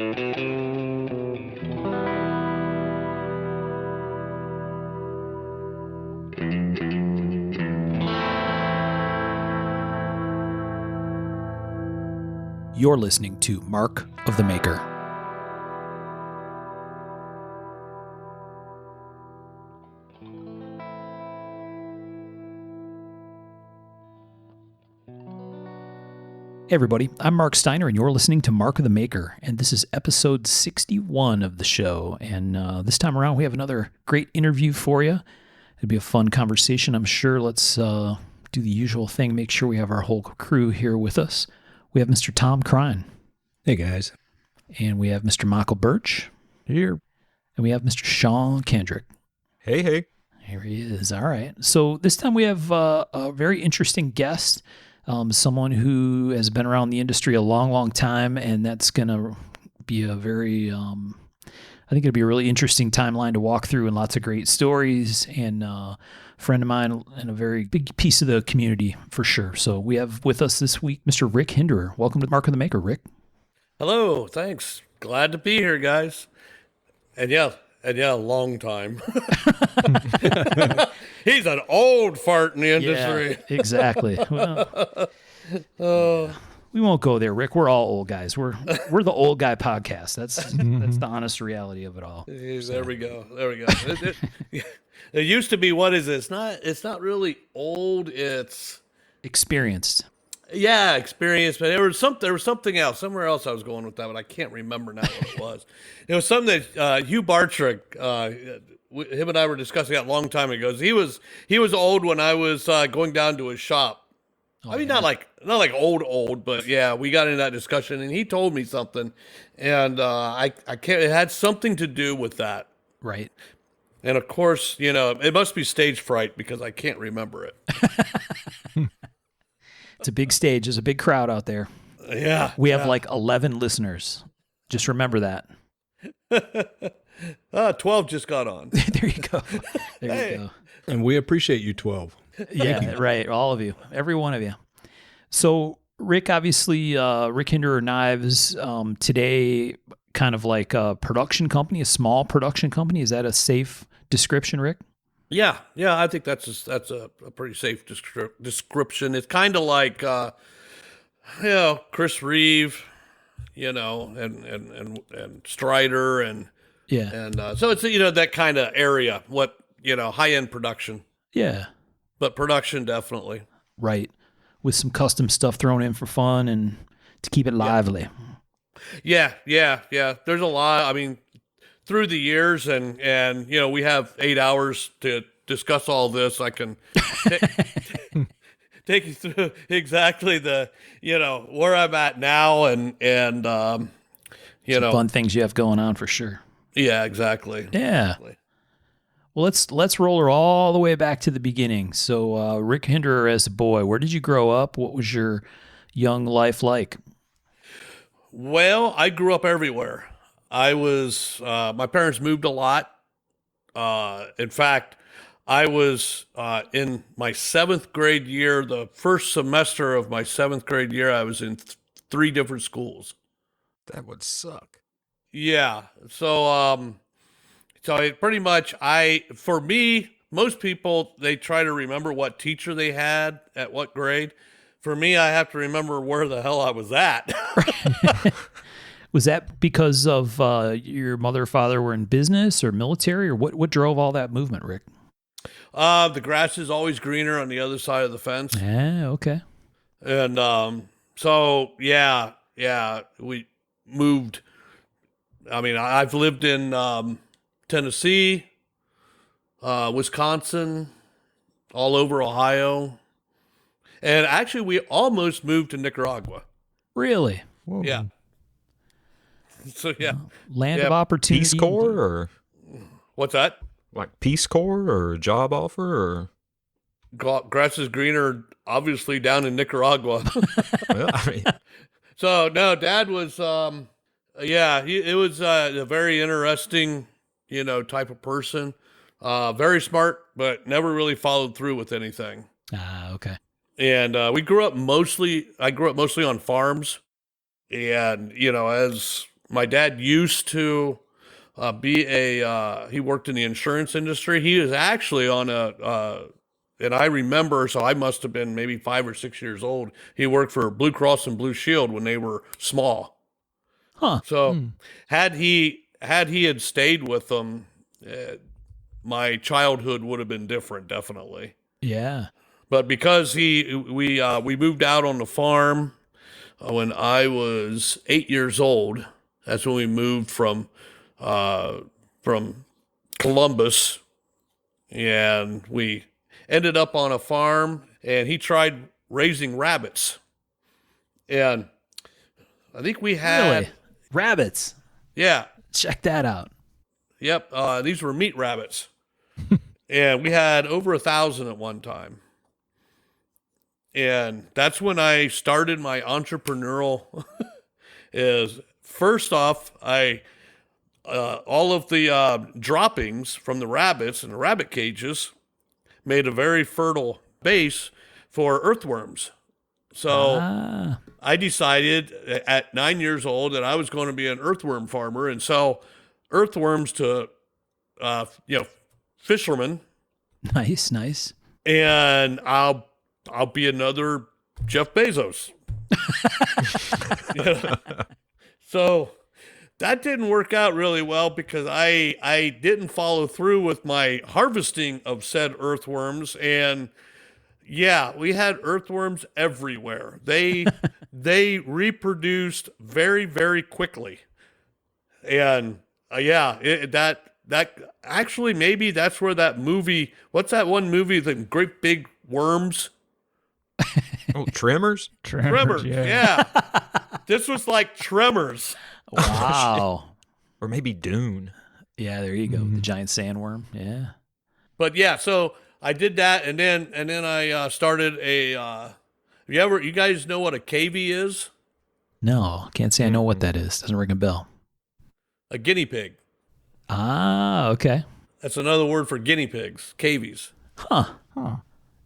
You're listening to Mark of the Maker. Hey everybody, I'm Mark Steiner and you're listening to Mark of the Maker, and this is episode 61 of the show, and this time around we have another great interview for you. It'll be a fun conversation, I'm sure. Let's do the usual thing, make sure we have our whole crew here with us. We have Mr. Tom Crine. Hey guys. And we have Mr. Michael Birch. Here. And we have Mr. Sean Kendrick. Hey, hey. Here he is. All right. So this time we have a very interesting guest, someone who has been around the industry a long, long time, and that's going to be a very, I think it'll be a really interesting timeline to walk through, and lots of great stories, and a friend of mine and a very big piece of the community for sure. So we have with us this week Mr. Rick Hinderer. Welcome to Mark of the Maker, Rick. Hello, thanks. Glad to be here, guys. And yeah, long time. He's an old fart in the industry. Yeah, exactly. Well, we won't go there, Rick. We're all old guys. We're the old guy podcast. That's the honest reality of it all. There we go. It used to be, what is it? It's not really old. It's experienced. Yeah, experience, but there was something else, somewhere else I was going with that, but I can't remember now what it was. It was something that Hugh Bartrick, him and I were discussing that a long time ago. He was old when I was going down to his shop. Oh, I mean, not like old, but yeah, we got into that discussion, and he told me something, and I can't. It had something to do with that, right? And of course, it must be stage fright because I can't remember it. It's a big stage. There's a big crowd out there. Yeah. We have like 11 listeners. Just remember that. 12 just got on. There you go. There you go. And we appreciate you, 12. Yeah, right. All of you. Every one of you. So, Rick, obviously, Rick Hinderer Knives, today, kind of like a production company, a small production company. Is that a safe description, Rick? Yeah, I think that's a pretty safe description. It's kind of like, Chris Reeve, and Strider, and yeah, and so it's that kind of area. High end production. Yeah, but production definitely right, with some custom stuff thrown in for fun and to keep it lively. Yeah. There's a lot. I mean, through the years, and we have 8 hours to discuss all this. I can take you through exactly the where I'm at now, and some fun things you have going on for sure. Yeah, exactly. Yeah. Exactly. Well, let's roll her all the way back to the beginning. So, Rick Hinderer, as a boy, where did you grow up? What was your young life like? Well, I grew up everywhere. I was, my parents moved a lot. In fact, I was in my 7th grade year, the first semester of my 7th grade year, I was in 3 different schools. That would suck. Yeah. So it pretty much, for me, most people, they try to remember what teacher they had at what grade. For me, I have to remember where the hell I was at. Was that because of your mother or father were in business or military, or what drove all that movement, Rick? The grass is always greener on the other side of the fence. Yeah, okay. And so, yeah, we moved. I mean, I've lived in Tennessee, Wisconsin, all over Ohio. And actually, we almost moved to Nicaragua. Really? Whoa. Yeah. So, yeah. Land of opportunity. Peace Corps, or What's that? like Peace Corps, or a job offer, or Grass is greener, obviously, down in Nicaragua. well, I mean, So, no, Dad was, it was a very interesting, type of person. Very smart, but never really followed through with anything. Ah, okay. And I grew up mostly on farms. And, as My dad used to he worked in the insurance industry. He was actually on and I remember, so I must have been maybe 5 or 6 years old. He worked for Blue Cross and Blue Shield when they were small. Huh. So had stayed with them, my childhood would have been different, definitely. Yeah. But because we moved out on the farm when I was 8 years old. That's when we moved from Columbus, and we ended up on a farm. And he tried raising rabbits, and I think we had Really? Rabbits. yeah, Check that out. yep. These were meat rabbits, and we had over 1,000 at one time. And that's when I started my entrepreneurial. Is first off, I all of the droppings from the rabbits and the rabbit cages made a very fertile base for earthworms. So I decided at 9 years old that I was going to be an earthworm farmer and sell earthworms to fishermen, Nice, nice. and I'll be another Jeff Bezos. So that didn't work out really well because I didn't follow through with my harvesting of said earthworms. And yeah, we had earthworms everywhere. They reproduced very, very quickly. And that actually, maybe that's where that movie, what's that one movie, the great big worms? Oh, Tremors? Tremors, yeah. This was like Tremors. Wow. Or maybe Dune. Yeah, there you go. The giant sandworm. Yeah. But yeah, so I did that, and then I started a. You guys know what a cavy is? No, can't say I know what that is. Doesn't ring a bell. A guinea pig. Ah, okay. That's another word for guinea pigs. Cavies. Huh.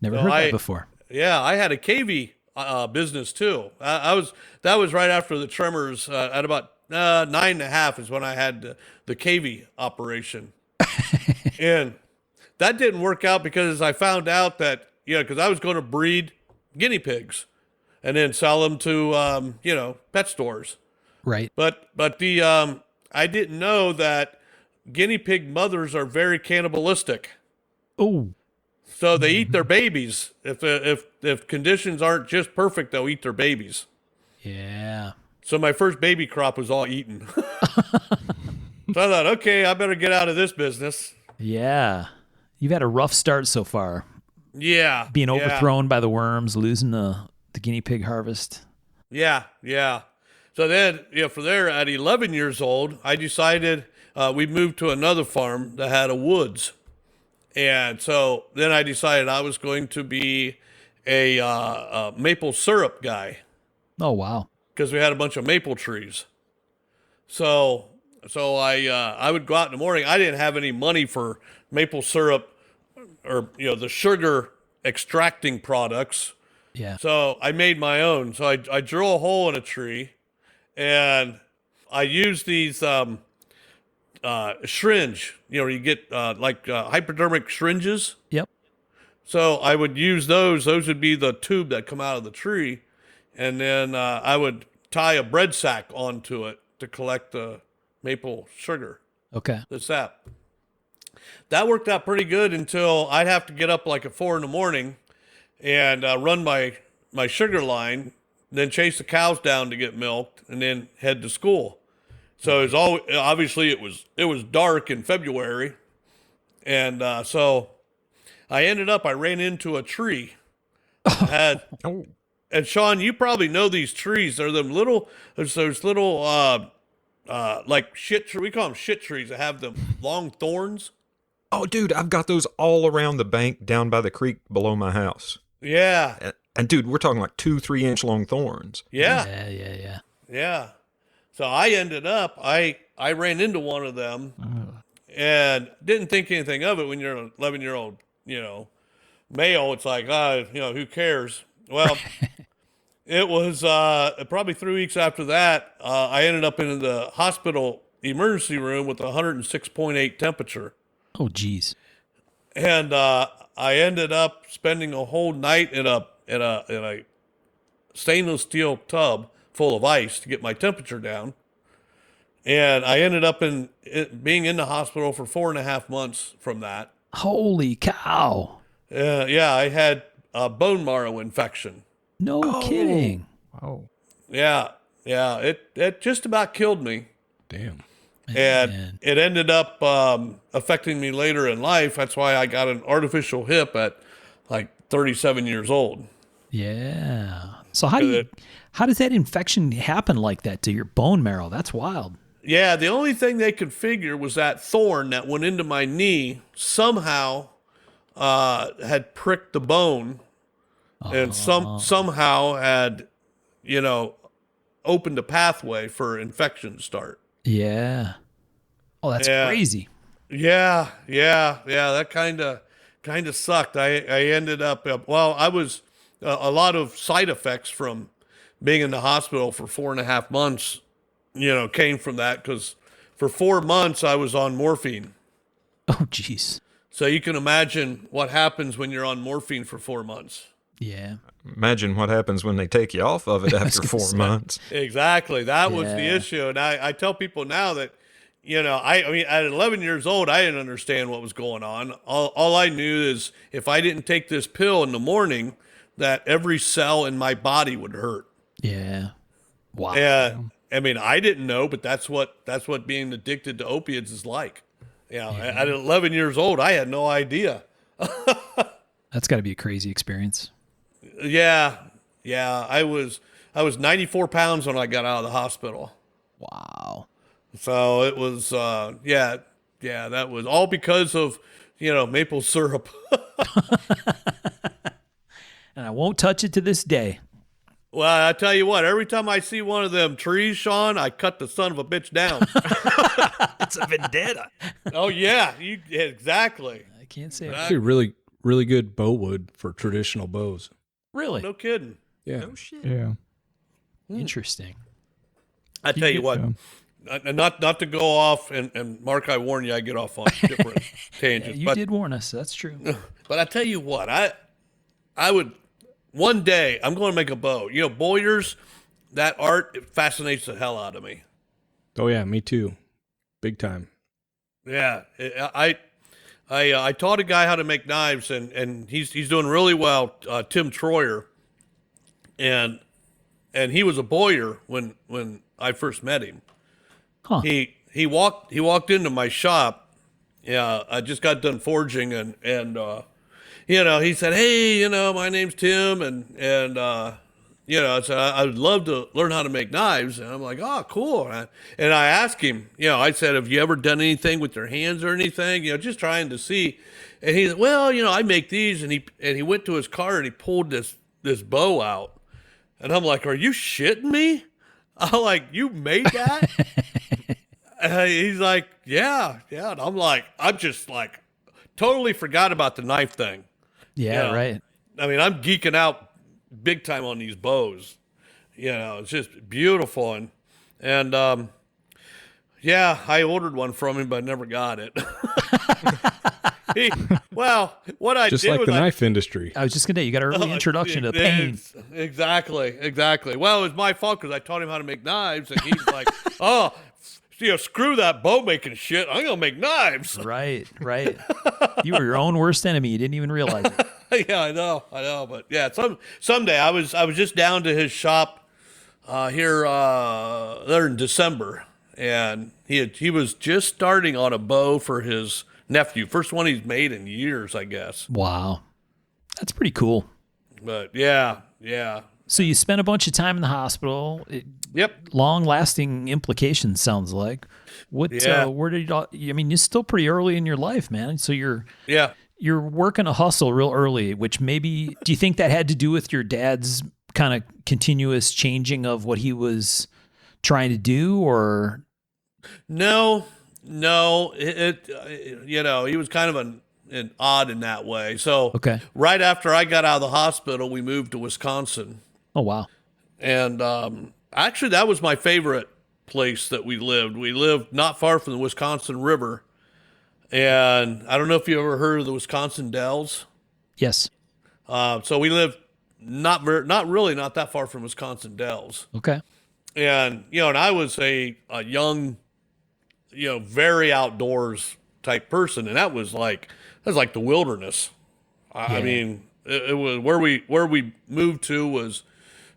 Never So heard that before. Yeah, I had a cavy business too. That was right after the Tremors. At about 9.5 is when I had the cavy operation, and that didn't work out because I found out that because I was going to breed guinea pigs, and then sell them to pet stores. Right. But the I didn't know that guinea pig mothers are very cannibalistic. Oh. So they eat their babies. If conditions aren't just perfect, they'll eat their babies. Yeah. So my first baby crop was all eaten. So I thought, okay, I better get out of this business. Yeah. You've had a rough start so far. Yeah. Being overthrown by the worms, losing the guinea pig harvest. Yeah. So then, from there, at 11 years old, I decided we moved to another farm that had a woods. And so then I decided I was going to be a maple syrup guy Oh, wow. because we had a bunch of maple trees. So I would go out in the morning. I didn't have any money for maple syrup or the sugar extracting products. Yeah. So I made my own. So I drew a hole in a tree, and I used these syringe. You get hypodermic syringes. Yep. So I would use those. Those would be the tube that come out of the tree, and then I would tie a bread sack onto it to collect the maple sugar, Okay. the sap. That worked out pretty good until I'd have to get up like at 4 a.m. and run my sugar line, then chase the cows down to get milked, and then head to school. So it was obviously it was dark in February, and so I ran into a tree. Oh, And Sean, you probably know these trees. They're those little like shit tree. We call them shit trees that have them long thorns. oh, dude, I've got those all around the bank down by the creek below my house. Yeah, And dude, we're talking like 2-3 inch long thorns. yeah. Yeah. So I ended up, I ran into one of them and didn't think anything of it. When you're an 11-year-old, male, it's like, who cares? Well, It was probably 3 weeks after that. I ended up in the hospital emergency room with 106.8 temperature. Oh, geez. And I ended up spending a whole night in a stainless steel tub full of ice to get my temperature down. And I ended up being in the hospital for 4.5 months from that. Holy cow. Yeah, I had a bone marrow infection. No kidding. Oh. Yeah, it just about killed me. Damn. And Man. it ended up affecting me later in life. That's why I got an artificial hip at like 37 years old. Yeah. So how does that infection happen like that to your bone marrow? That's wild. Yeah, the only thing they could figure was that thorn that went into my knee somehow had pricked the bone, and somehow had, opened a pathway for infection to start. Yeah. Oh, that's Yeah. crazy. Yeah. That kind of sucked. I ended up. I was a lot of side effects from being in the hospital for 4.5 months. Came from that because for 4 months I was on morphine. Oh, geez. So you can imagine what happens when you're on morphine for 4 months. Yeah. Imagine what happens when they take you off of it after 4 months. Exactly. That was the Yeah. issue. And I tell people now that, I mean, at 11 years old, I didn't understand what was going on. All I knew is if I didn't take this pill in the morning, that every cell in my body would hurt. Yeah. Wow. Yeah. I mean, I didn't know, but that's what being addicted to opiates is like. At 11 years old, I had no idea. That's got to be a crazy experience. Yeah. I was 94 pounds when I got out of the hospital. Wow. So it was, that was all because of, maple syrup. And I won't touch it to this day. Well, I tell you what, every time I see one of them trees, Sean, I cut the son of a bitch down. It's a vendetta. Oh yeah, exactly. I can't say Actually, really, really good bow wood for traditional bows. Really No kidding. Yeah. Oh, shit. Yeah. interesting. I tell you what, not to go off, and Mark, I warn you, I get off on different tangents. You did warn us. That's true. But I tell you what, I would one day I'm going to make a bow. Boyers, that art, it fascinates the hell out of me. Oh yeah, me too. Big time. Yeah, I taught a guy how to make knives, and he's doing really well. Tim Troyer, and he was a bowyer when I first met him. Huh. He walked into my shop. Yeah, I just got done forging, and he said, "Hey, my name's Tim, and I said I would love to learn how to make knives." And I'm like, "Oh, cool." And I asked him, I said, "Have you ever done anything with your hands or anything?" Just trying to see. And he said, "Well, I make these." And he went to his car and he pulled this bow out. And I'm like, "Are you shitting me?" I'm like, "You made that?" He's like, "Yeah." And I'm just like, totally forgot about the knife thing. Yeah, right. I mean, I'm geeking out big time on these bows. It's just beautiful. And I ordered one from him, but I never got it. What I Just did like was the knife industry. I was just going to say, you got an early introduction to pain. Exactly. Well, it was my fault because I taught him how to make knives, and he's like, "Oh, screw that bow making shit. I'm gonna make knives." Right. You were your own worst enemy. You didn't even realize it. Yeah, I know. But yeah, someday I was just down to his shop here there in December, and he was just starting on a bow for his nephew, first one he's made in years, I guess. Wow. That's pretty cool. But yeah. So you spent a bunch of time in the hospital. Yep. Long-lasting implications, sounds like. Yeah. Where did you're still pretty early in your life, man. So you're working a hustle real early, which maybe, do you think that had to do with your dad's kind of continuous changing of what he was trying to do, or? No, he was kind of an odd in that way. So Okay. right after I got out of the hospital, we moved to Wisconsin. Oh, wow. And actually, that was my favorite place that we lived. We lived not far from the Wisconsin River. And I don't know if you ever heard of the Wisconsin Dells. Yes. So we lived not that far from Wisconsin Dells. Okay. And, and I was a young, very outdoors type person. And that was like the wilderness. I Yeah. mean, it was where we moved to was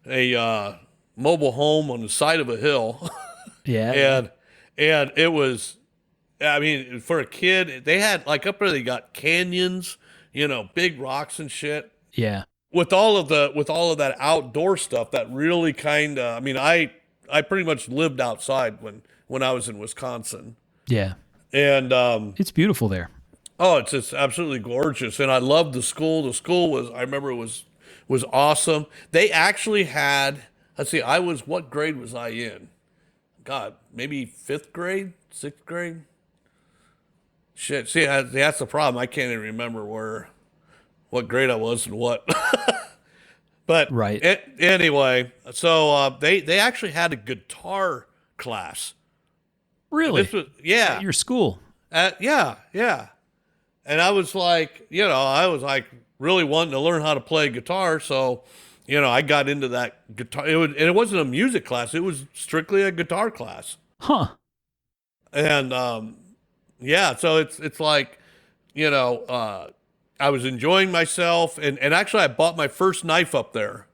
a mobile home on the side of a hill. Yeah. and it was, I mean, for a kid, they had like up there, they got canyons, big rocks and shit. Yeah. With all of that outdoor stuff, that really kind of, I mean, I pretty much lived outside when I was in Wisconsin. Yeah. And It's beautiful there. oh, it's just absolutely gorgeous. And I loved the school. The school was, I remember it was awesome. They actually had, let's see, what grade was I in? God, maybe 5th grade, 6th grade? Shit, see, that's the problem. I can't even remember what grade I was and what. But Right. Anyway, so they actually had a guitar class. Really? This was, yeah, At your school? yeah. And I was like, really wanting to learn how to play guitar. So, I got into that guitar. And it wasn't a music class. It was strictly a guitar class. Huh. And, yeah, so it's like, I was enjoying myself. And actually I bought my first knife up there.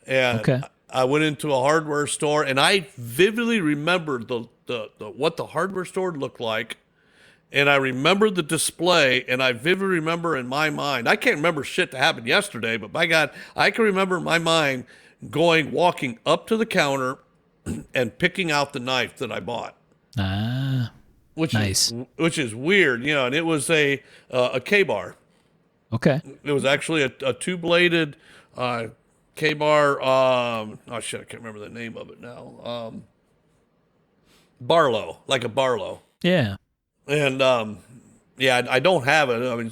And Okay. I went into a hardware store and I vividly remember what the hardware store looked like. And I remember the display, and I vividly remember in my mind, I can't remember shit that happened yesterday, but by God, I can remember in my mind walking up to the counter and picking out the knife that I bought. Ah. Which Nice. which is weird, and it was a K-bar. Okay. It was actually a 2-bladed K-bar, oh shit, I can't remember the name of it now. Barlow, like a Barlow. Yeah. And yeah, I don't have it. I mean,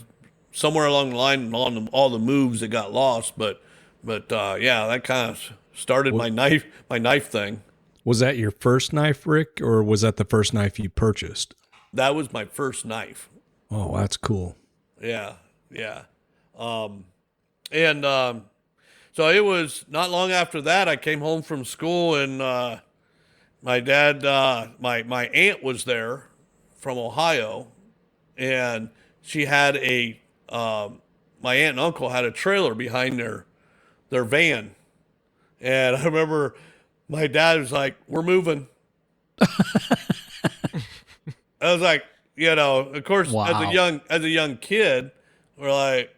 somewhere along the line, on all the moves, it got lost. But yeah, that kind of started my knife thing. Was that your first knife, Rick, or was that the first knife you purchased? That was my first knife. Oh, that's cool. Yeah. And so it was not long after that I came home from school, and my dad, my aunt was there from Ohio, and she had my aunt and uncle had a trailer behind their van. And I remember my dad was like, "We're moving." I was like, of course, Wow. as a young kid, we're like,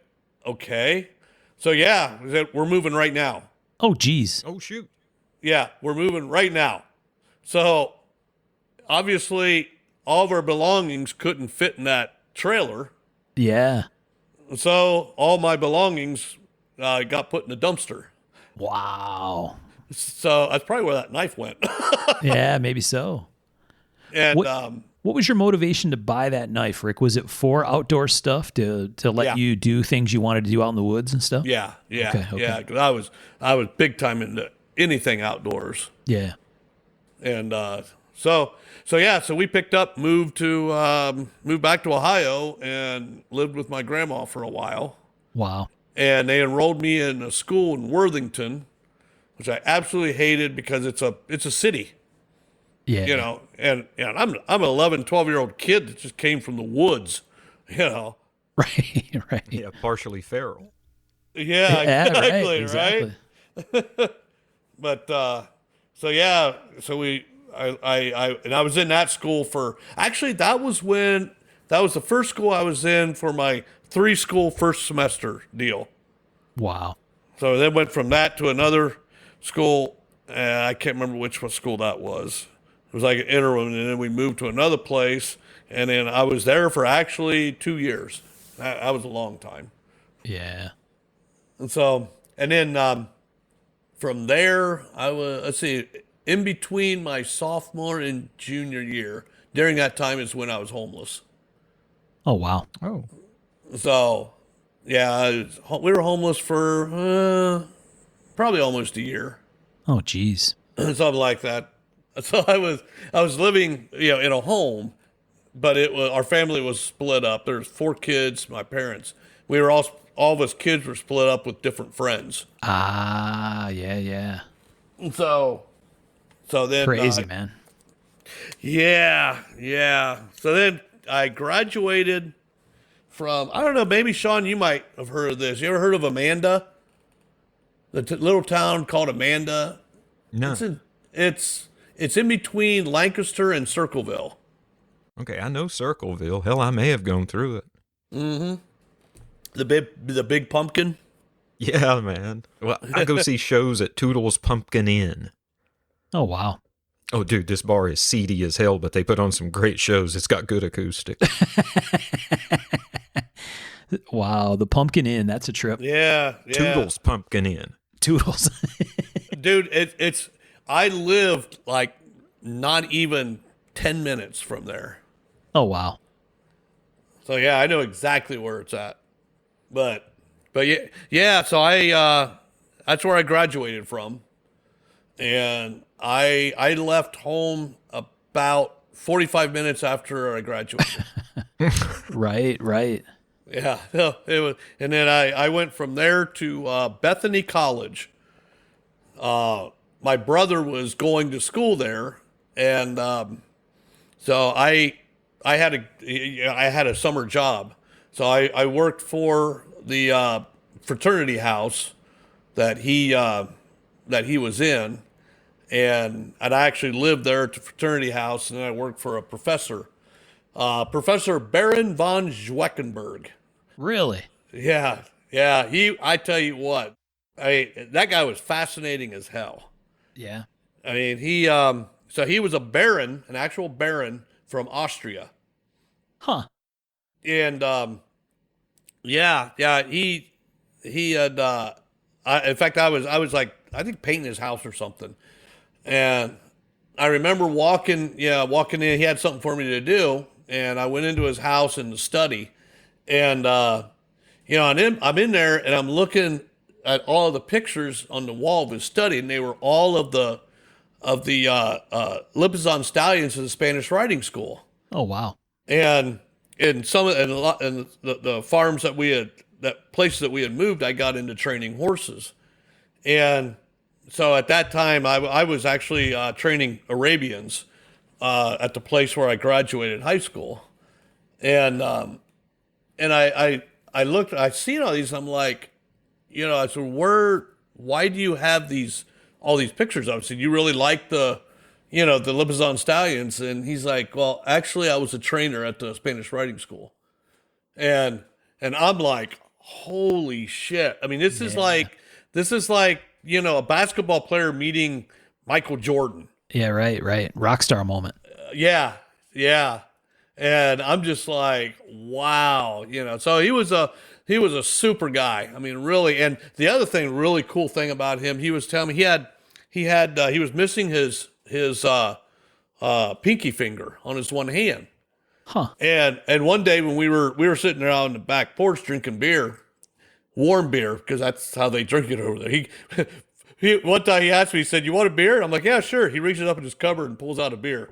okay. So yeah, we said, we're moving right now. Oh, geez. Oh, shoot. Yeah, we're moving right now. So obviously all of our belongings couldn't fit in that trailer. Yeah. So all my belongings got put in the dumpster. Wow. So that's probably where that knife went. Yeah, maybe so. And What was your motivation to buy that knife, Rick? Was it for outdoor stuff to let Yeah. you do things you wanted to do out in the woods and stuff? yeah, Okay. yeah, because I was big time into anything outdoors. Yeah. And so we picked up, moved back to Ohio, and lived with my grandma for a while. Wow. And they enrolled me in a school in Worthington, which I absolutely hated because it's a city, Yeah. And I'm an 11, 12-year-old kid that just came from the woods, Right. Right. Yeah, partially feral. Yeah, Yeah, exactly, exactly. right? But so yeah, so I was in that school for, actually that was the first school I was in for my 3-school first semester deal. Wow. So then went from that to another school. I can't remember which school that was. It was like an interim, and then we moved to another place, and then I was there for actually 2 years. That was a long time. Yeah. And so, and then from there, I was, let's see, in between my sophomore and junior year, during that time is when I was homeless. Oh, wow. Oh, So, yeah, we were homeless for probably almost a year. Oh, geez. something like that. So I was living, in a home, but our family was split up. There's 4 kids, my parents. We were all of us kids were split up with different friends. Ah, yeah, yeah. So then Crazy, man. yeah, yeah. So then I graduated from, I don't know, maybe Sean, you might have heard of this. You ever heard of Amanda? The little town called Amanda. No. It's in between Lancaster and Circleville. Okay, I know Circleville. Hell, I may have gone through it. The big pumpkin. Yeah, man. Well, I go see shows at Toodle's Pumpkin Inn. Oh, wow. Oh, dude, this bar is seedy as hell, but they put on some great shows. It's got good acoustics. Wow, the Pumpkin Inn, that's a trip. Yeah, yeah. Toodle's Pumpkin Inn. Toodles. Dude, it's I lived like not even 10 minutes from there. Oh, wow. So yeah, I know exactly where it's at. But yeah, so I that's where I graduated from. And I left home about 45 minutes after I graduated. Right. Yeah, no, it was, and then I went from there to Bethany College. My brother was going to school there, and so I had a summer job. So I worked for the fraternity house that he was in, and I actually lived there at the fraternity house, and then I worked for a professor, Professor Baron von Schweckenberg. Really? Yeah. I tell you what, that guy was fascinating as hell. Yeah. I mean, so he was a baron, an actual baron from Austria. Huh. And, yeah, he had, in fact, I was like, I think painting his house or something. And I remember walking in, he had something for me to do. And I went into his house in the study, and, I'm in there and I'm looking at all of the pictures on the wall of his study, and they were all of the Lipizan stallions of the Spanish riding school. Oh, wow. And in the farms places that we had moved, I got into training horses. And so at that time, I was actually training Arabians at the place where I graduated high school. And I looked, I seen all these, and I'm like, I said, why do you have all these pictures of? I said, you really like the Lipizan stallions? And he's like, well, actually I was a trainer at the Spanish riding school. And I'm like, holy shit. I mean, this is like, a basketball player meeting Michael Jordan. Yeah, right. Rock star moment. Yeah. And I'm just like, wow, So he was a super guy. I mean, really. And the other really cool thing about him, he was telling me he was missing his pinky finger on his one hand. Huh. And one day when we were sitting there on the back porch drinking beer, warm beer, because that's how they drink it over there. One time he asked me, he said, "You want a beer?" I'm like, "Yeah, sure." He reaches up in his cupboard and pulls out a beer.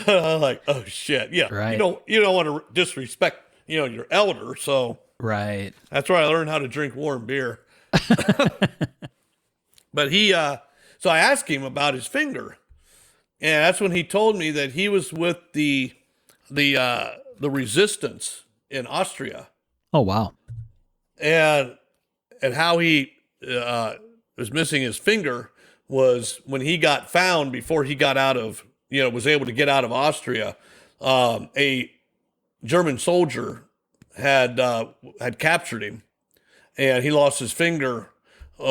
I'm like, "Oh shit, yeah." Right. You don't want to disrespect, your elder. So Right. that's where I learned how to drink warm beer. But so I asked him about his finger, and that's when he told me that he was with the resistance in Austria, Oh, wow. and how he was missing his finger was when he got found before he got out of, was able to get out of Austria. A German soldier had captured him, and he lost his finger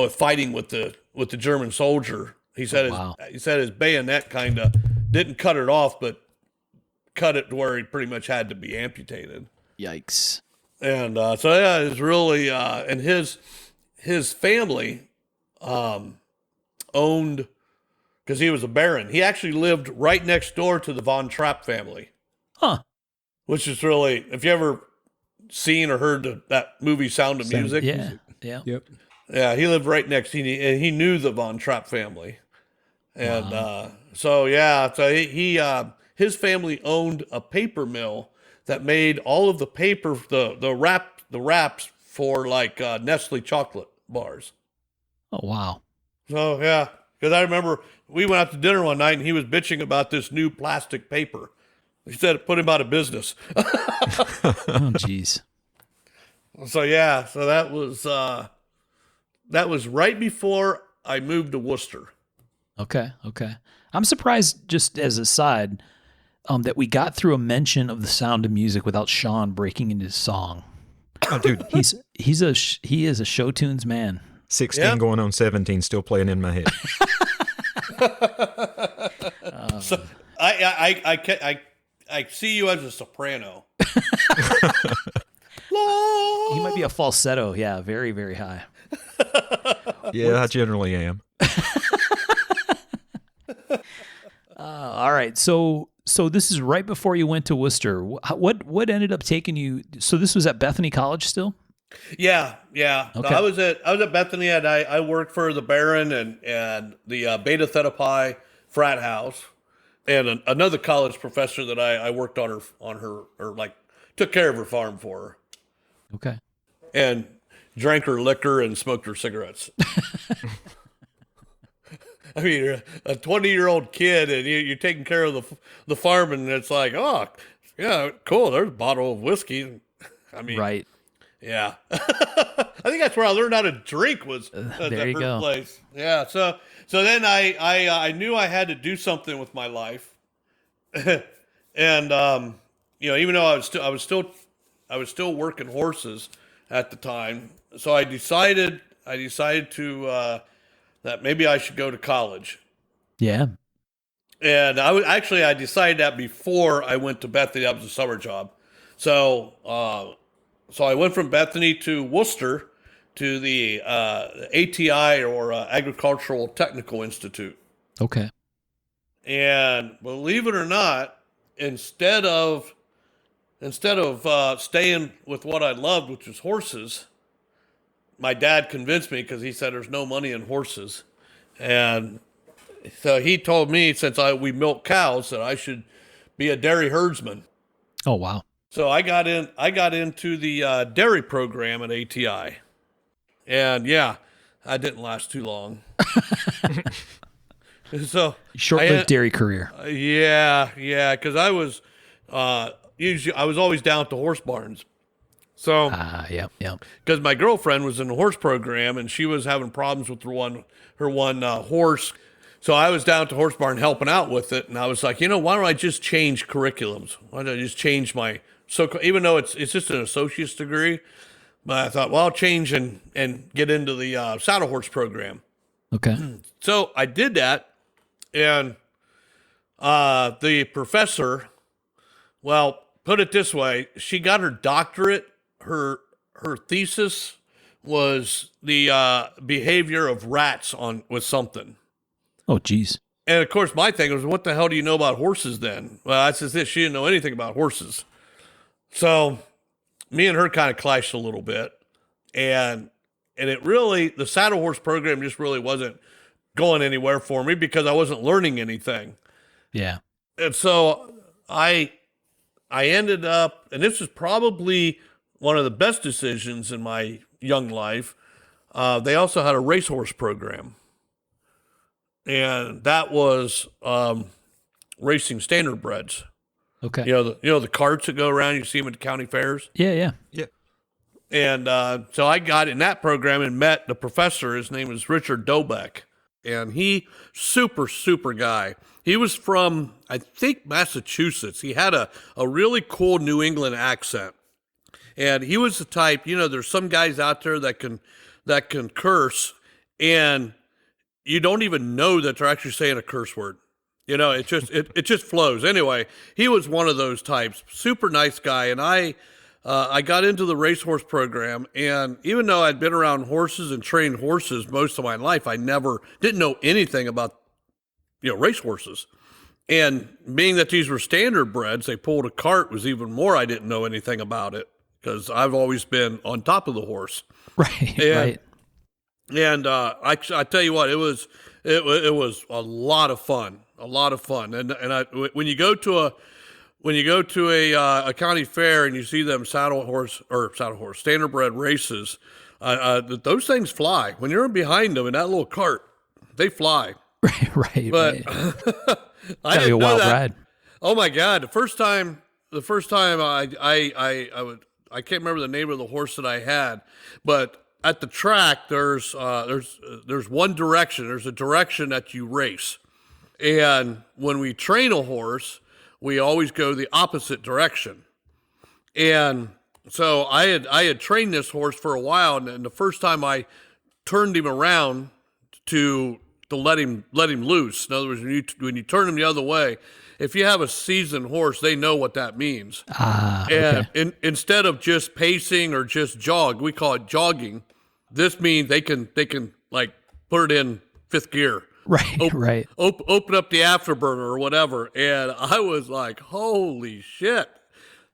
fighting with the German soldier. He said his bayonet kind of didn't cut it off, but cut it to where he pretty much had to be amputated. Yikes. And so yeah, it was really and his family owned, because he was a baron. He actually lived right next door to the Von Trapp family. Huh. Which is really, if you ever seen or heard that movie Sound of Music. Yeah. Yeah. Yep. Yeah, he lived right next. And he knew the Von Trapp family, and Wow. so yeah, so his family owned a paper mill that made all of the paper, the wraps for like Nestle chocolate bars. Oh, wow. So yeah, because I remember we went out to dinner one night and he was bitching about this new plastic paper. He said it put him out of business. Oh, geez. So yeah, so that was right before I moved to Worcester. Okay. Okay. I'm surprised, just as a side, that we got through a mention of The Sound of Music without Sean breaking into song. Oh, dude, He is a show tunes man. 16 Yeah. going on 17, still playing in my head. So I see you as a soprano. He might be a falsetto. Yeah, very, very high. Yeah, I generally am. All right. So this is right before you went to Worcester. What ended up taking you? So this was at Bethany College still? Yeah, yeah. No, Okay. I was at Bethany, and I worked for the Baron and the Beta Theta Pi frat house, and another college professor that I worked on her or like took care of her farm for her, Okay. and drank her liquor and smoked her cigarettes. I mean, you're a 20-year-old kid, and you're taking care of the farm, and it's like, oh, yeah, cool. There's a bottle of whiskey. I mean, Right. yeah. I think that's where I learned how to drink was at There that you first go. place. Yeah. So then I knew I had to do something with my life, and even though I was still working horses at the time, so I decided to that maybe I should go to college. Yeah. And I decided that before I went to Bethany. That was a summer job. So so I went from Bethany to Worcester to the ATI, or Agricultural Technical Institute. Okay. And believe it or not, instead of staying with what I loved, which was horses, my dad convinced me because he said there's no money in horses, and so he told me, since we milk cows, that I should be a dairy herdsman. Oh, wow. So I got into the dairy program at ATI, and yeah, I didn't last too long. So Short-lived dairy career. yeah, because I was I was always down at the horse barns. So Yep. because my girlfriend was in the horse program and she was having problems with her one horse. So I was down at the horse barn helping out with it, and I was like, why don't I just change curriculums? Why don't I just change even though it's just an associate's degree, but I thought, well, I'll change and get into the saddle horse program. Okay. So I did that, and the professor, well, put it this way, she got her doctorate. Her thesis was the behavior of rats with something. Oh, geez. And of course, my thing was, what the hell do you know about horses then? Well, that's just it. She didn't know anything about horses. So me and her kind of clashed a little bit. And the saddle horse program just really wasn't going anywhere for me because I wasn't learning anything. Yeah. And so I ended up, and this was probably one of the best decisions in my young life. They also had a racehorse program, and that was racing standardbreds. Okay. The carts that go around. You see them at the county fairs. Yeah. Yeah. And so I got in that program and met the professor. His name is Richard Dobeck, and he super guy. He was from, I think, Massachusetts. He had a really cool New England accent. And he was the type, there's some guys out there that can curse, and you don't even know that they're actually saying a curse word. It just flows. Anyway, he was one of those types, super nice guy. And I got into the racehorse program, and even though I'd been around horses and trained horses most of my life, I didn't know anything about racehorses. And being that these were standardbreds, they pulled a cart was even more. I didn't know anything about it because I've always been on top of the horse. Right. And, Right. And I tell you what, it was a lot of fun, a lot of fun. When you go to a county fair and you see them standardbred races, those things fly. When you're behind them in that little cart, they fly. Right. But I Gotta be a didn't know wild that. ride. Oh my God! The first time I can't remember the name of the horse that I had, but at the track there's one direction. There's a direction that you race, and when we train a horse, we always go the opposite direction. And so I had trained this horse for a while, and the first time I turned him around to let him loose. In other words, when you turn him the other way, if you have a seasoned horse, they know what that means. Okay. And instead of just pacing or just jog, we call it jogging. This means they can like put it in fifth gear. Right. Open up the afterburner or whatever. And I was like, holy shit,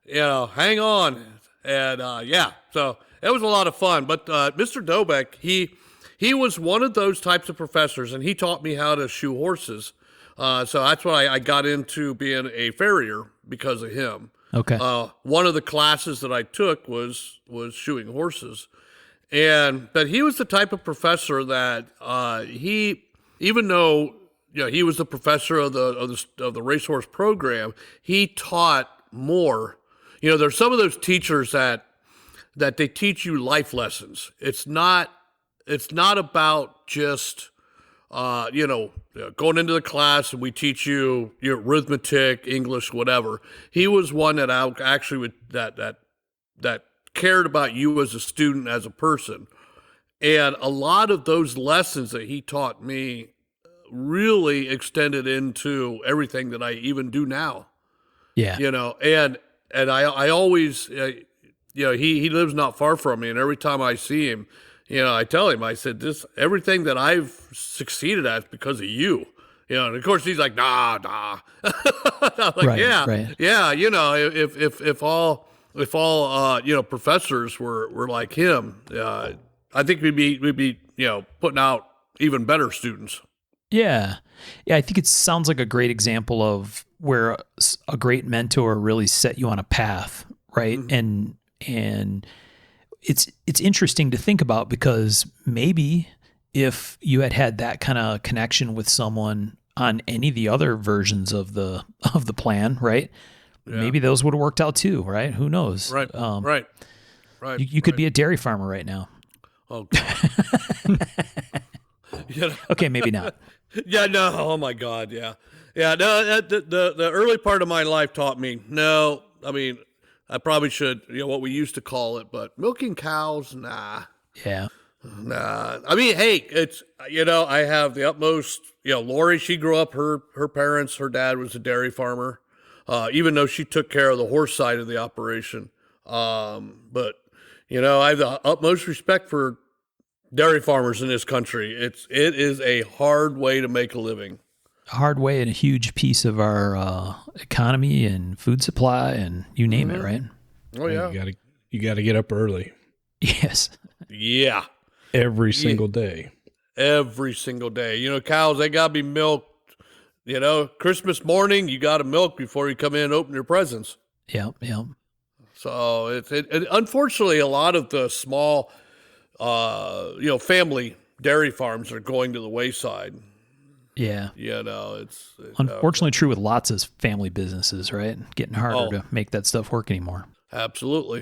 hang on. And so it was a lot of fun. But Mr. Dobeck, he was one of those types of professors, and he taught me how to shoe horses. So that's why I got into being a farrier, because of him. Okay. One of the classes that I took was shoeing horses. But he was the type of professor that even though he was the professor of the racehorse program, he taught more. There's some of those teachers that they teach you life lessons. It's not about just going into the class and we teach you your arithmetic, English, whatever. He was one that that cared about you as a student, as a person. And a lot of those lessons that he taught me really extended into everything that I even do now. Yeah. And I always, he lives not far from me, and every time I see him, I tell him, I said, everything that I've succeeded at is because of you. And of course he's like, nah. I'm like, Right, yeah, right. yeah. If all professors were like him, I think we'd be putting out even better students. Yeah. I think it sounds like a great example of where a great mentor really set you on a path, right? Mm-hmm. And it's interesting to think about, because maybe if you had that kind of connection with someone on any of the other versions of the plan, right? Yeah. Maybe those would have worked out too, right? Who knows? Right. Right. You could be a dairy farmer right now. Oh, God. Okay, maybe not. Yeah, no. Oh my God. Yeah. Yeah. No, the early part of my life taught me, no, I mean, I probably should, what we used to call it, but milking cows, nah. Yeah. Nah. I mean, hey, it's, I have the utmost, Lori, she grew up, her parents, her dad was a dairy farmer, even though she took care of the horse side of the operation. But, I have the utmost respect for dairy farmers in this country. It is a hard way to make a living. A hard way, and a huge piece of our economy and food supply, and you name it, right? Oh yeah. You gotta get up early. Yes. Yeah. Every single day. Every single day. Cows, they gotta be milked. Christmas morning, you gotta milk before you come in and open your presents. Yeah. So it unfortunately, a lot of the small, family dairy farms are going to the wayside. Yeah. It's unfortunately true with lots of family businesses, right? Getting harder to make that stuff work anymore. Absolutely.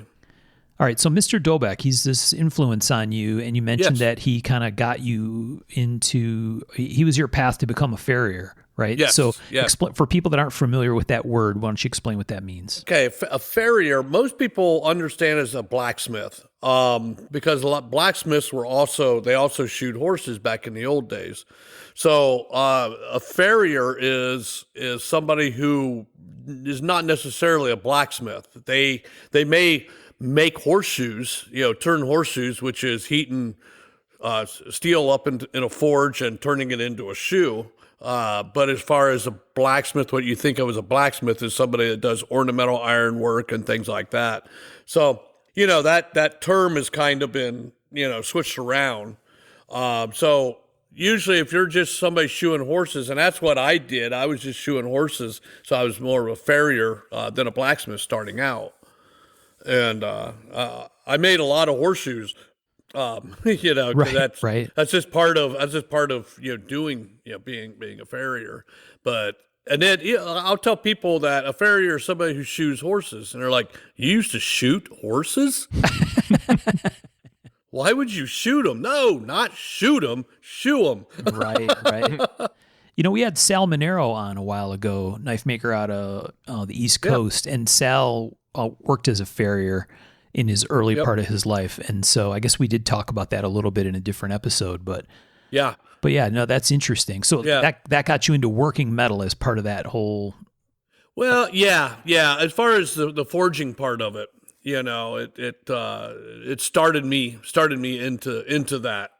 All right. So Mr. Dobeck, he's this influence on you, and you mentioned Yes. that he kind of got you he was your path to become a farrier, right? Yes. So Yes. for people that aren't familiar with that word, why don't you explain what that means? Okay, a farrier, most people understand as a blacksmith, because a lot blacksmiths also shoed horses back in the old days. So a farrier is somebody who is not necessarily a blacksmith. They may make horseshoes, turn horseshoes, which is heating steel up in a forge and turning it into a shoe. But as far as a blacksmith, what you think of as a blacksmith is somebody that does ornamental iron work and things like that. So, that term has kind of been, switched around. So usually if you're just somebody shoeing horses, and that's what I did, I was just shoeing horses. So I was more of a farrier than a blacksmith starting out. And I made a lot of horseshoes. 'Cause Right. that's just part of doing being a farrier. But and then I'll tell people that a farrier is somebody who shoes horses, and they're like, "You used to shoot horses? Why would you shoot them? No, not shoot them, shoe them." Right. We had Sal Monero on a while ago, knife maker out of the East Coast, and Sal worked as a farrier in his early part of his life, and so I guess we did talk about that a little bit in a different episode. But Yeah. yeah, no, that's interesting. So that got you into working metal as part of that whole. Well, yeah. As far as the forging part of it, it started me into that.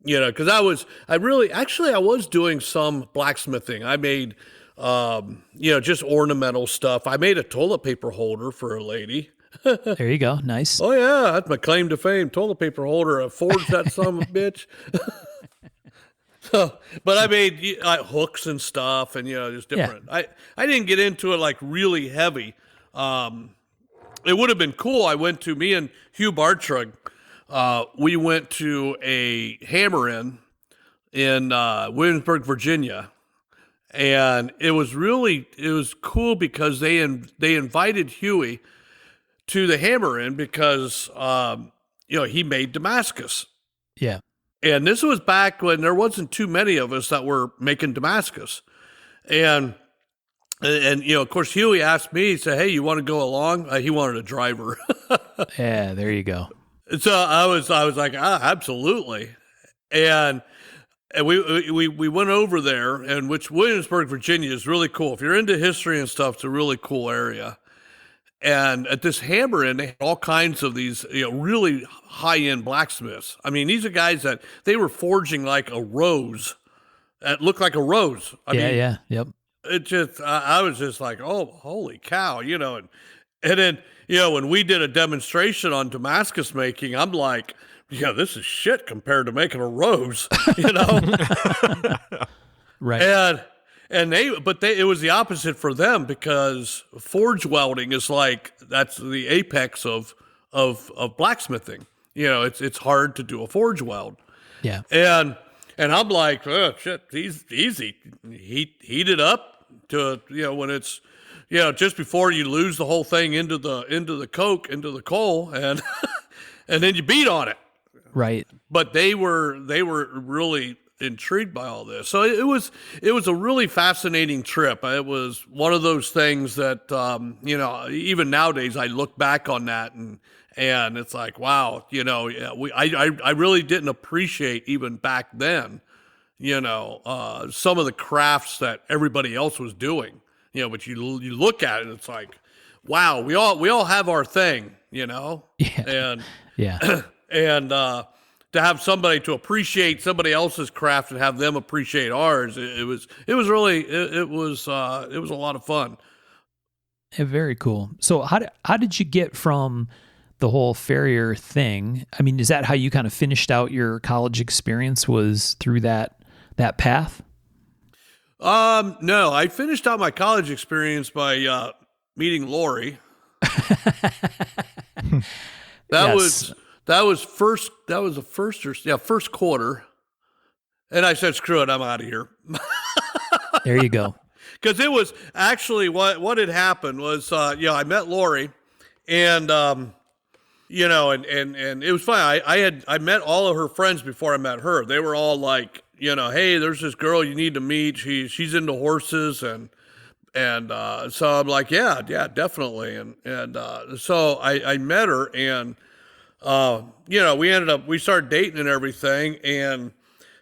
Because I was doing some blacksmithing. I made, just ornamental stuff. I made a toilet paper holder for a lady. There you go. Nice. Oh yeah, that's my claim to fame. Toilet paper holder. I forged that son of a bitch. So, but I made hooks and stuff, and just different. Yeah. I didn't get into it like really heavy. It would have been cool. Me and Hugh Bartrug, we went to a hammer in Williamsburg, Virginia, and it was cool because they invited Huey to the hammer in because he made Damascus. Yeah. And this was back when there wasn't too many of us that were making Damascus. And of course, Huey asked me, he said, "Hey, you want to go along?" He wanted a driver. Yeah, there you go. So I was like, absolutely. And we went over there, and which Williamsburg, Virginia is really cool. If you're into history and stuff, it's a really cool area. And at this hammer inn, they had all kinds of these, really high-end blacksmiths. I mean, these are guys that they were forging like a rose. That looked like a rose. I mean, Yep. It just, I was just like, oh, holy cow, and then, when we did a demonstration on Damascus making, I'm like, this is shit compared to making a rose, Right. It was the opposite for them because forge welding is that's the apex of blacksmithing. It's hard to do a forge weld. Yeah. And I'm like, oh shit, easy. Heat it up to when it's just before you lose the whole thing into the coal, and and then you beat on it. Right. But they were really intrigued by all this. So it was a really fascinating trip. It was one of those things that even nowadays I look back on that and it's like, wow, I really didn't appreciate even back then, some of the crafts that everybody else was doing. But you look at it and it's like, wow, we all have our thing, Yeah. and Yeah. and to have somebody to appreciate somebody else's craft and have them appreciate ours, it was a lot of fun. Very cool. So how did you get from the whole farrier thing? I mean, is that how you kind of finished out your college experience, was through that path? No, I finished out my college experience by meeting Lori. That was the first quarter. And I said, screw it, I'm out of here. There you go. Because it was actually what had happened was, I met Lori, and and it was fine. I met all of her friends before I met her. They were all like, hey, there's this girl you need to meet. She's into horses, and so I'm like, yeah, definitely. And so I met her, and we started dating and everything, and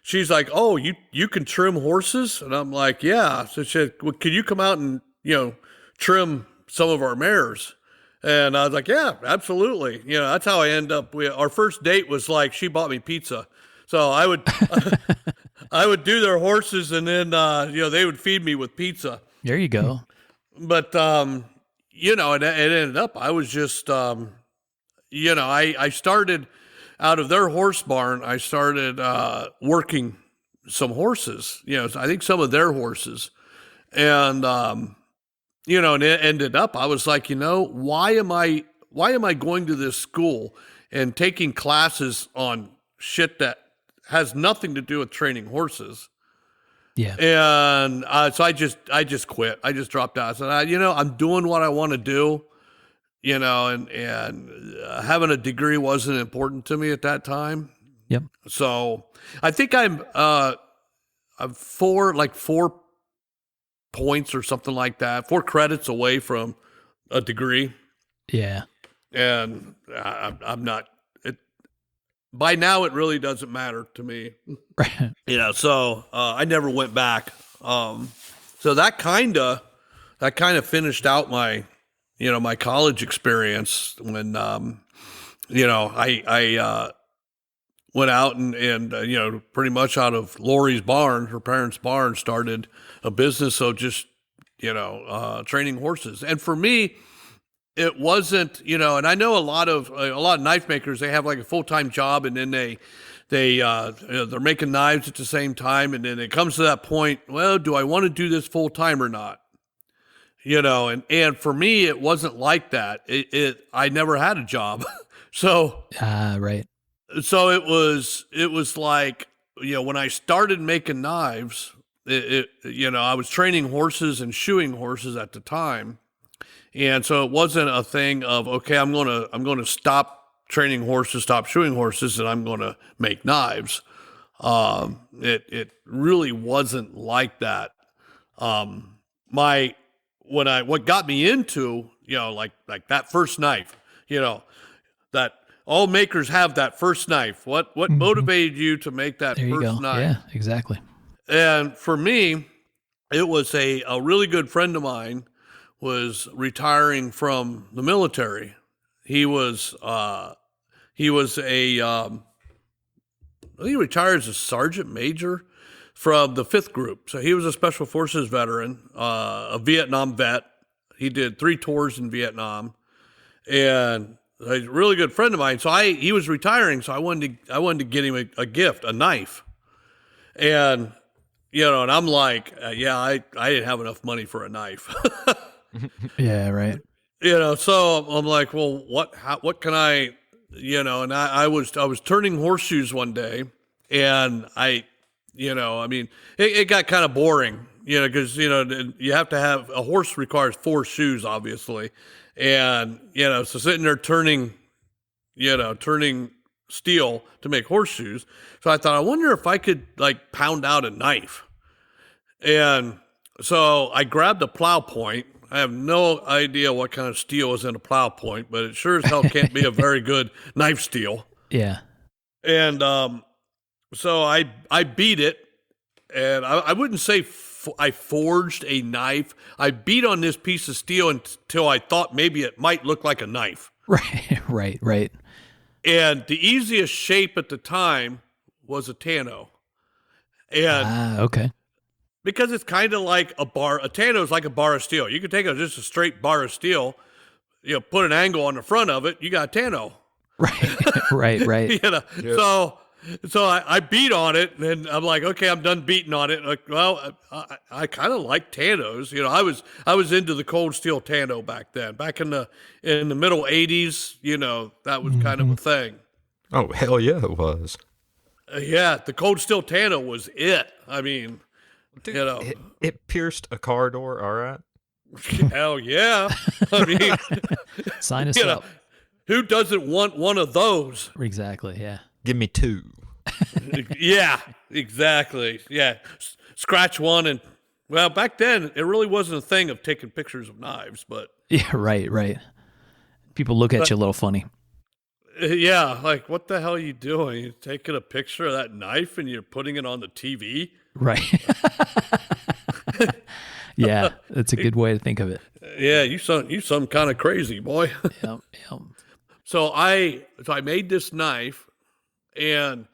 she's like, "Oh, you can trim horses?" And I'm like, "Yeah." So she said, "Well, can you come out and, trim some of our mares?" And I was like, "Yeah, absolutely." That's how I end up. Our first date was like, she bought me pizza. So I would, I would do their horses, and then, they would feed me with pizza. There you go. But, it ended up, I was just, I started, out of their horse barn, I started working some horses. I think some of their horses, and and it ended up. I was like, why am I going to this school and taking classes on shit that has nothing to do with training horses? Yeah. And so I just quit. I just dropped out. I said, I'm doing what I want to do, and having a degree wasn't important to me at that time. Yep. So I think I'm 4 points or something like that, 4 credits away from a degree. Yeah. And I'm not. By now, it really doesn't matter to me. Right. So I never went back. So that kind of finished out my, my college experience when, I went out and pretty much out of Lori's barn, her parents' barn, started a business of just, training horses. And for me, it wasn't, and I know a lot of knife makers, they have like a full-time job, and then they're making knives at the same time. And then it comes to that point, well, do I want to do this full time or not? And for me, it wasn't like that. I never had a job. So, right. So it was like, when I started making knives, I was training horses and shoeing horses at the time. And so it wasn't a thing of, okay, I'm going to stop training horses, stop shoeing horses, and I'm going to make knives. It really wasn't like that. What got me into, like that first knife, that all makers have that first knife. What motivated you to make that There you first go. knife? Yeah, exactly. And for me, it was a really good friend of mine was retiring from the military. He retired as a sergeant major from the 5th Group. So he was a Special Forces veteran, a Vietnam vet. He did 3 tours in Vietnam, and he's a really good friend of mine. So he was retiring, so I wanted to get him a gift, a knife. And and I'm like, I didn't have enough money for a knife. Yeah, right. So I'm like, well, what can I, and I was turning horseshoes one day, and it got kind of boring, because, you have to have, a horse requires 4 shoes, obviously. And, so sitting there turning steel to make horseshoes. So I thought, I wonder if I could like pound out a knife. And so I grabbed a plow point. I have no idea what kind of steel is in a plow point, but it sure as hell can't be a very good knife steel. Yeah. And so I beat it, and I wouldn't say I forged a knife. I beat on this piece of steel until I thought maybe it might look like a knife. Right. And the easiest shape at the time was a Tano. And okay. because it's kind of like a bar, a Tano is like a bar of steel. You could take just a straight bar of steel, put an angle on the front of it, you got a Tano. Right. Yep. So I beat on it, and I'm like, okay, I'm done beating on it. Like, well, I kind of like Tanos. I was into the cold steel Tano back then. Back in the middle '80s, that was kind of a thing. Oh, hell yeah, it was. Yeah, the cold steel Tano was it. I mean, Dude, it pierced a car door, all right? Hell yeah. I mean, sign us up. Who doesn't want one of those? Exactly, yeah. Give me 2. Yeah, exactly. Yeah. Scratch one, and well, back then it really wasn't a thing of taking pictures of knives, but yeah, right. People look at you a little funny. Yeah, like, what the hell are you doing? You're taking a picture of that knife and you're putting it on the TV? Right. Yeah, that's a good way to think of it. Yeah, you some kind of crazy boy. Yep. So I made this knife, and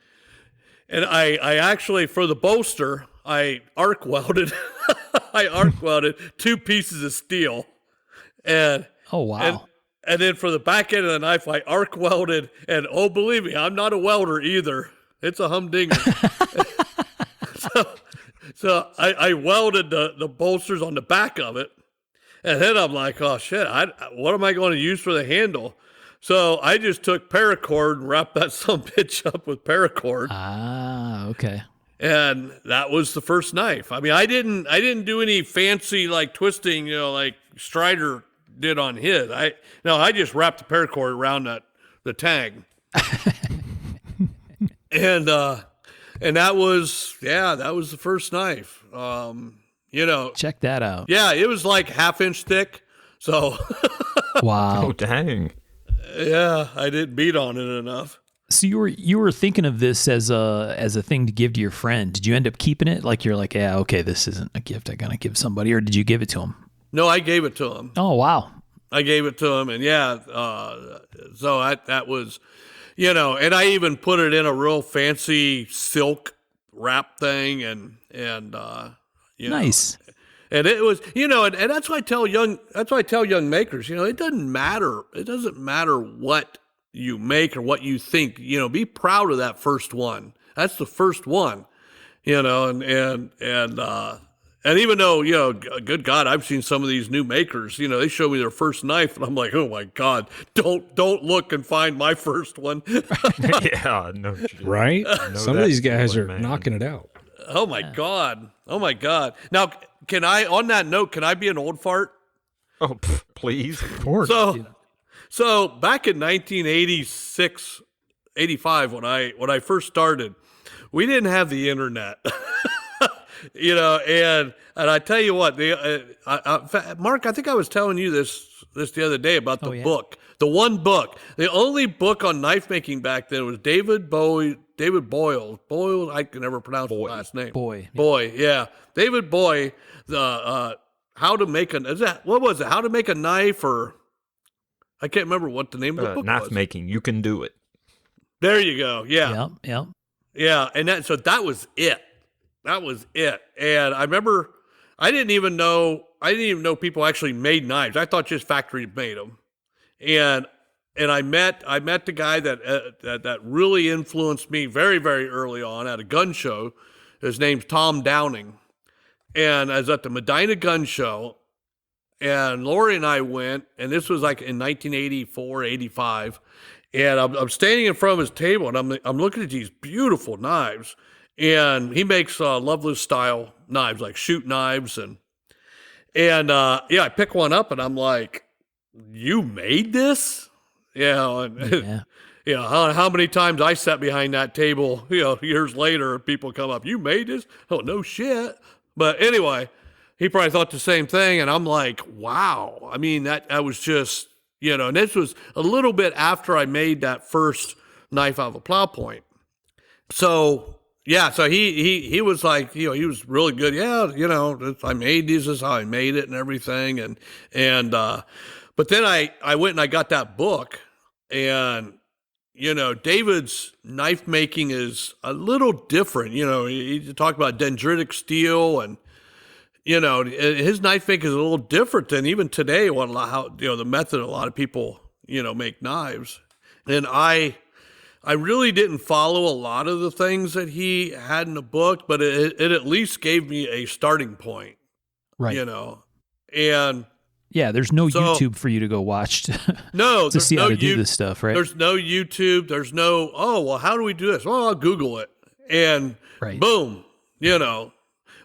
I actually, for the bolster, I arc welded 2 pieces of steel. And oh wow. And then for the back end of the knife, I arc welded. And oh, believe me, I'm not a welder either. It's a humdinger. so I welded the bolsters on the back of it. And then I'm like, oh, shit, what am I going to use for the handle? So I just took paracord and wrapped that some bitch up with paracord. Ah, okay. And that was the first knife. I mean, I didn't do any fancy like twisting, like Strider did on his. I just wrapped the paracord around the tang. and that was the first knife. Check that out. Yeah, it was like 1/2 inch thick. So Wow. Oh, dang. yeah, I didn't beat on it enough. So you were thinking of this as a thing to give to your friend. Did you end up keeping it? Like you're like, yeah, okay, this isn't a gift I'm gonna give somebody, or did you give it to him? No, I gave it to him. Oh wow. I gave it to him, and so that was, and I even put it in a real fancy silk wrap thing, and Nice. and it was, and that's why I tell young makers, it doesn't matter what you make or what you think, be proud of that first one. That's the first one, and even though, good God, I've seen some of these new makers, they show me their first knife and I'm like, oh my God, don't look and find my first one. Yeah, no. Right? know Some of that these guys are feeling, man. knocking it out. Oh my God. Oh my God. Now, on that note, can I be an old fart? Oh, please. Of course. So back in 1986, 85, when I first started, we didn't have the internet. And I tell you what, Mark, I think I was telling you this the other day about the book, the one book, the only book on knife making back then was David Boyle, I can never pronounce his last name. Boy, yeah. David Boy, how to make what was it? How to make a knife, or I can't remember what the name of the book knife was. making, you can do it. There you go. Yeah. Yep. Yeah. And that was it. That was it. And I remember I didn't even know people actually made knives. I thought just factories made them. And I met the guy that really influenced me very, very early on at a gun show. His name's Tom Downing. And I was at the Medina Gun Show, and Lori and I went, and this was like in 1984, 85. And I'm standing in front of his table, and I'm looking at these beautiful knives. And he makes Loveless style knives, like shoot knives, and I pick one up, and I'm like, "You made this?" And how many times I sat behind that table, years later, and people come up, "You made this?" Oh, no shit. But anyway, he probably thought the same thing, and I'm like, "Wow." I mean, that was just, and this was a little bit after I made that first knife out of a plow point. So. Yeah, so he was like, he was really good. Yeah, I made these, this is how I made it and everything. But then I went and I got that book, and, David's knife making is a little different. He talked about dendritic steel, and, his knife making is a little different than even today, the method a lot of people, make knives. And I really didn't follow a lot of the things that he had in the book, but it at least gave me a starting point, Right. And yeah, there's no YouTube for you to go watch to see how to do this stuff, right? There's no YouTube. There's no, how do we do this? Well, I'll Google it. And boom,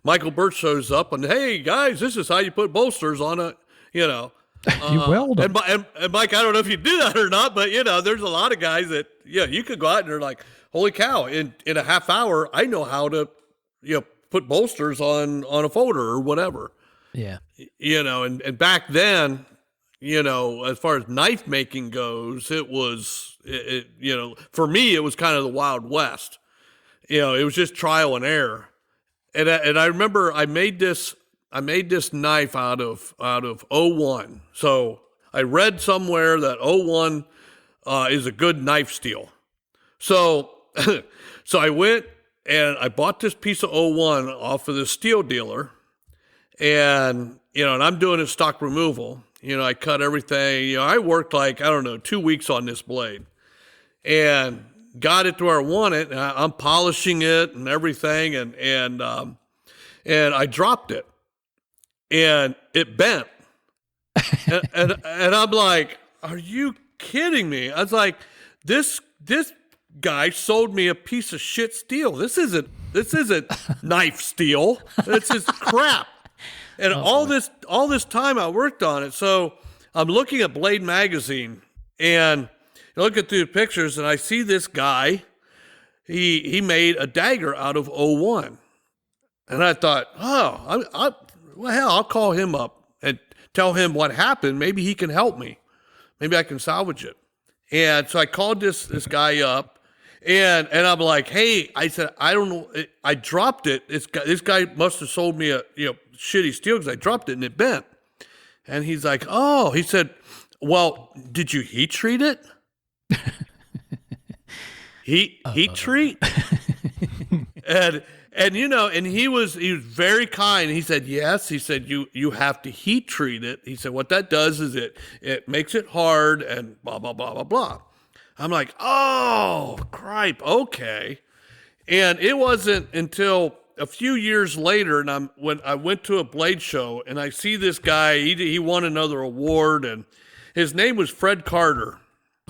Michael Burt shows up and, hey, guys, this is how you put bolsters on it, You weld them. And Mike, I don't know if you do that or not, but there's a lot of guys that you could go out and they're like, holy cow! In a half hour, I know how to put bolsters on a folder or whatever. Yeah. And back then, as far as knife making goes, it was for me it was kind of the Wild West. It was just trial and error. And I remember I made this knife out of 01. So I read somewhere that 01 is a good knife steel. So I went and I bought this piece of 01 off of this steel dealer, and and I'm doing his stock removal, I cut everything. I worked like, I don't know, 2 weeks on this blade and got it to where I want it. And I'm polishing it and everything. And I dropped it and it bent. and I'm like, are you kidding me? I was like, this guy sold me a piece of shit steel. This isn't knife steel. This is crap. And all this time I worked on it. So I'm looking at Blade Magazine and looking through the pictures, and I see this guy. He made a dagger out of '01. And I thought, well, hell, I'll call him up and tell him what happened. Maybe he can help me. Maybe I can salvage it. And so I called this guy up, and I'm like, hey, I said, I don't know, I dropped it. This guy must have sold me a shitty steel because I dropped it and it bent. And he's like, oh, he said, well, did you heat treat it? Heat treat? And he was very kind. He said, yes. He said, you have to heat treat it. He said, what that does is it makes it hard and blah, blah, blah, blah, blah. I'm like, oh, cripe. Okay. And it wasn't until a few years later, and when I went to a blade show and I see this guy, he won another award, and his name was Fred Carter.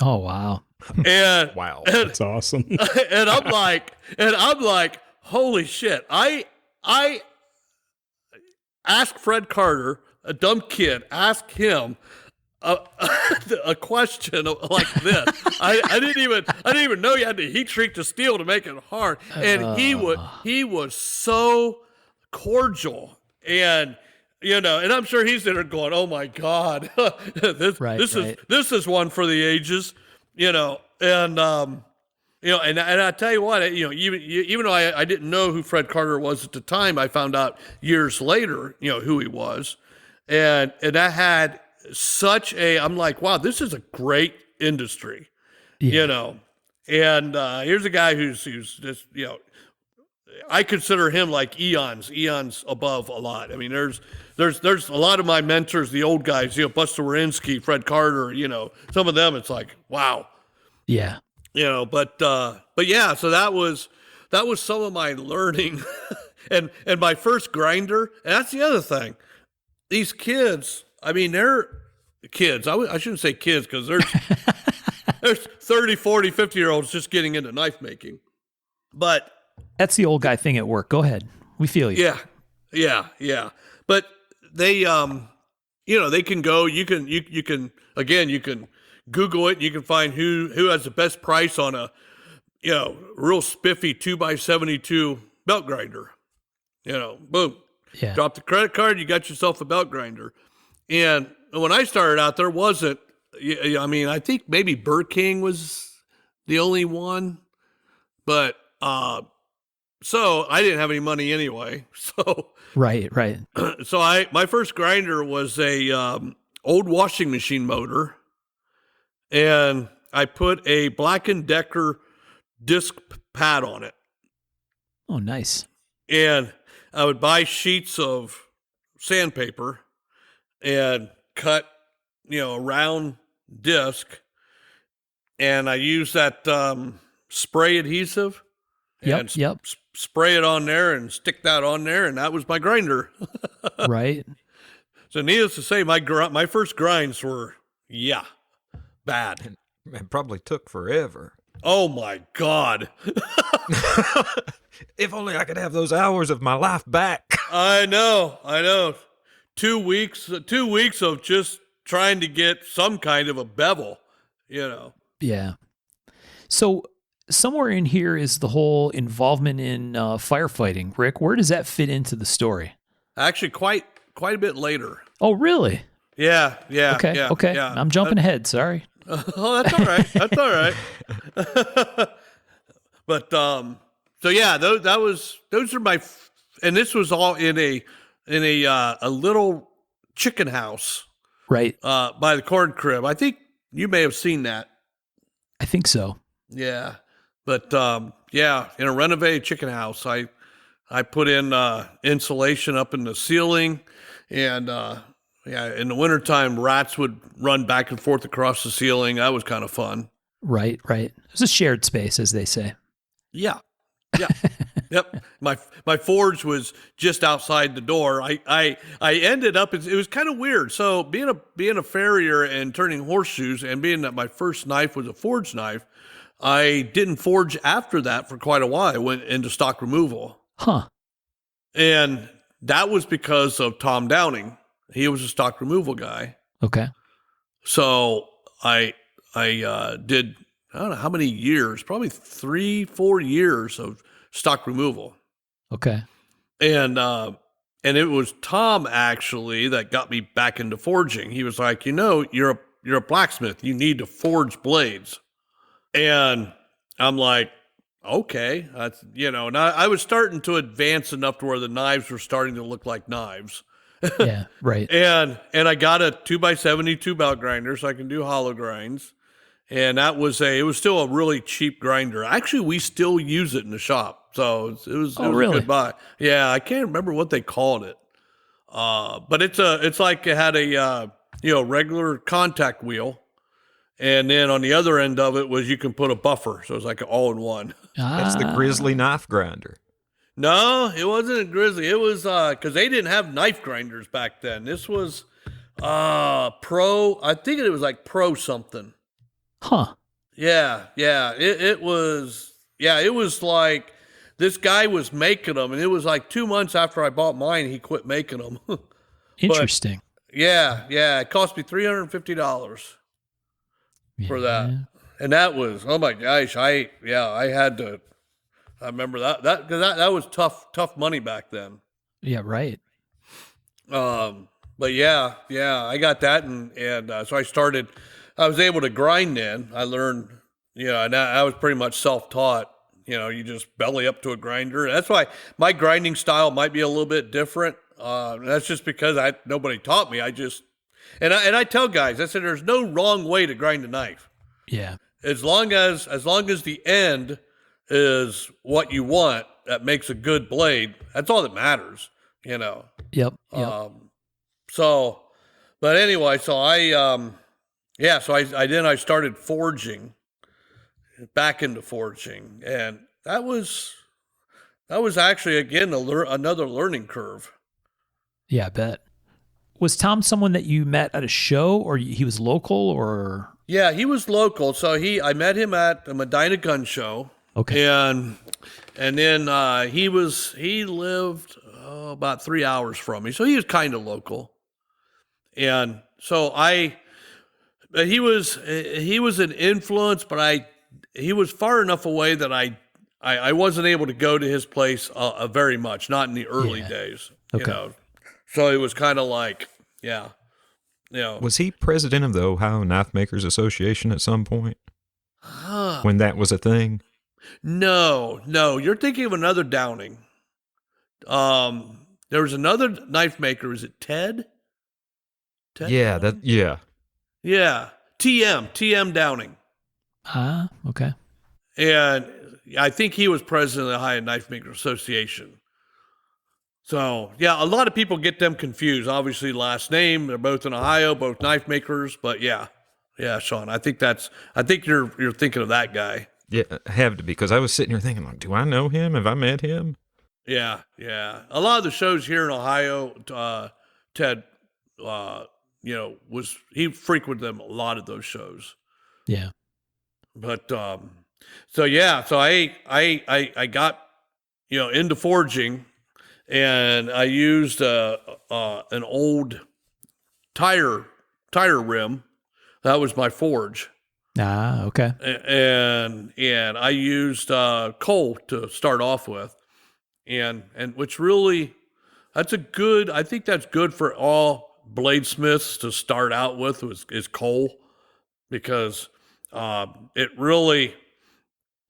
Oh, wow. And Wow. That's awesome. and I'm like, holy shit. I asked Fred Carter, a dumb kid, ask him a question like this. I didn't even know you had to heat treat the steel to make it hard. And he was so cordial, and and I'm sure he's there going, oh my God, this is one for the ages, and and I tell you what, even though I didn't know who Fred Carter was at the time, I found out years later, who he was, and that had I'm like, wow, this is a great industry, And here's a guy who's just, I consider him like eons above a lot. I mean, there's a lot of my mentors, the old guys, Buster Warinsky, Fred Carter, some of them, it's like, wow. Yeah. But yeah, so that was some of my learning and my first grinder. And that's the other thing. These kids, I mean, they're kids. I shouldn't say kids because there's 30, 40, 50-year-olds just getting into knife making. But that's the old guy thing at work. Go ahead. We feel you. Yeah. But they, they can go, you can Google it and you can find who has the best price on a, real spiffy 2x72 belt grinder. Boom. Yeah. Drop the credit card, you got yourself a belt grinder. And when I started out, there wasn't, I mean, I think maybe Burr King was the only one, but, so I didn't have any money anyway. So, right. So my first grinder was a, old washing machine motor, and I put a Black & Decker disc pad on it. Oh, nice. And I would buy sheets of sandpaper and cut, a round disc. And I use that spray adhesive. Yep. Spray it on there and stick that on there. And that was my grinder. Right. So needless to say, my first grinds were, bad. It probably took forever. Oh my God. If only I could have those hours of my life back. I know. 2 weeks of just trying to get some kind of a bevel, Yeah. So somewhere in here is the whole involvement in firefighting. Rick, where does that fit into the story? Actually, quite a bit later. Oh, really? Yeah. Okay. Yeah. I'm jumping ahead. Sorry. Oh, that's all right. But so yeah, those are my, and this was all in a little chicken house, Right. by the corn crib. I think you may have seen that. I think so. Yeah, but in a renovated chicken house, I put in insulation up in the ceiling, and Yeah, in the wintertime, rats would run back and forth across the ceiling. That was kind of fun. Right, right. It's a shared space, as they say. Yeah, yeah, yep. My forge was just outside the door. I ended up. It was kind of weird. So being a farrier and turning horseshoes, and being that my first knife was a forged knife, I didn't forge after that for quite a while. I went into stock removal, Huh. and that was because of Tom Downing. He was a stock removal guy. Okay. So I did, I don't know how many years, probably 3-4 years of stock removal. Okay. And it was Tom actually that got me back into forging. He was like, you're a blacksmith. You need to forge blades. And I'm like, okay, that's, and I was starting to advance enough to where the knives were starting to look like knives. Yeah, right. And I got a 2x72 belt grinder so I can do hollow grinds. And it was still a really cheap grinder. Actually, we still use it in the shop. So it was a really? good buy. Yeah, I can't remember what they called it. But it's like it had a regular contact wheel. And then on the other end of it was you can put a buffer. So it's like an all-in-one. That's the Grizzly knife grinder. No, it wasn't a Grizzly. It was because they didn't have knife grinders back then. This was Pro. I think it was like Pro something. Huh. Yeah. It was. Yeah, it was like this guy was making them, and it was like 2 months after I bought mine, he quit making them. Interesting. Yeah. It cost me $350 for that, and that was, oh my gosh, I had to. I remember that because that was tough money back then. Yeah, right. But yeah, I got that, and so I was able to grind then. I learned, and I was pretty much self-taught. You just belly up to a grinder. That's why my grinding style might be a little bit different. That's just because nobody taught me. I tell guys, I said, there's no wrong way to grind a knife. Yeah. As long as the end is what you want, that makes a good blade. That's all that matters, Yep. So, but anyway, so I started forging, back into forging, and that was actually again another learning curve. Yeah, I bet. Was Tom someone that you met at a show, or he was local, or? Yeah, he was local. So I met him at the Medina Gun Show. Okay. And then he lived about 3 hours from me, so he was kind of local. And so he was an influence, but he was far enough away that I wasn't able to go to his place very much, not in the early days. Okay. So it was kind of like, yeah. Was he president of the Ohio Knife Makers Association at some point? When that was a thing? No, you're thinking of another Downing. There was another knife maker. Is it Ted? Yeah, Downing? Yeah. TM Downing. Okay. And I think he was president of the Ohio Knife Maker Association. So, yeah, a lot of people get them confused. Obviously, last name, they're both in Ohio, both knife makers, but yeah, Sean, I think you're thinking of that guy. Yeah, have to be, because I was sitting here thinking, like, do I know him? Have I met him? Yeah. A lot of the shows here in Ohio, Ted, he frequented them, a lot of those shows. Yeah. But so I got into forging, and I used an old tire rim. That was my forge. Okay. And I used coal to start off with, and which really, I think that's good for all bladesmiths to start out with is coal, because it really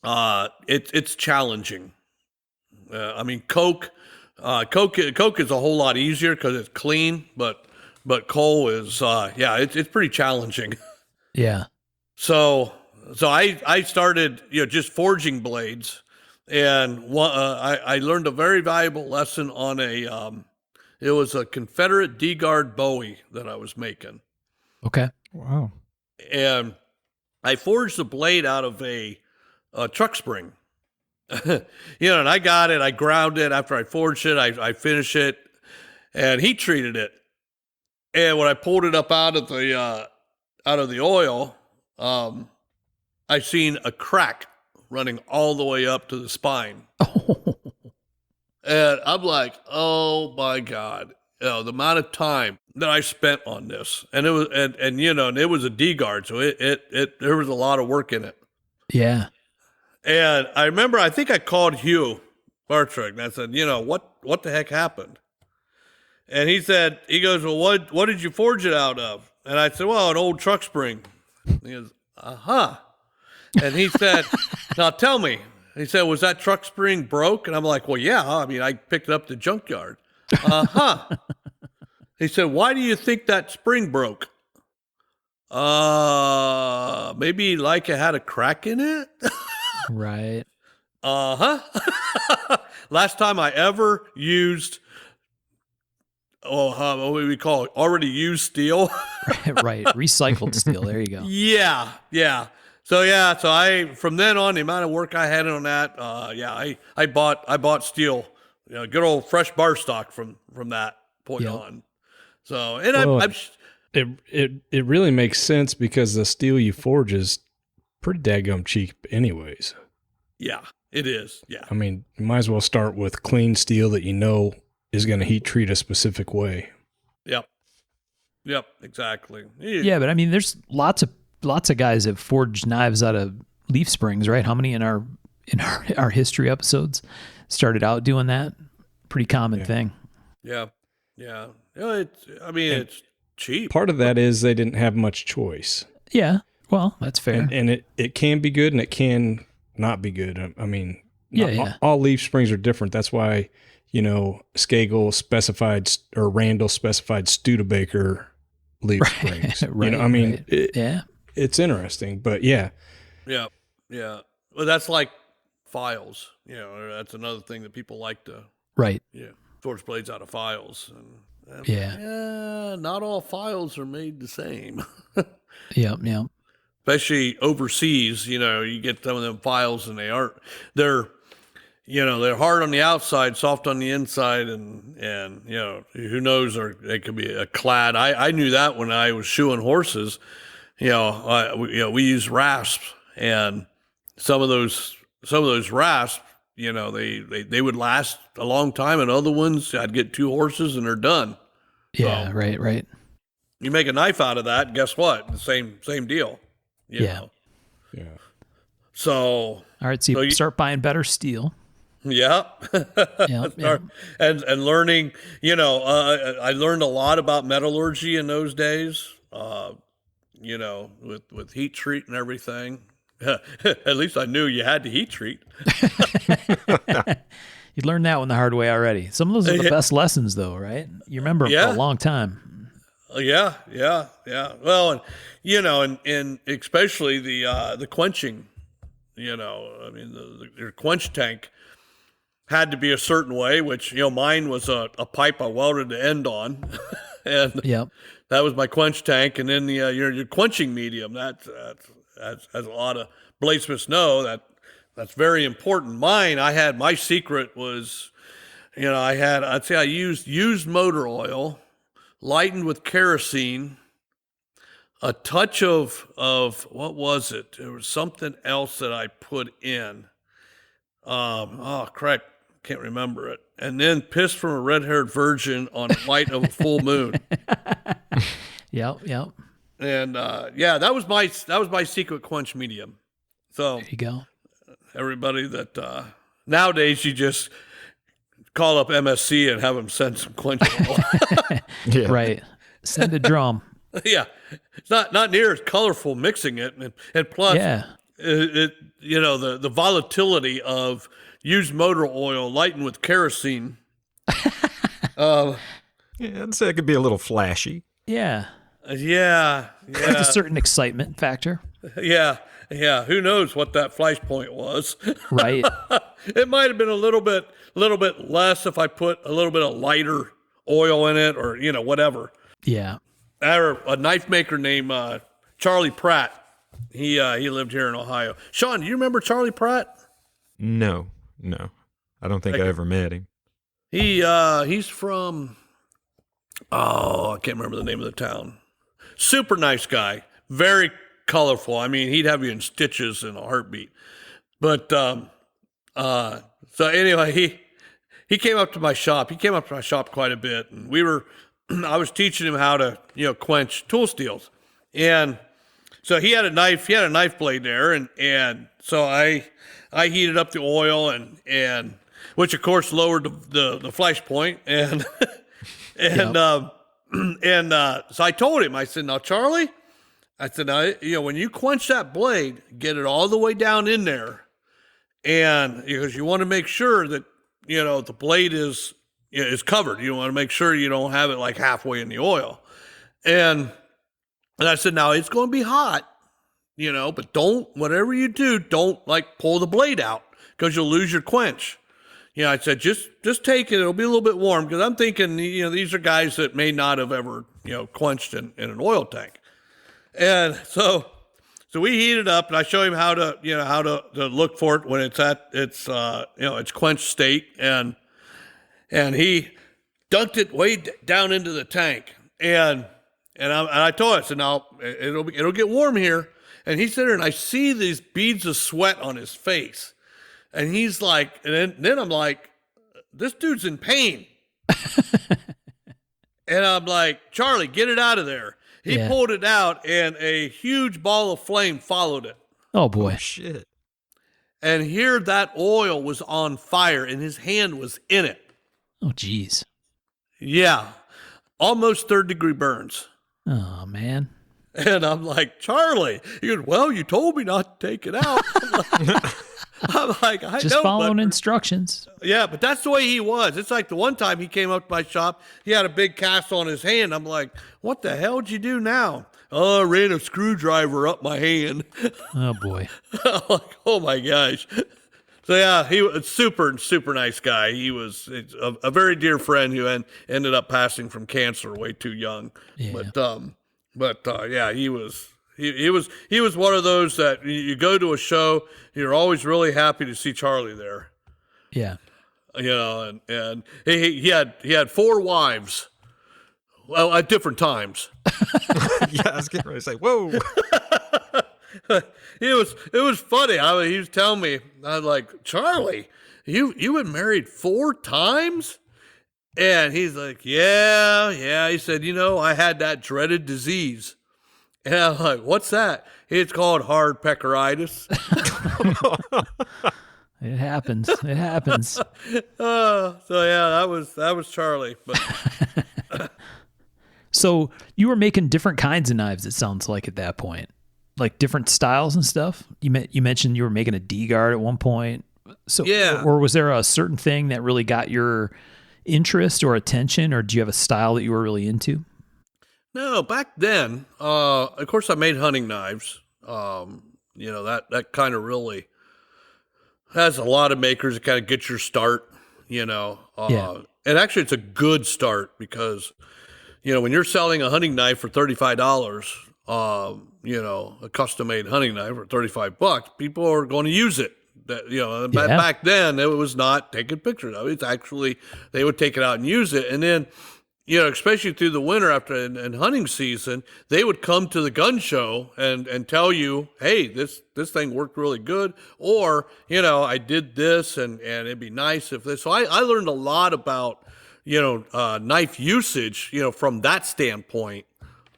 it's challenging. I mean, coke is a whole lot easier because it's clean, but coal is it's pretty challenging. Yeah. So I started just forging blades, and I learned a very valuable lesson on It was a Confederate D-guard Bowie that I was making. Okay. Wow. And I forged the blade out of a truck spring. And I got it. I ground it after I forged it. I finished it and heat treated it. And when I pulled it up out of the oil, I seen a crack running all the way up to the spine. And I'm like, oh my God, the amount of time that I spent on this. And it was, and it was a D-guard. So there was a lot of work in it. Yeah. And I remember, I think I called Hugh Bartrick and I said, what the heck happened? And he goes, well, what did you forge it out of? And I said, well, an old truck spring. And he goes, uh-huh. And he said, now tell me. He said, was that truck spring broke? And I'm like, well, yeah. I mean, I picked it up at the junkyard. Uh-huh. He said, why do you think that spring broke? Maybe like it had a crack in it? Right. Uh-huh. Last time I ever used, what do we call it? Already used steel. Right. Recycled steel. There you go. Yeah. So from then on, the amount of work I had on that, I bought steel, good old fresh bar stock from that point on. So, and Well, it really makes sense because the steel you forge is pretty daggum cheap anyways. Yeah, it is. Yeah. I mean, you might as well start with clean steel that is going to heat treat a specific way. Yep, exactly. Yeah, but I mean, there's lots of guys that forge knives out of leaf springs, right? How many in our history episodes started out doing that? Pretty common thing. Yeah. It's cheap. Part of that is they didn't have much choice. Yeah. Well, that's fair. And it can be good and it can not be good. I mean, all leaf springs are different. That's why, Skagel specified or Randall specified Studebaker leaf springs. Right, it's interesting, but yeah. Yeah. Well, that's like files. That's another thing that people like to. Right. Yeah. Forge blades out of files. And not all files are made the same. Yeah. Especially overseas, you get some of them files and they're hard on the outside, soft on the inside, and who knows, or it could be a clad. I knew that when I was shoeing horses. We use rasps, and some of those rasps, they would last a long time, and other ones I'd get 2 horses and they're done. Yeah, so, right. You make a knife out of that, guess what? The same deal. You know? Yeah. So all right, so you start buying better steel. Yeah. And learning, I learned a lot about metallurgy in those days, with heat treat and everything. At least I knew you had to heat treat. You learned that one the hard way already. Some of those are the best lessons, though, right? You remember them for a long time. Yeah. Well, and especially the quenching, your quench tank had to be a certain way, which, mine was a pipe I welded the end on. And that was my quench tank. And then your quenching medium, that's as a lot of bladesmiths know, that's very important. My secret was, I used used motor oil, lightened with kerosene, a touch of what was it? There was something else that I put in. Correct. Can't remember it. And then piss from a red-haired virgin on the light of a full moon. Yep. And that was my secret quench medium. So there you go. Everybody that nowadays you just call up MSC and have them send some quench oil. Right. Send a drum. Yeah, it's not near as colorful mixing it, and plus, the volatility of used motor oil lightened with kerosene. I'd say it could be a little flashy. Yeah. Yeah. There's a certain excitement factor. Yeah. Who knows what that flash point was? Right. It might have been a little bit less if I put a little bit of lighter oil in it or, whatever. Yeah. Or a knife maker named Charlie Pratt. He lived here in Ohio. Sean, do you remember Charlie Pratt? No. I don't think I ever met him. He's from, I can't remember the name of the town. Super nice guy. Very colorful. I mean, he'd have you in stitches in a heartbeat. But so anyway, he came up to my shop. He came up to my shop quite a bit, and I was teaching him how to quench tool steels, and so he had a knife blade there, and so I heated up the oil and which of course lowered the flash point and so I told him, I said, now Charlie, I said, now, when you quench that blade, get it all the way down in there, and because you want to make sure that the blade is covered. You want to make sure you don't have it like halfway in the oil, and I said, now it's going to be hot, but whatever you do, don't like pull the blade out because you'll lose your quench. I said, just take it. It'll be a little bit warm because I'm thinking, these are guys that may not have ever, quenched in an oil tank. And so we heat it up and I show him how to look for it when it's at its quenched state. And he dunked it way down into the tank. And I told him, I said, now it'll get warm here. And he's there and I see these beads of sweat on his face. And he's like, and then I'm like, this dude's in pain. And I'm like, Charlie, get it out of there. He pulled it out and a huge ball of flame followed it. Oh boy. Oh, shit. And here that oil was on fire and his hand was in it. Oh, geez. Yeah. Almost 3rd-degree burns. Oh, man. And I'm like, Charlie, he goes, well, you told me not to take it out. I'm like, I just know, following instructions. Yeah, but that's the way he was. It's like the one time he came up to my shop, he had a big cast on his hand. I'm like, what the hell did you do now? Oh, I ran a screwdriver up my hand. Oh, boy. I'm like, oh, my gosh. So, yeah, he was a super, super nice guy. He was a very dear friend who ended up passing from cancer way too young. Yeah. But yeah, he was one of those that you go to a show, you're always really happy to see Charlie there. Yeah. And he had 4 wives, well, at different times. Yeah, I was getting ready to say, whoa. It was funny. He was telling me, I was like, Charlie, you been married 4 times? And he's like, yeah. He said, I had that dreaded disease. And I'm like, what's that? It's called hard peckeritis. It happens. So yeah, that was Charlie. But so you were making different kinds of knives, it sounds like, at that point, like different styles and stuff. You mentioned you were making a D-guard at one point. So yeah. Or was there a certain thing that really got your interest or attention, or do you have a style that you were really into? No, back then, of course, I made hunting knives. That kind of really has a lot of makers that kind of get your start. And actually, it's a good start because, when you're selling a hunting knife for $35, a custom-made hunting knife for $35, people are going to use it. Back then it was not taking pictures of it. It's actually, they would take it out and use it. And then, especially through the winter after and hunting season, they would come to the gun show and tell you, hey, this thing worked really good. Or, I did this and it'd be nice if this. So I learned a lot about, knife usage, from that standpoint,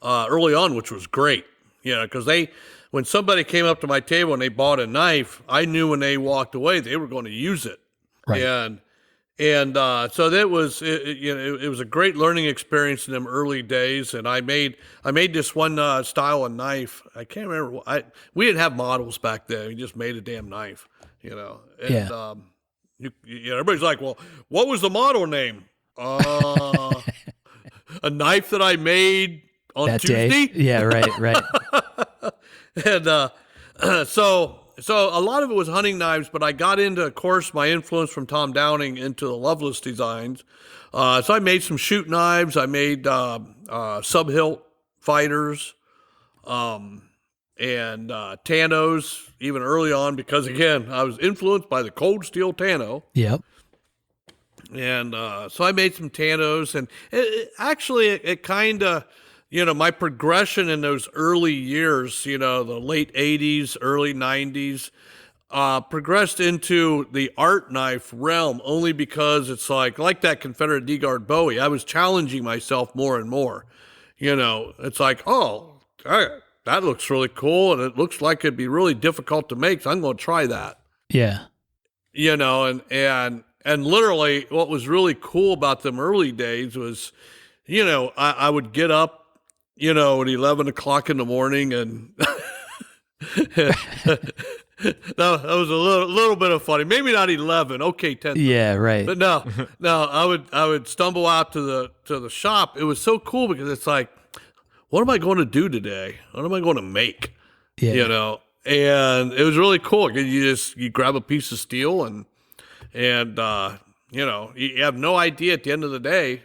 early on, which was great, because when somebody came up to my table and they bought a knife, I knew when they walked away, they were going to use it. Right. And so that was, it was a great learning experience in them early days. And I made this one style of knife. I can't remember. We didn't have models back then. We just made a damn knife, And everybody's like, well, what was the model name? A knife that I made on that Tuesday. Day? Yeah, right. And so so a lot of it was hunting knives, but I got into, of course, my influence from Tom Downing into the Loveless designs. So I made some shoot knives. I made sub-hilt fighters and Tanos even early on because, again, I was influenced by the Cold Steel Tano. Yep. And so I made some Tanos, and it kind of, my progression in those early years, the late 80s, early 90s, progressed into the art knife realm only because it's like that Confederate D-Guard Bowie. I was challenging myself more and more. It's like, oh, that looks really cool, and it looks like it'd be really difficult to make, so I'm going to try that. Yeah. And literally what was really cool about them early days was, I would get up, at 11 o'clock in the morning and that was a little bit of funny. Maybe not 11. Okay, 10. Yeah, right. But no, I would stumble out to the shop. It was so cool because it's like, what am I going to do today? What am I going to make? Yeah. And it was really cool. You grab a piece of steel and you have no idea at the end of the day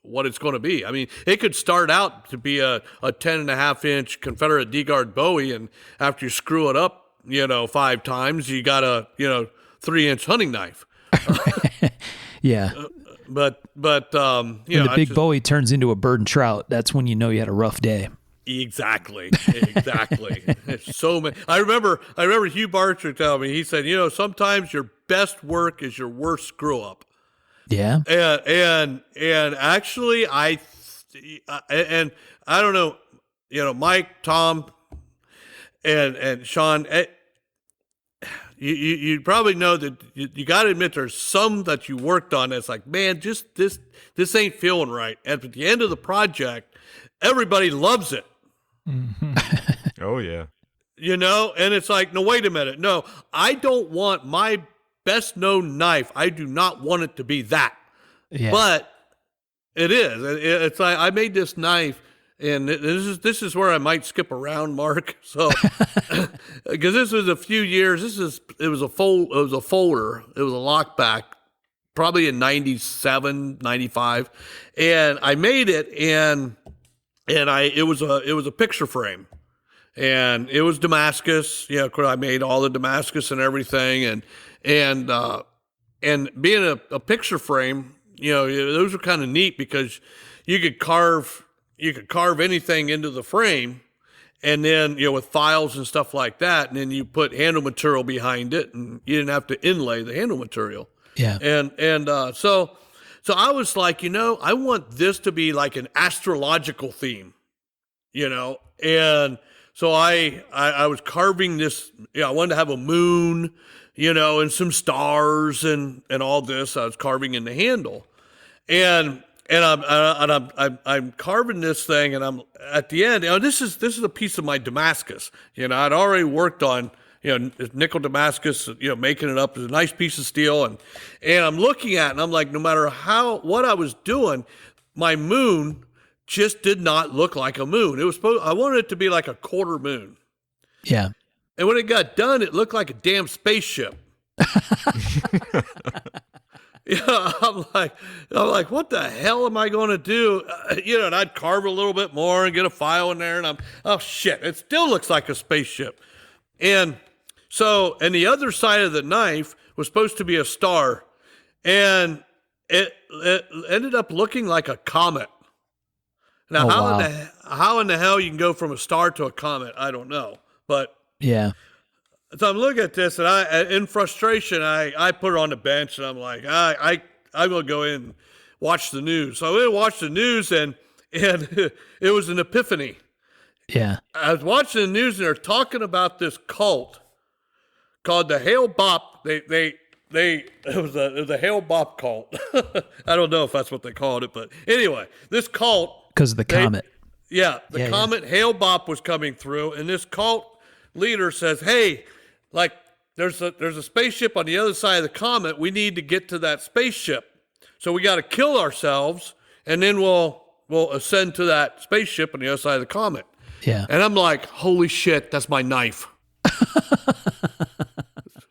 what it's going to be. I mean, it could start out to be a 10.5-inch Confederate D-Guard Bowie, and after you screw it up, 5 times, you got a 3-inch hunting knife. Yeah. But when the big Bowie turns into a bird and trout, that's when you know you had a rough day. Exactly. It's so many. I remember Hugh Barcher telling me, he said, sometimes your best work is your worst screw up. Yeah. And actually I don't know, Mike, Tom, and Sean, you probably know that you got to admit there's some that you worked on that's like, man, just this ain't feeling right. And at the end of the project, everybody loves it. Mm-hmm. Oh, yeah. And it's like, no, wait a minute. No, I don't want my best known knife. I do not want it to be that. Yeah. But it is. It's like, I made this knife, and this is where I might skip around, Mark. So, because this was a few years. It was a folder. It was a lockback, probably in 97, 95, and I made it, and it was a picture frame. And it was Damascus, I made all the Damascus and everything. And being a picture frame, those are kind of neat because you could carve anything into the frame, and then, with files and stuff like that. And then you put handle material behind it, and you didn't have to inlay the handle material. Yeah. So I was like, I want this to be like an astrological theme, and so I was carving this. I wanted to have a moon, and some stars and all this. I was carving in the handle, and I'm carving this thing, and I'm at the end. This is a piece of my Damascus. I'd already worked on nickel Damascus, making it up as a nice piece of steel, and I'm looking at it, and I'm like, no matter what I was doing, my moon just did not look like a moon. I wanted it to be like a quarter moon. Yeah. And when it got done, it looked like a damn spaceship. I'm like, what the hell am I going to do? And I'd carve a little bit more and get a file in there, and oh shit, it still looks like a spaceship. And the other side of the knife was supposed to be a star, and it ended up looking like a comet. Now, how in the hell you can go from a star to a comet, I don't know. But yeah. So I'm looking at this, and in frustration, I put it on the bench, and I'm like, I'm going to go in and watch the news. So I went and watched the news, and it was an epiphany. Yeah. I was watching the news, and they're talking about this cult called the Hail Bop. It was a Hail Bop cult. I don't know if that's what they called it, but anyway, this cult. Because of the comet. The comet Hail Bop was coming through, and this cult leader says, hey, like there's a spaceship on the other side of the comet. We need to get to that spaceship. So we got to kill ourselves, and then we'll ascend to that spaceship on the other side of the comet. Yeah. And I'm like, holy shit, that's my knife.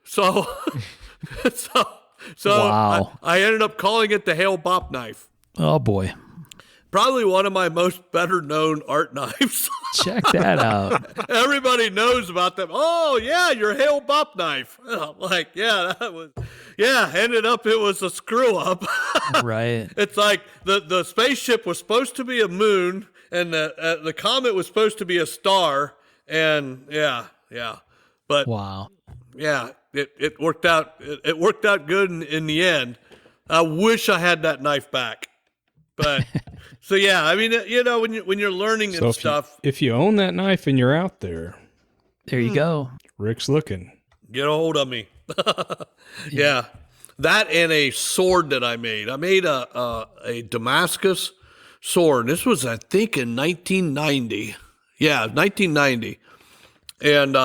So, so, Wow. I ended up calling it the Hale Bop knife. Oh boy. Probably one of my most better known art knives. Check that out. Everybody knows about them. Oh yeah, your Hale Bop knife. I'm like, ended up it was a screw up. Right. It's like the spaceship was supposed to be a moon and the comet was supposed to be a star, and yeah. But Wow. yeah, it worked out. It worked out good in the end. I wish I had that knife back. But so yeah, I mean, when you're learning and stuff, if you own that knife and you're out there, there you go. Rick's looking. Get a hold of me. Yeah, that and a sword that I made. I made a Damascus sword. This was, I think, in 1990. Yeah, 1990, and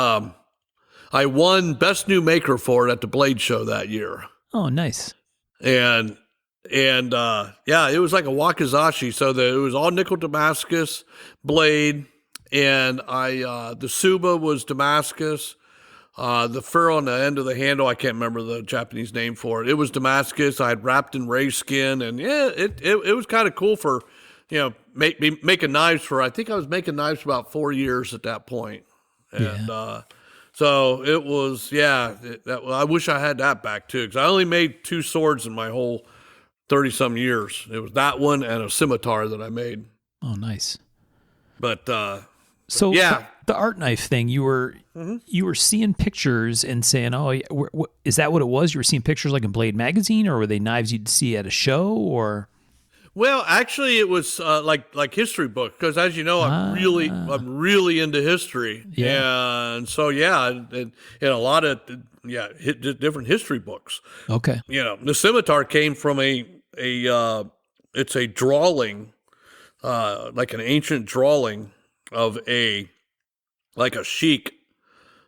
I won Best New Maker for it at the Blade Show that year. Oh, nice. And it was like a wakizashi. So it was all nickel Damascus blade, and the Suba was Damascus. The fur on the end of the handle, I can't remember the Japanese name for it. It was Damascus. I had wrapped in ray skin, and it was kind of cool for, making knives for. I think I was making knives for about 4 years at that point, and so it was. I wish I had that back too, because I only made 2 swords in my whole 30-some years. It was that one and a scimitar that I made. Oh, nice. But so yeah, the art knife thing, you were seeing pictures and saying, "Oh, is that what it was?" You were seeing pictures like in Blade magazine, or were they knives you'd see at a show, or? Well, actually, it was like history book, because as you know, I'm really into history, and so and a lot of different history books. Okay, the scimitar came from it's a drawing, like an ancient drawing of a sheik.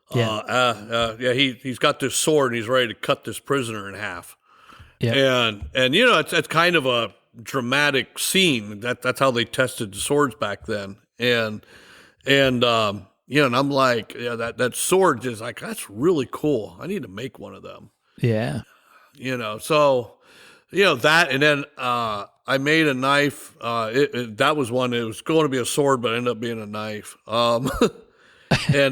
He's got this sword and he's ready to cut this prisoner in half. Yeah, and it's kind of a dramatic scene. That's how they tested the swords back then. And I'm like, that sword is like, that's really cool. I need to make one of them. Yeah. So that, and then I made a knife. That was one. It was going to be a sword, but it ended up being a knife. And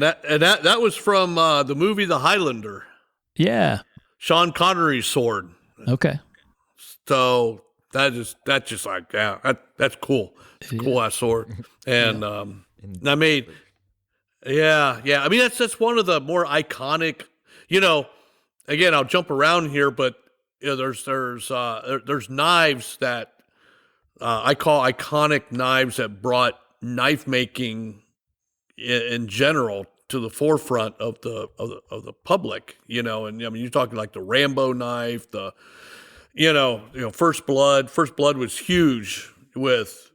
that was from the movie The Highlander. Yeah. Sean Connery's sword. Okay. So that's like, that's cool. It's a cool ass sword. And I made, I mean, that's one of the more iconic. Again, I'll jump around here, but there's knives that I call iconic knives that brought knife making in general to the forefront of the public. And I mean, you're talking like the Rambo knife, the First Blood. First Blood was huge with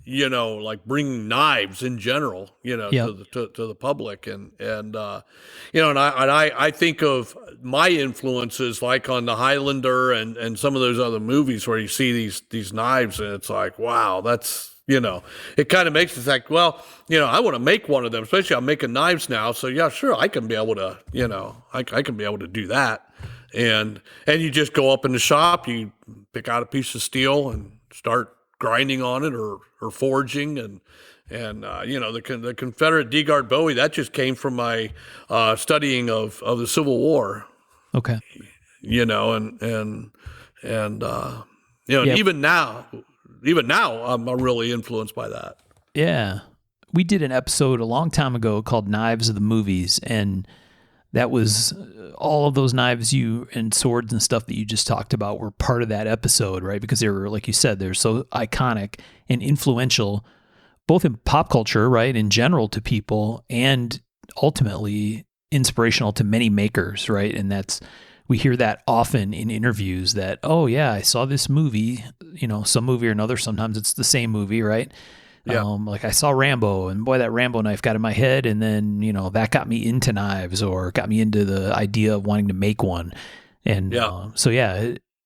like bringing knives in general, to the public, and I think of my influences like on the Highlander and some of those other movies where you see these knives and it's like, wow, that's, it kind of makes it like, well, I want to make one of them, especially I'm making knives now. So yeah, sure. I can be able to, I can be able to do that. And you just go up in the shop, you pick out a piece of steel and start grinding on it or forging, and the Confederate D-Guard Bowie, that just came from my studying of the Civil War. Okay. Even now I'm really influenced by that. Yeah. We did an episode a long time ago called Knives of the Movies, and that was all of those knives and swords and stuff that you just talked about were part of that episode, right? Because they were, like you said, they're so iconic and influential, both in pop culture, right, in general to people, and ultimately inspirational to many makers, right? And we hear that often in interviews that, oh yeah, I saw this movie, some movie or another. Sometimes it's the same movie, right? Yeah. Like I saw Rambo, and boy, that Rambo knife got in my head, and then that got me into knives or got me into the idea of wanting to make one. And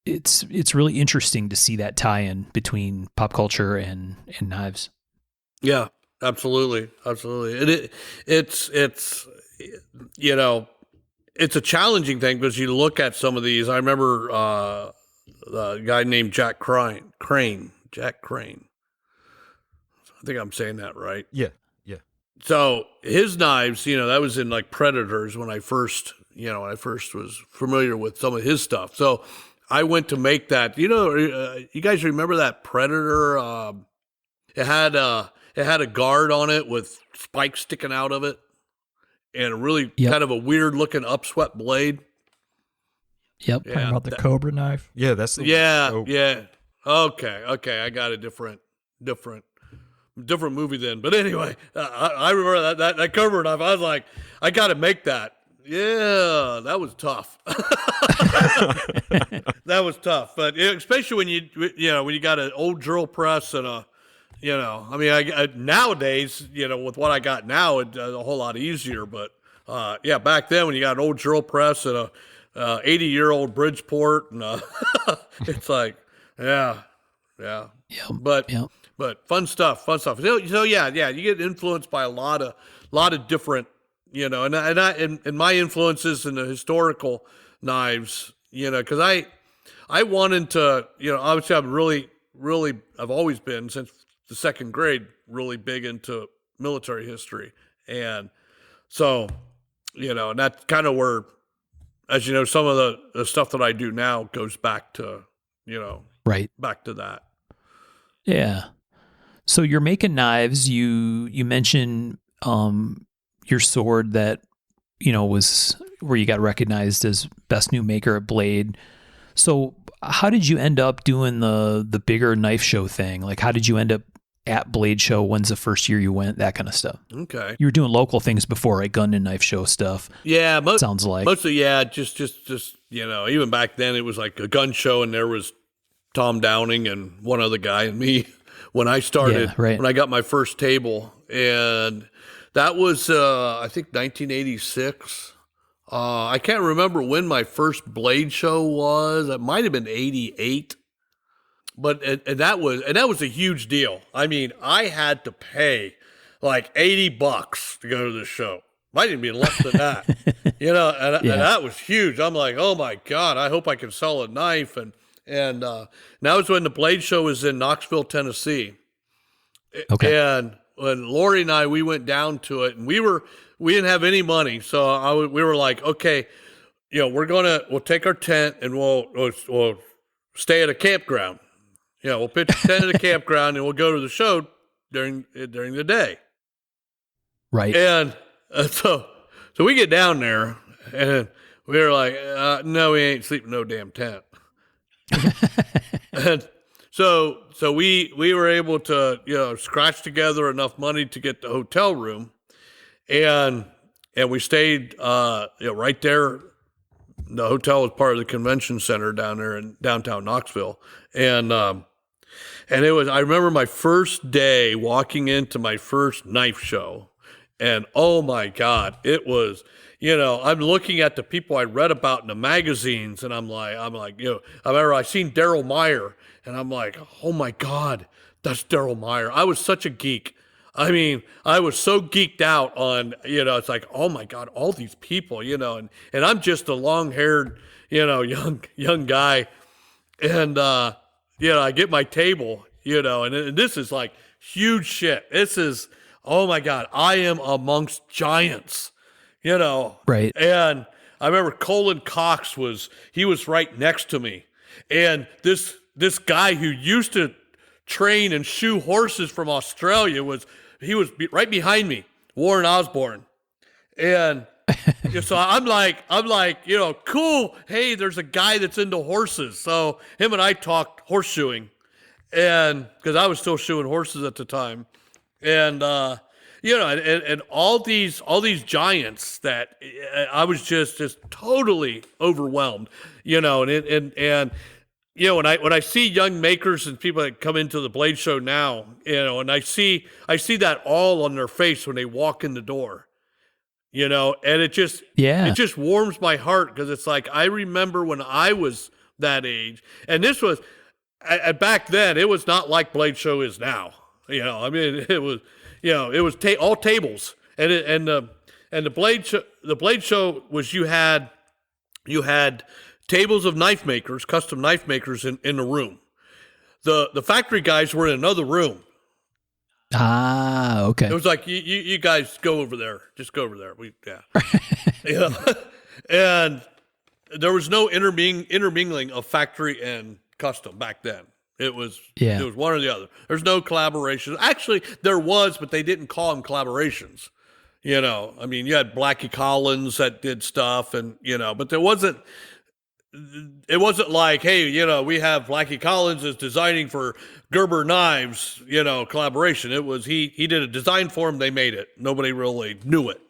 it's really interesting to see that tie-in between pop culture and knives. Yeah, absolutely. And it's it's a challenging thing because you look at some of these. I remember a guy named Jack Crane. Jack Crane. I think I'm saying that right. Yeah. So his knives, that was in like Predators when I first was familiar with some of his stuff. So I went to make that. You guys remember that Predator? It had a guard on it with spikes sticking out of it, and a really kind of a weird looking upswept blade. Yep. Talking about the Cobra knife. Yeah, that's the yeah. Okay. I got a different movie then. But anyway, I remember that Cobra knife. I was like, I got to make that. Yeah, that was tough. That was tough. But especially when you got an old drill press and nowadays, with what I got now, it's a whole lot easier. But back then when you got an old drill press and a 80-year-old Bridgeport, and it's like, yeah. But fun stuff. So you get influenced by a lot of different, and my influences in the historical knives, because I wanted to, obviously I'm really, I've always been since the second grade, really big into military history. And so, and that's kind of where, as you know, some of the stuff that I do now goes back to, right. Back to that. Yeah. So you're making knives. You mentioned your sword that was where you got recognized as best new maker at Blade. So how did you end up doing the bigger knife show thing? Like, how did you end up at Blade Show? When's the first year you went? That kind of stuff. Okay. You were doing local things before, right? Gun and knife show stuff. Yeah, sounds like mostly. Yeah, just even back then it was like a gun show, and there was Tom Downing and one other guy and me when I started. Yeah, right. When I got my first table, and that was I think 1986. I can't remember when my first Blade show was. It might have been 88. But and that was a huge deal. I mean, I had to pay like $80 to go to the show. Might even be less than that. And that was huge. I'm like, oh my God, I hope I can sell a knife. And that was when the Blade show was in Knoxville, Tennessee. Okay. And when Lori and we went down to it, and we didn't have any money, so we were like, okay, we'll take our tent and we'll stay at a campground. We'll pitch a tent at a campground and we'll go to the show during the day. Right. And so we get down there and we were like, no, we ain't sleeping in no damn tent. And so we were able to, scratch together enough money to get the hotel room, and we stayed, right there. The hotel was part of the convention center down there in downtown Knoxville. And it was, I remember my first day walking into my first knife show, and oh my God, it was, I'm looking at the people I read about in the magazines, and I'm like, I remember I seen Daryl Meyer, and I'm like, oh my God, that's Daryl Meyer. I was such a geek. I mean, I was so geeked out on, it's like, oh my God, all these people, and I'm just a long-haired, young guy. And, I get my table, and this is like huge shit. This is, oh my God, I am amongst giants, Right. And I remember Colin Cox was right next to me. And this guy who used to train and shoe horses from Australia was right behind me, Warren Osborne. And so I'm like, cool. Hey, there's a guy that's into horses. So him and I talked horseshoeing, and because I was still shoeing horses at the time, and and all these giants that I was just totally overwhelmed, and when I see young makers and people that come into the Blade Show now, and I see that all on their face when they walk in the door, and it just warms my heart, because it's like, I remember when I was that age, and this was, back then, it was not like Blade Show is now. I mean, it was, it was all tables, and And the blade show was you had tables of knife makers, custom knife makers in the room. The factory guys were in another room. Ah, okay. It was like you guys go over there, just go over there. Yeah. And there was no intermingling of factory and custom back then. It was one or the other. There's no collaboration. Actually, there was, but they didn't call them collaborations. You know, I mean, you had Blackie Collins that did stuff, and but it wasn't like, hey, we have Blackie Collins is designing for Gerber knives, collaboration. It was he did a design for them, they made it. Nobody really knew it.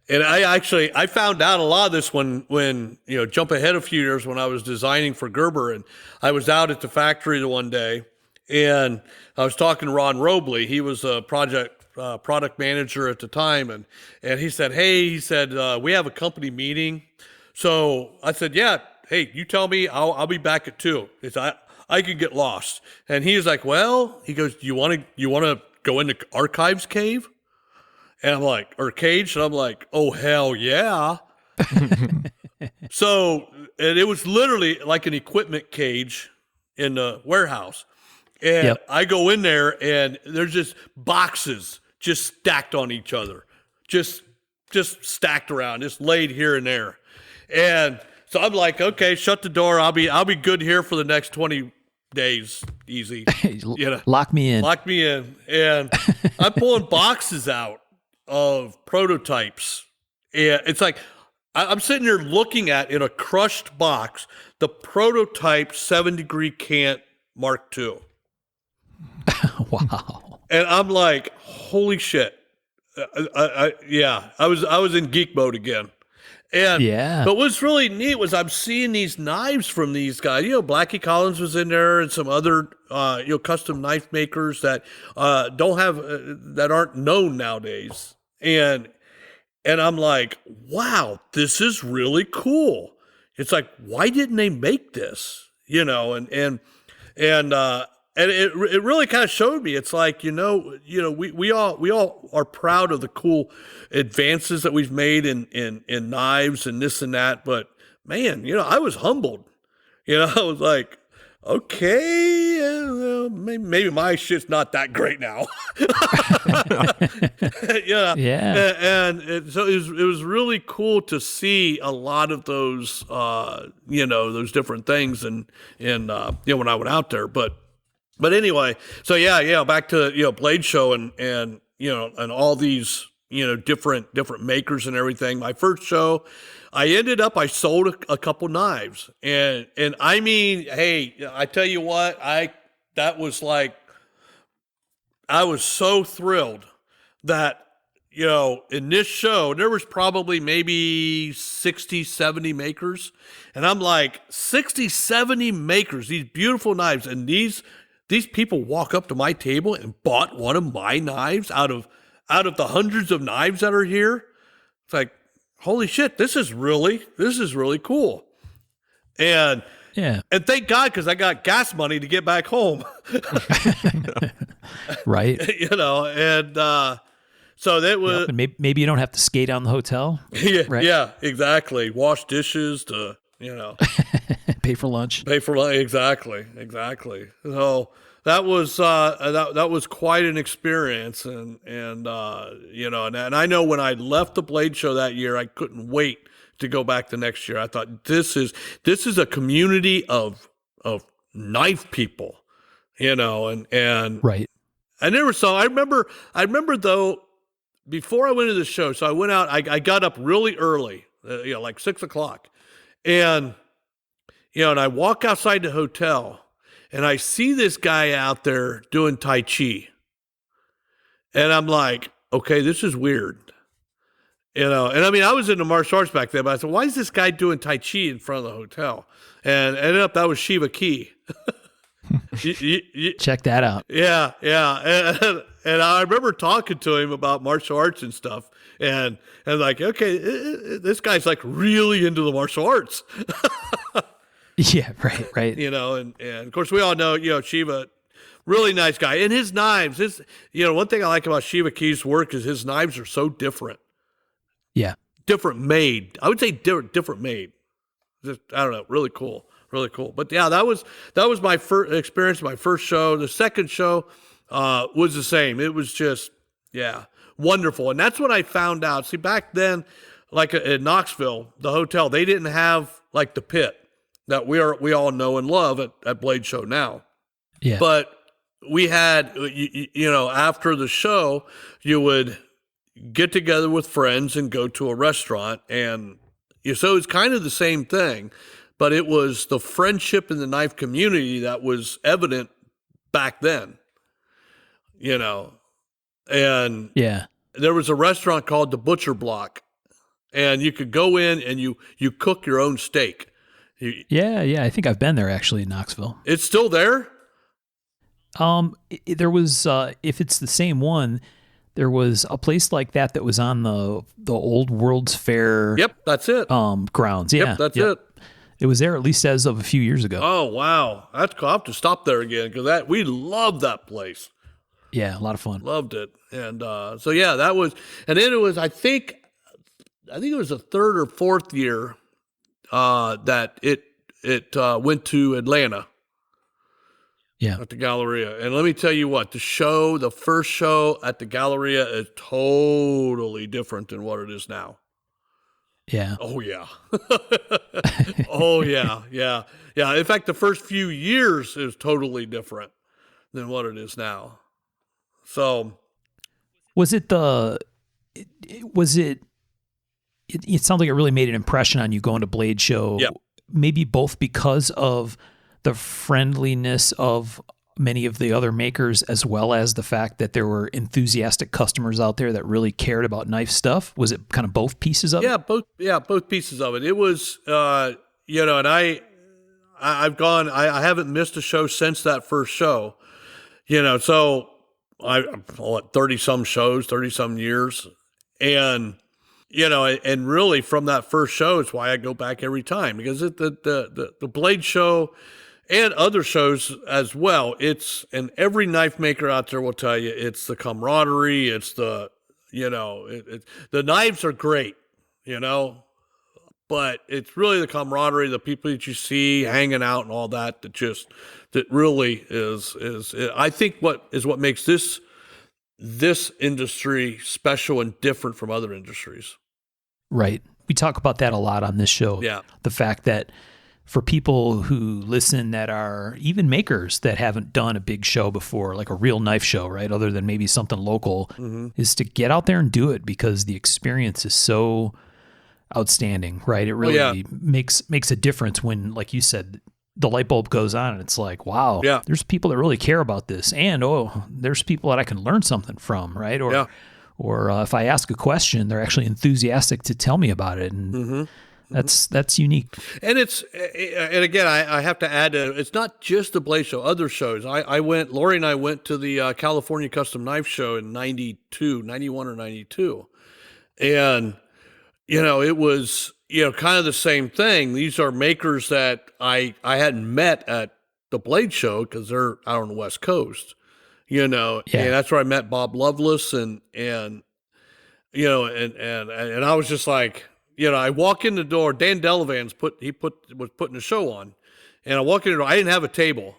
And I found out a lot of this when jump ahead a few years when I was designing for Gerber, and I was out at the factory the one day, and I was talking to Ron Robley. He was a product manager at the time, and he said, we have a company meeting. So I said, yeah, hey, you tell me, I'll be back at 2. I could get lost. And he was like, well, he goes, you want to go into Archives Cave? And I'm like, or Cage? And I'm like, oh, hell yeah. So, and it was literally like an equipment cage in the warehouse. And I go in there, and there's just boxes just stacked on each other, just stacked around, just laid here and there. And so I'm like, okay, shut the door. I'll be good here for the next 20 days, easy. Lock me in. Lock me in. And I'm pulling boxes out of prototypes. And it's like, I'm sitting there looking at, in a crushed box, the prototype 7-degree cant Mark II. Wow. And I'm like, holy shit. I was in geek mode again. And but what's really neat was I'm seeing these knives from these guys. Blackie Collins was in there, and some other custom knife makers that don't have that aren't known nowadays. And I'm like, wow, this is really cool. It's like, why didn't they make this? And it really kind of showed me. It's like, we all are proud of the cool advances that we've made in knives and this and that. But man, I was humbled. I was like, okay, maybe my shit's not that great now. And so it was really cool to see a lot of those, those different things, and when I went out there, But anyway, so back to Blade Show and all these different makers and everything. My first show, I sold a couple knives, and I mean, hey, I tell you what, that was like, I was so thrilled that in this show there was probably maybe 60, 70 makers, and I'm like, 60, 70 makers, these beautiful knives, and these people walk up to my table and bought one of my knives out of the hundreds of knives that are here. It's like, holy shit, this is really cool. And thank God, because I got gas money to get back home. Right. So that was and maybe you don't have to skate on the hotel. Right? Yeah, exactly. Wash dishes to pay for lunch. Exactly. So that was that was quite an experience, and I know when I left the Blade Show that year, I couldn't wait to go back the next year. I thought, this is a community of knife people, and right. And there was some, I remember though, before I went to the show, so I went out, I got up really early, like 6:00, and I walk outside the hotel, and I see this guy out there doing Tai Chi. And I'm like, okay, this is weird. And I mean, I was into martial arts back then, but I said, why is this guy doing Tai Chi in front of the hotel? And ended up, that was Shiva Key. Check that out. Yeah. And I remember talking to him about martial arts and stuff. And like, okay, this guy's like really into the martial arts. Yeah, right. And of course we all know, Shiva Really nice guy. And his knives, one thing I like about Shiva Key's work is his knives are so different. Yeah. Different made. I would say different made. Just, I don't know. Really cool. Really cool. But yeah, that was my first experience, my first show. The second show was the same. It was just, wonderful. And that's what I found out. See, back then, like in Knoxville, the hotel, they didn't have like the pit that we all know and love at Blade Show now. Yeah. But we had, after the show, you would get together with friends and go to a restaurant. And so it's kind of the same thing, but it was the friendship in the knife community that was evident back then, and there was a restaurant called the Butcher Block, and you could go in and you cook your own steak. I think I've been there actually in Knoxville. It's still there? There was, if it's the same one, there was a place like that was on the old World's Fair. Yep, that's it. Grounds. Yeah, yep, that's it. It was there at least as of a few years ago. Oh wow, that's cool. I'll have to stop there again because we loved that place. Yeah, a lot of fun. Loved it, and that was, and then it was. I think it was the third or fourth year that it went to Atlanta. Yeah. At the Galleria. And let me tell you what, the first show at the Galleria is totally different than what it is now. Yeah. Oh, yeah. Oh, yeah. Yeah. Yeah. In fact, the first few years is totally different than what it is now. So. It sounds like it really made an impression on you going to Blade Show. Yep. Maybe both because of the friendliness of many of the other makers, as well as the fact that there were enthusiastic customers out there that really cared about knife stuff. Was it kind of both pieces of it? Both pieces of it. It was, and I've gone, I haven't missed a show since that first show, so I'm 30 some shows, 30 some years. And, and really from that first show, it's why I go back every time, because the Blade Show and other shows as well. And every knife maker out there will tell you it's the camaraderie. It's the, the knives are great, but it's really the camaraderie, the people that you see hanging out and all that that really is I think what makes this industry special and different from other industries. Right. We talk about that a lot on this show. Yeah. The fact that for people who listen that are even makers that haven't done a big show before, like a real knife show, right, other than maybe something local, is to get out there and do it, because the experience is so outstanding, right? It really makes a difference when, like you said, the light bulb goes on and it's like, wow, there's people that really care about this, and there's people that I can learn something from, right? Or if I ask a question, they're actually enthusiastic to tell me about it, and that's unique. And again, I have to add, it's not just the Blade Show, other shows. Lori and I went to the California Custom Knife Show in 91 or 92. And, it was, kind of the same thing. These are makers that I hadn't met at the Blade Show because they're out on the West Coast, and that's where I met Bob Lovelace and I was just like, I walk in the door. Dan Delavan's was putting a show on, and I walk in the door. I didn't have a table.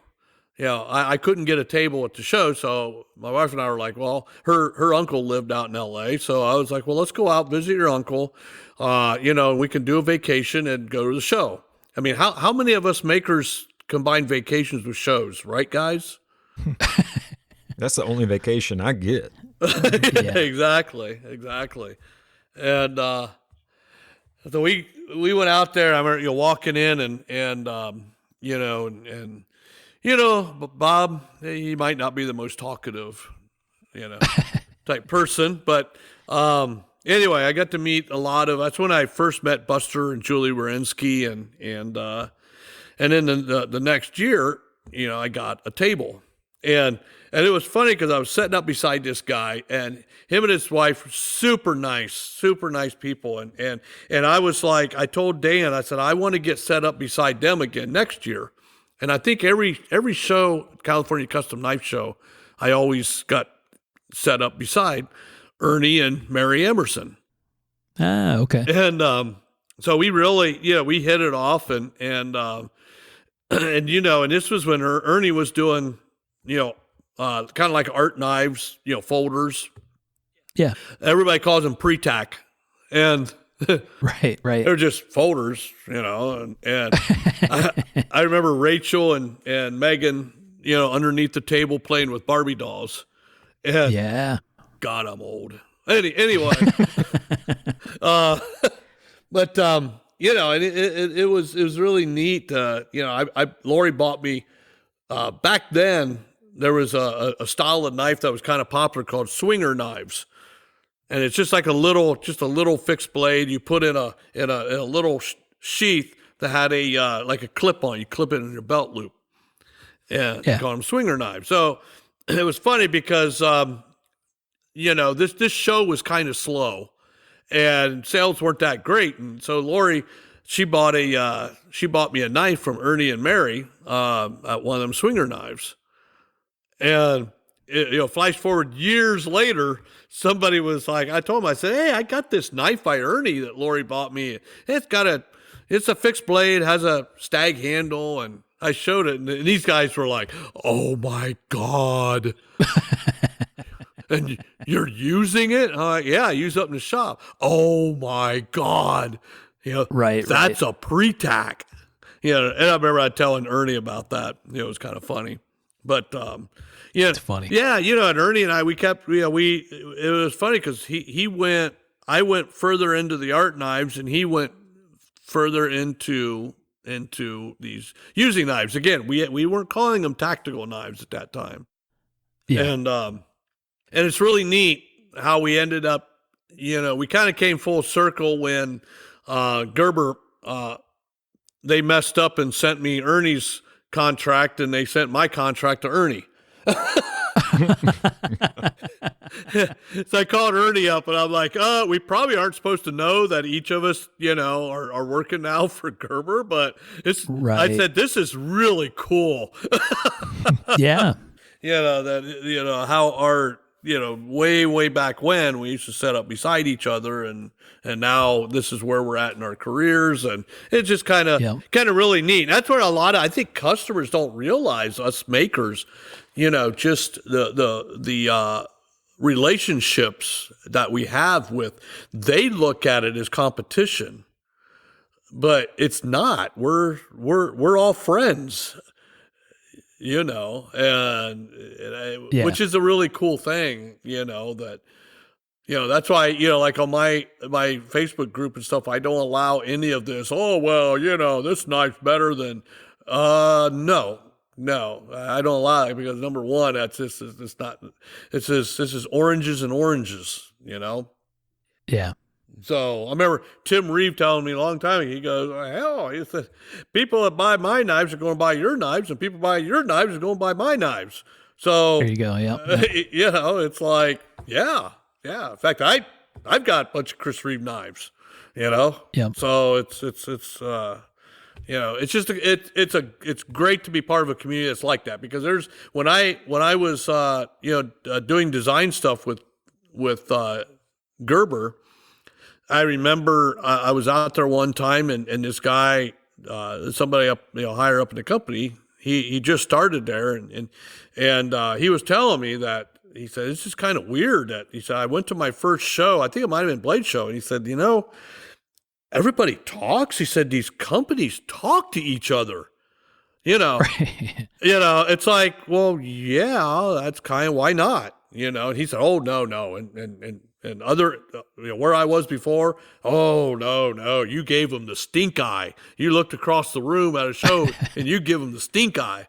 I couldn't get a table at the show, so my wife and I were like, well, her uncle lived out in L.A., so I was like, well, let's go out, visit your uncle, and we can do a vacation and go to the show. I mean, how many of us makers combine vacations with shows, right, guys? That's the only vacation I get. Exactly. And so we went out there. I remember walking in and Bob, he might not be the most talkative, type person, but anyway, I got to meet that's when I first met Buster and Julie Wierenski, and then the next year, I got a table, and it was funny because I was sitting up beside this guy, and him and his wife, super nice people. And I was like, I told Dan, I said, I want to get set up beside them again next year. And I think every show, California Custom Knife Show, I always got set up beside Ernie and Mary Emerson. Ah, okay. And so we really, we hit it off, and and this was when Ernie was doing, kind of like art knives, folders. Yeah. Everybody calls them pre-tack, and right. they're just folders, and I remember Rachel and Megan, underneath the table playing with Barbie dolls. And yeah. God, I'm old. Anyway, but it was really neat. Lori bought me back then. There was a style of knife that was kind of popular called swinger knives, and it's just like a little fixed blade you put in a little sheath that had like a clip on. You clip it in your belt loop, and call them swinger knives. So it was funny because this show was kind of slow, and sales weren't that great, and so Lori, she bought me a knife from Ernie and Mary at one of them swinger knives. And flash forward years later, somebody was like, I told him, I said, hey, I got this knife by Ernie that Lori bought me. It's a fixed blade, has a stag handle, and I showed it, and these guys were like, oh my God. And you're using it? I'm like, yeah, I use it up in the shop. Oh my God. That's a pre-tack. And I remember telling Ernie about that. It was kind of funny. But it's funny. Yeah, and Ernie and I, we kept, it was funny because I went further into the art knives, and he went further into these using knives. Again, we weren't calling them tactical knives at that time. Yeah. And it's really neat how we ended up, we kind of came full circle when Gerber, they messed up and sent me Ernie's contract, and they sent my contract to Ernie. So I called Ernie up, and I'm like, we probably aren't supposed to know that each of us, are working now for Gerber, but I said, this is really cool. Yeah. How our, way back when we used to set up beside each other, and now this is where we're at in our careers, and it's just kind of really neat. That's where I think customers don't realize, us makers, just the relationships that we have with. They look at it as competition, but it's not. We're all friends. Which is a really cool thing, that's why, like on my Facebook group and stuff, I don't allow any of this. Oh, well, this knife's better than, no, I don't allow it, because number one, this is oranges and oranges, Yeah. So I remember Tim Reeve telling me a long time ago, he goes, hell, he said, people that buy my knives are going to buy your knives, and people buy your knives are going to buy my knives. So there you go. Yeah. It's like, yeah. In fact, I've got a bunch of Chris Reeve knives, Yeah. So it's just, it's great to be part of a community that's like that, because when I was, doing design stuff with Gerber, I remember I was out there one time, and this guy, somebody up, higher up in the company, he just started there, and he was telling me that, he said, it's just kind of weird that, he said, I went to my first show, I think it might have been Blade Show, and he said, everybody talks. He said, these companies talk to each other, Right. It's like, well, yeah, that's kind of, why not? And he said, oh, no. And other, where I was before, oh, no, you gave them the stink eye. You looked across the room at a show and you give them the stink eye.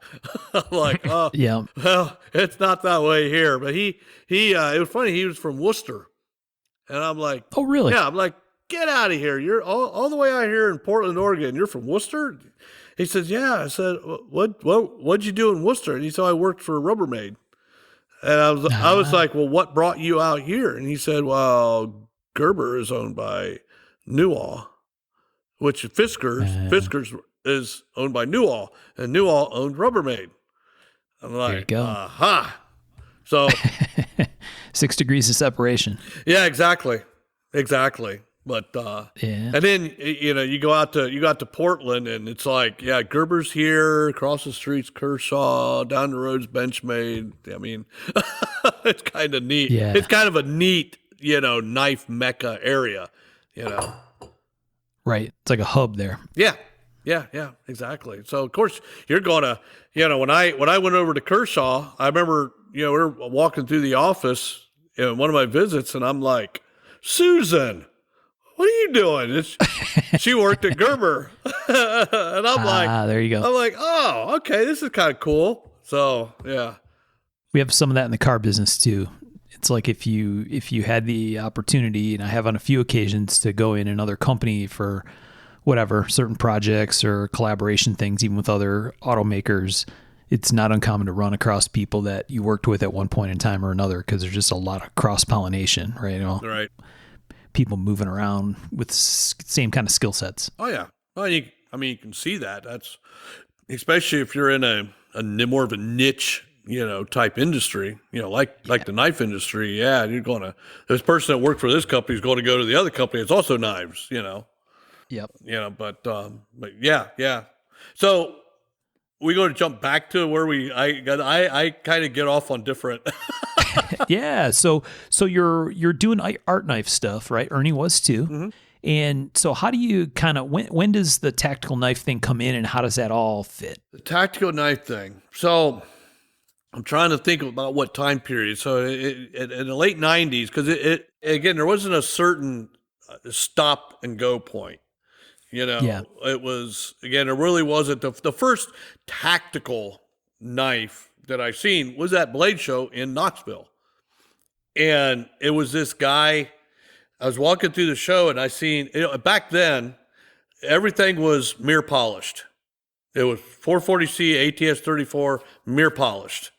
I'm like, oh, Yeah. Well, it's not that way here. But it was funny. He was from Worcester. And I'm like, Oh, really? Yeah, I'm like, get out of here. You're all the way out here in Portland, Oregon. You're from Worcester? He says, yeah. I said, what'd you do in Worcester? And he said, I worked for Rubbermaid. And I was like, well, what brought you out here? And he said, well, Gerber is owned by Newall, which Fiskars is owned by Newall, and Newall owned Rubbermaid. I'm like, there you go. Aha. So 6 degrees of separation. yeah, exactly. But Yeah. and then you go out to Portland, and it's like, yeah, Gerber's here, across the street's Kershaw, down the road's Benchmade. I mean, it's kind of neat. Yeah. It's kind of a neat, knife mecca area, Right. It's like a hub there. Yeah, exactly. So of course you're gonna, when I went over to Kershaw, I remember, we were walking through the office in one of my visits, and I'm like, Susan, what are you doing? She worked at Gerber, and I'm like, there you go. I'm like, oh, okay, this is kind of cool. So yeah, We have some of that in the car business too. It's like if you had the opportunity, and I have on a few occasions, to go in another company for whatever, certain projects or collaboration things, even with other automakers, it's not uncommon to run across people that you worked with at one point in time or another, because there's just a lot of cross-pollination, right? right. People moving around with same kind of skill sets. Oh yeah. Well, you can see that. That's especially if you're in a more of a niche, type industry, like the knife industry. Yeah, this person that worked for this company is going to go to the other company. It's also knives, Yep. But yeah. So we're going to jump back to where I kind of get off on different. Yeah. So you're doing art knife stuff, right? Ernie was too. Mm-hmm. And so how do you kind of, when does the tactical knife thing come in, and how does that all fit? The tactical knife thing. So I'm trying to think about what time period. So in the late 90s, because again, there wasn't a certain stop and go point. Yeah. It was, again, it really wasn't. The first tactical knife that I seen was at Blade Show in Knoxville. And it was this guy, I was walking through the show, and I seen, back then, everything was mirror polished. It was 440C, ATS 34, mirror polished.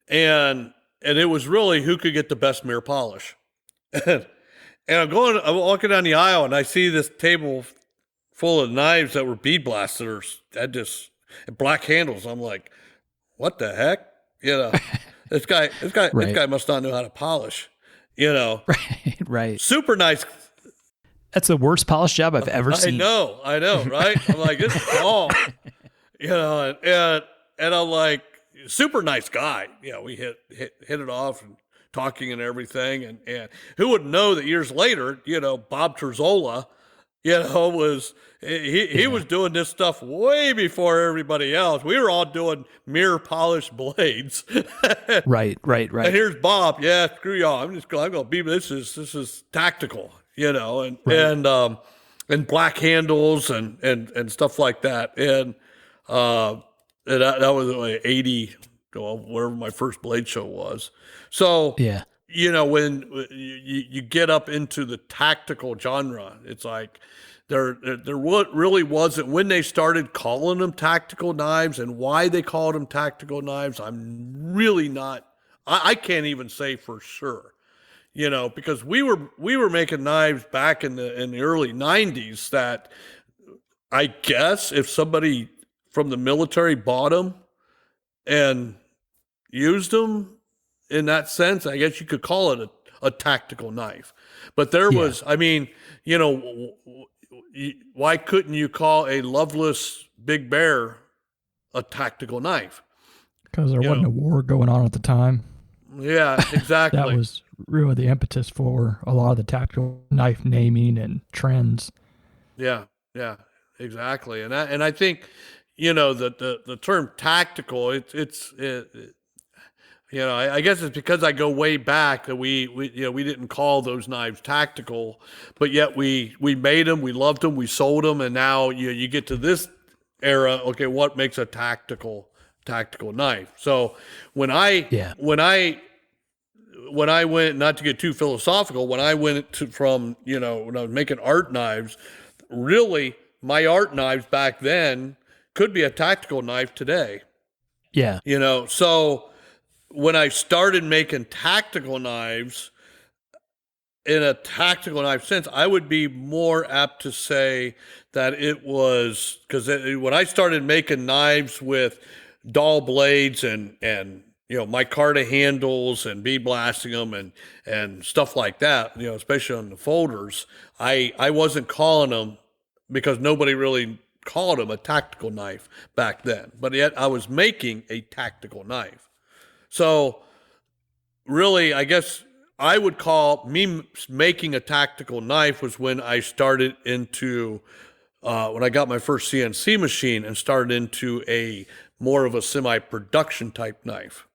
And it was really who could get the best mirror polish. And I'm walking down the aisle, and I see this table full of knives that were bead blasters, that just black handles. I'm like, what the heck? This guy must not know how to polish. Right. Super nice. That's the worst polish job I've ever seen. I know, right? I'm like, this is all, and I'm like, super nice guy. We hit it off and talking and everything. And who would know that years later, Bob Terzola, was he was doing this stuff way before everybody else. We were all doing mirror polished blades. Right. And here's Bob. Yeah, screw y'all. I'm gonna be. This is tactical, Right. and black handles and stuff like that. And that was like 80, wherever my first Blade Show was. So Yeah. when you get up into the tactical genre, it's like there really wasn't, when they started calling them tactical knives and why they called them tactical knives. I'm really not, I can't even say for sure, because we were making knives back in the early 90s that I guess if somebody from the military bought them and used them, in that sense, I guess you could call it a tactical knife. But there was, why couldn't you call a Loveless Big Bear a tactical knife? Because there wasn't a war going on at the time. Yeah, exactly. That was really the impetus for a lot of the tactical knife naming and trends. Yeah, exactly. And I think, the term tactical, I guess it's because I go way back that we didn't call those knives tactical, but yet we made them, we loved them, we sold them, and now you get to this era. Okay, what makes a tactical knife? So when I went, not to get too philosophical, when I went from when I was making art knives, really my art knives back then could be a tactical knife today. Yeah. So when I started making tactical knives, in a tactical knife sense, I would be more apt to say that it was because when I started making knives with dull blades and micarta handles and bead blasting them and stuff like that, especially on the folders, I wasn't calling them because nobody really called them a tactical knife back then. But yet I was making a tactical knife. So really, I guess I would call me making a tactical knife was when I started into when I got my first CNC machine and started into a more of a semi-production type knife.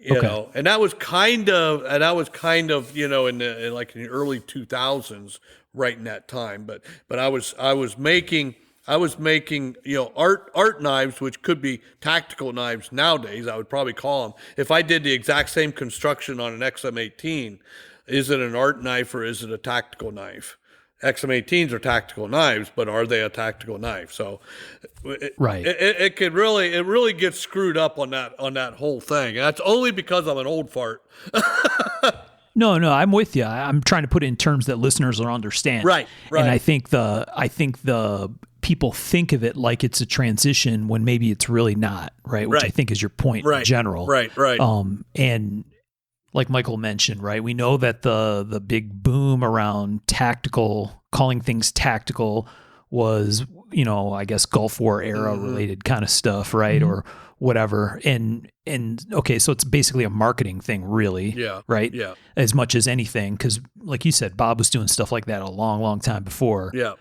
And that was kind of in the early 2000s, right in that time. But I was making art knives, which could be tactical knives nowadays. I would probably call them, if I did the exact same construction on an XM18, is it an art knife or is it a tactical knife? XM18s are tactical knives, but are they a tactical knife? So it could really get screwed up on that whole thing. And that's only because I'm an old fart. No, I'm with you. I'm trying to put it in terms that listeners will understand. Right. And I think the people think of it like it's a transition when maybe it's really not, right? Which I think is your point in general. Right. And like Michael mentioned, right? We know that the big boom around tactical, calling things tactical, was, I guess Gulf War era related kind of stuff, right? Or whatever. And okay, so it's basically a marketing thing, really. Yeah. Right? Yeah. As much as anything, because like you said, Bob was doing stuff like that a long, long time before. Yeah.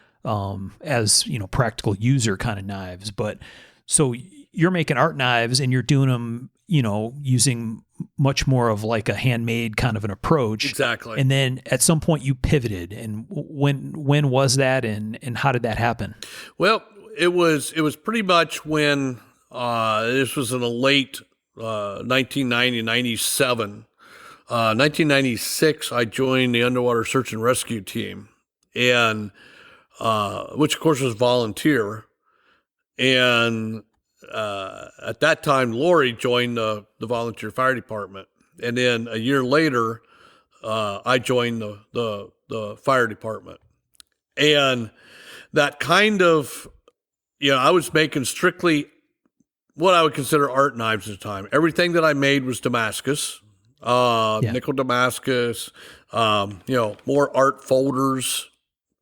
As practical user kind of knives. But so you're making art knives and you're doing them, using much more of like a handmade kind of an approach. Exactly. And then at some point you pivoted. And when was that, and how did that happen? Well, it was pretty much when this was in the late 1990, 97. 1996, I joined the underwater search and rescue team, and which of course was volunteer. And at that time, Lori joined the volunteer fire department, and then a year later, I joined the fire department. And that kind of, I was making strictly what I would consider art knives at the time. Everything that I made was Damascus, nickel Damascus, more art folders,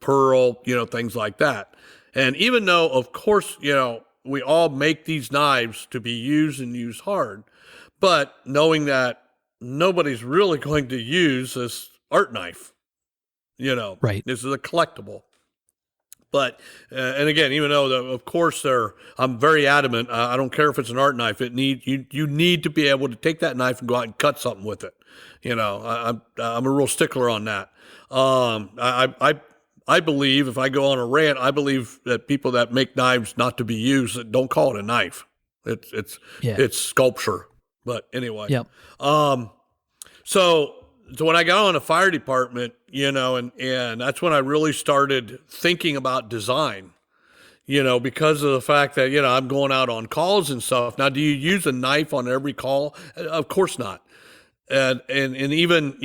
pearl, things like that. And even though, of course, we all make these knives to be used and used hard, but knowing that nobody's really going to use this art knife, Right. This is a collectible. But, and again, even though, of course, I'm very adamant, I don't care if it's an art knife, you need to be able to take that knife and go out and cut something with it. I'm a real stickler on that. I believe, if I go on a rant, I believe that people that make knives not to be used, don't call it a knife. It's sculpture. But anyway. Yep. So when I got on the fire department, and that's when I really started thinking about design, because of the fact that, I'm going out on calls and stuff. Now, do you use a knife on every call? Of course not. And even,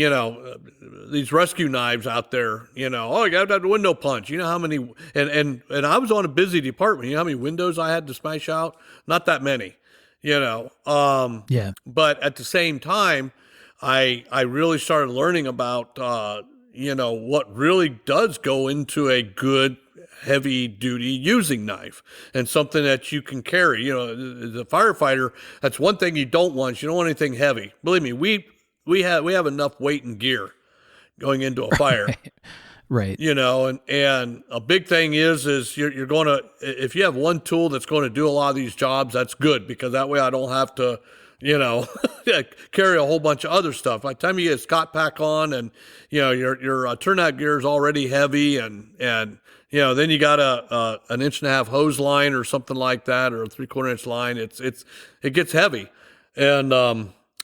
these rescue knives out there, you got to have the window punch. You know how many, and I was on a busy department. You know how many windows I had to smash out? Not that many, But at the same time, I really started learning about, what really does go into a good heavy duty using knife, and something that you can carry. As a firefighter, that's one thing you don't want. You don't want anything heavy. Believe me, we have enough weight and gear going into a fire. Right. And a big thing is you're going to, if you have one tool that's going to do a lot of these jobs, that's good, because that way I don't have to, carry a whole bunch of other stuff. By the time you get a Scott pack on, and, your turnout gear is already heavy, and then you got an 1.5-inch hose line or something like that, or a 3/4 inch line. It gets heavy. And,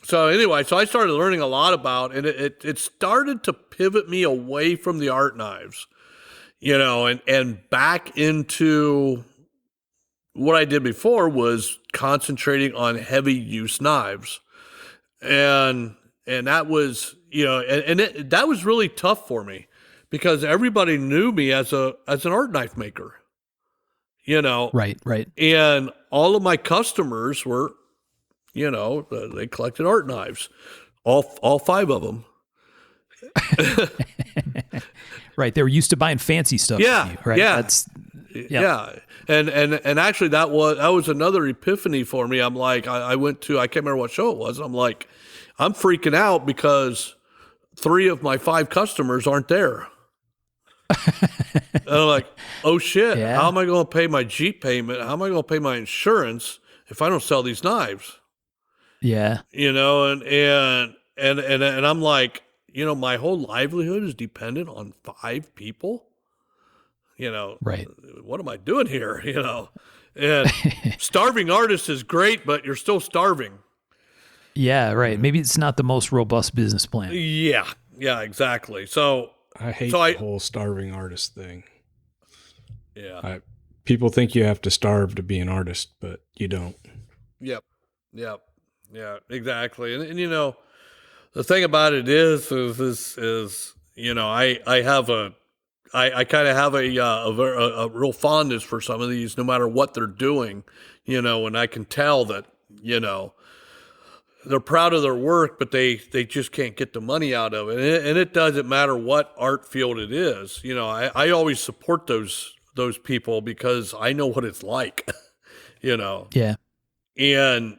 so anyway, I started learning a lot about, and it started to pivot me away from the art knives, and back into what I did before, was concentrating on heavy use knives. And that was, that was really tough for me because everybody knew me as an art knife maker, Right. and all of my customers were, they collected art knives, all 5 of them. Right. They were used to buying fancy stuff. Yeah. From you, right. Yeah. Yeah. And actually that was another epiphany for me. I'm like, I went to, I can't remember what show it was. I'm like, I'm freaking out because 3 of my 5 customers aren't there. And I'm like, oh shit, how am I going to pay my Jeep payment? How am I going to pay my insurance if I don't sell these knives? Yeah. And I'm like, my whole livelihood is dependent on 5 people. Right. What am I doing here? And starving artist is great, but you're still starving. Yeah, right. Maybe it's not the most robust business plan. Yeah, exactly. So I hate the whole starving artist thing. Yeah. People think you have to starve to be an artist, but you don't. Yep. Yeah, exactly. And the thing about it is I kind of have a real fondness for some of these, no matter what they're doing, and I can tell that, they're proud of their work, but they just can't get the money out of it. And it doesn't matter what art field it is. I always support those people because I know what it's like, Yeah. And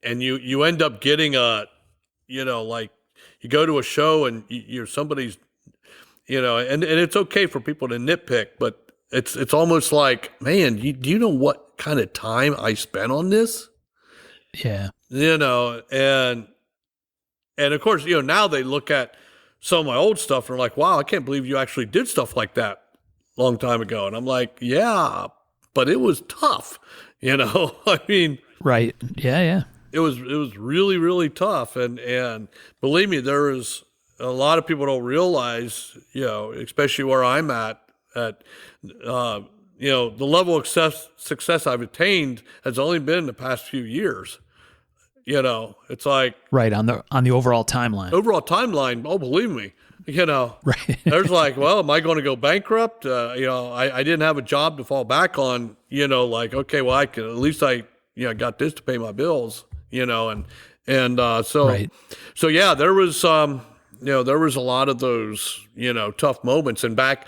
you end up getting like you go to a show and you're somebody's, and it's okay for people to nitpick, but it's almost like, man, do you know what kind of time I spent on this? Yeah. And of course, now they look at some of my old stuff and are like, wow, I can't believe you actually did stuff like that a long time ago. And I'm like, yeah, but it was tough, I mean, right. Yeah. It was really, really tough. And believe me, there is a lot of people don't realize, especially where I'm at, the level of success I've attained has only been in the past few years. It's like right on the overall timeline. Oh, believe me, right. There's like, well, am I going to go bankrupt? I didn't have a job to fall back on. Like, okay, well, I can at least I got this to pay my bills. So right. So yeah, there was there was a lot of those tough moments, and back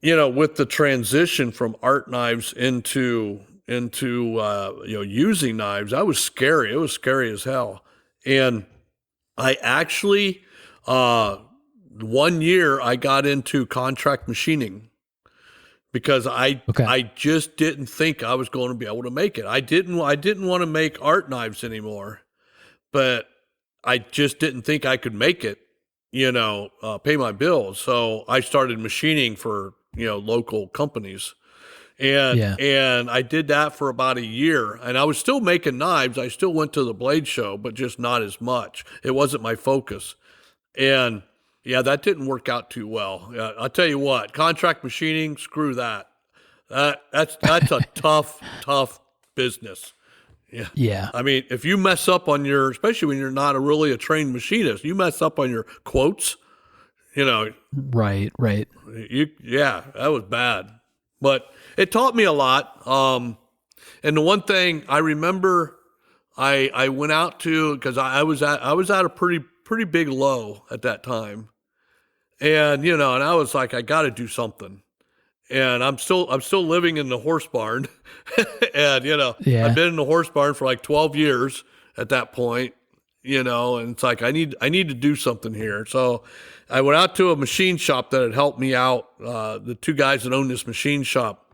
with the transition from art knives into using knives, that was scary. It was scary as hell. And I actually 1 year I got into contract machining because I just didn't think I was going to be able to make it. I didn't want to make art knives anymore, but I just didn't think I could make it, pay my bills. So I started machining for, local companies. And I did that for about a year, and I was still making knives. I still went to the blade show, but just not as much. It wasn't my focus. And yeah, that didn't work out too well. I'll tell you what, contract machining, screw that. That's a tough business. Yeah. Yeah. I mean, if you mess up on especially when you're not really a trained machinist, you mess up on your quotes, Right. that was bad. But it taught me a lot. And the one thing I remember, I went out to, because I was at a pretty big low at that time, and and I was like, I got to do something. And I'm still living in the horse barn, and I've been in the horse barn for like 12 years at that point, and it's like I need to do something here. So I went out to a machine shop that had helped me out. The 2 guys that owned this machine shop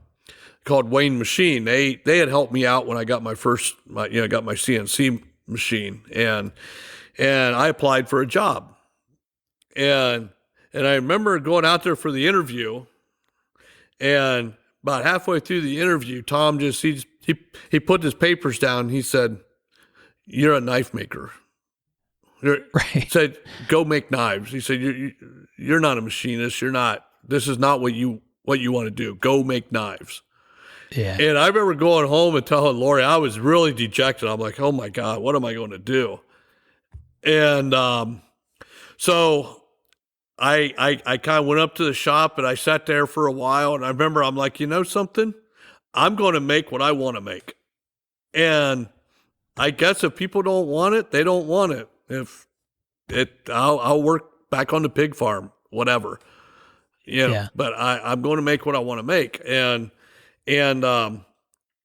called Wayne Machine. They had helped me out when I got my CNC machine, and I applied for a job, and I remember going out there for the interview, and about halfway through the interview, Tom he put his papers down. He said, "You're a knife maker." He said, "Go make knives." He said, "You're not a machinist. You're not. This is not what you want to do. Go make knives." Yeah. And I remember going home and telling Lori, I was really dejected. I'm like, oh my God, what am I going to do? And So I kind of went up to the shop and I sat there for a while. And I remember I'm like, you know something? I'm going to make what I want to make. And I guess if people don't want it, they don't want it. I'll work back on the pig farm, whatever, but I'm going to make what I want to make. And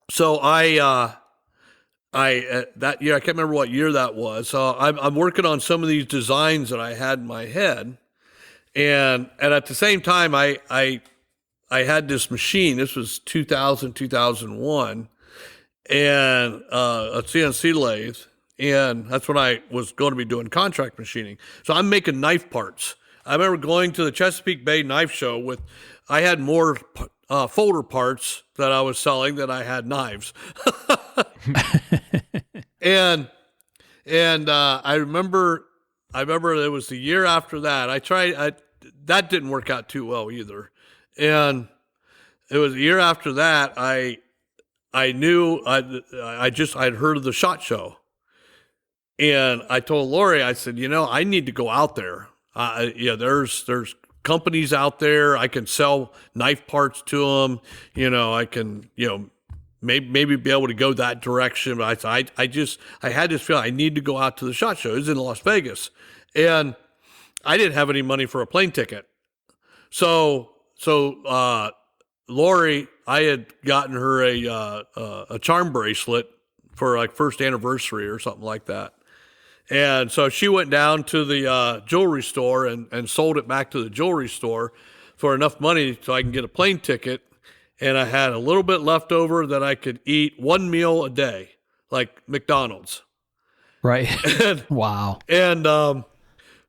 so that year, I can't remember what year that was. So I'm working on some of these designs that I had in my head. And at the same time, I had this machine. This was 2001, and a CNC lathe. And that's when I was going to be doing contract machining. So I'm making knife parts. I remember going to the Chesapeake Bay Knife Show I had more folder parts that I was selling than I had knives. and I remember it was the year after that. That didn't work out too well either. And it was a year after that, I knew I'd heard of the SHOT Show. And I told Lori, I said, I need to go out there. There's companies out there. I can sell knife parts to them. I can, maybe be able to go that direction. But I had this feeling I need to go out to the SHOT Show. It was in Las Vegas. And I didn't have any money for a plane ticket. So Lori, I had gotten her a charm bracelet for like first anniversary or something like that. And so she went down to the jewelry store and sold it back to the jewelry store for enough money so I can get a plane ticket. And I had a little bit left over that I could eat one meal a day, like McDonald's. Right. And, wow. And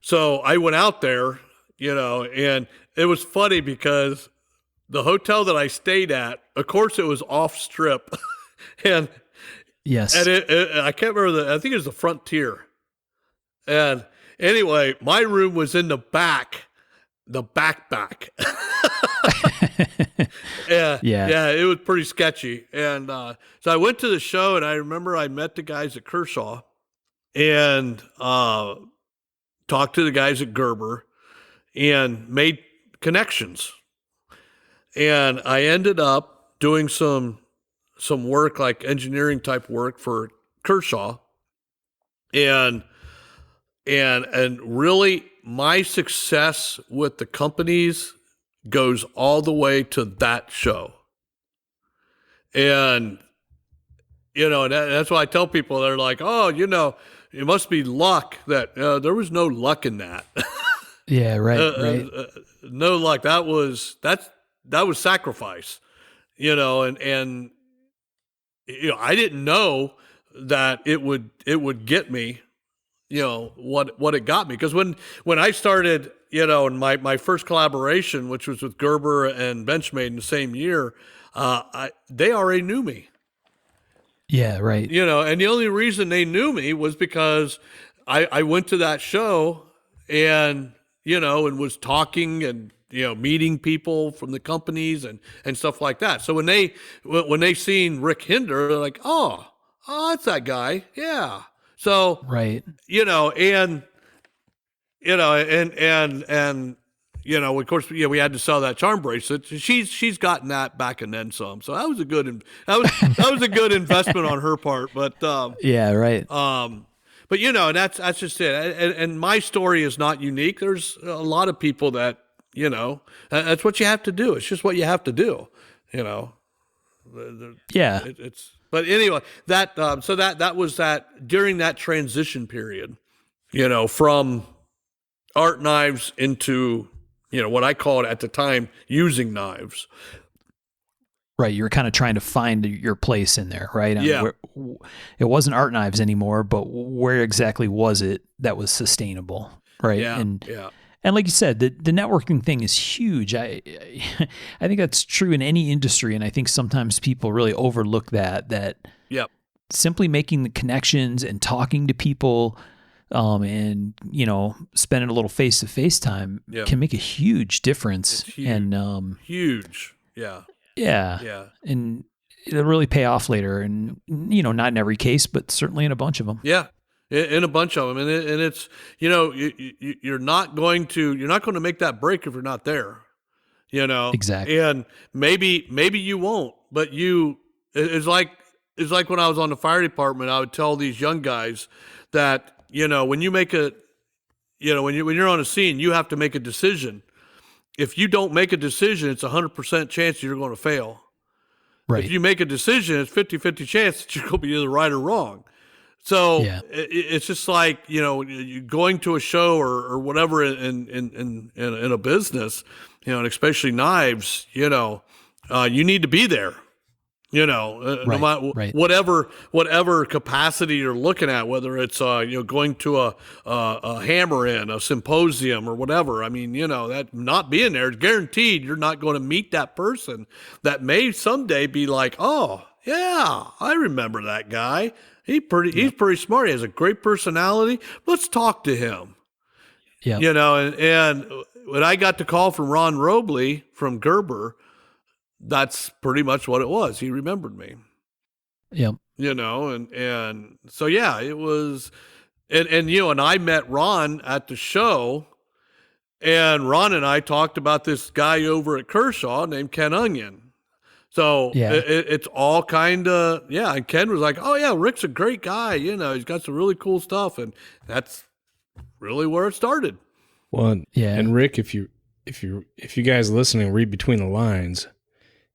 so I went out there, and it was funny because the hotel that I stayed at, of course, it was off strip. And yes. And I can't remember I think it was the Frontier. And anyway, my room was in the back. Yeah, it was pretty sketchy. And so I went to the show, and I remember I met the guys at Kershaw and talked to the guys at Gerber and made connections. And I ended up doing some work, like engineering type work for Kershaw. And really my success with the companies goes all the way to that show. And, that's why I tell people, they're like, oh, it must be luck that there was no luck in that. Yeah. Right. No luck. That was sacrifice, and I didn't know that it would get me, what it got me. Because when I started, in my first collaboration, which was with Gerber and Benchmade in the same year, they already knew me. Yeah, right. And the only reason they knew me was because I went to that show and, and was talking and, meeting people from the companies and stuff like that. So when they seen Rick Hinderer, they're like, oh, that's that guy. Yeah. So, right. Of course, we had to sell that charm bracelet. She's gotten that back and then some. So that was a good investment on her part. But yeah, right. But that's just it. And my story is not unique. There's a lot of people that that's what you have to do. It's just what you have to do. Yeah. But anyway, that was that during that transition period, from art knives into, what I called at the time using knives. Right. You were kind of trying to find your place in there, right? Yeah. It wasn't art knives anymore, but where exactly was it that was sustainable? Right. Yeah. And like you said, the networking thing is huge. I think that's true in any industry. And I think sometimes people really overlook that yep. Simply making the connections and talking to people, and, spending a little face-to-face time can make a huge difference. It's huge. And huge. Yeah. Yeah. And it'll really pay off later. And, not in every case, but certainly in a bunch of them. Yeah. in a bunch of them. And it's, you're not going to make that break if you're not there, Exactly. and maybe you won't, but it's like when I was on the fire department, I would tell these young guys that, when you make a, when you're on a scene, you have to make a decision. If you don't make a decision, it's 100% chance you're going to fail. Right. If you make a decision, it's 50-50 chance that you're going to be either right or wrong. So it's just like, you going to a show or whatever in a business, and especially knives, you need to be there. No matter whatever capacity you're looking at, whether it's going to a hammer in a symposium or whatever. I mean, that not being there is guaranteed you're not going to meet that person that may someday be like, oh yeah, I remember that guy. He's pretty smart. He has a great personality. Let's talk to him. Yeah. And when I got the call from Ron Robley from Gerber, that's pretty much what it was. He remembered me. Yep. And so, yeah, it was, and I met Ron at the show, and Ron and I talked about this guy over at Kershaw named Ken Onion. So it's all kind of, and Ken was like, oh yeah, Rick's a great guy. He's got some really cool stuff. And that's really where it started. Well, and Rick, if you guys listening, read between the lines.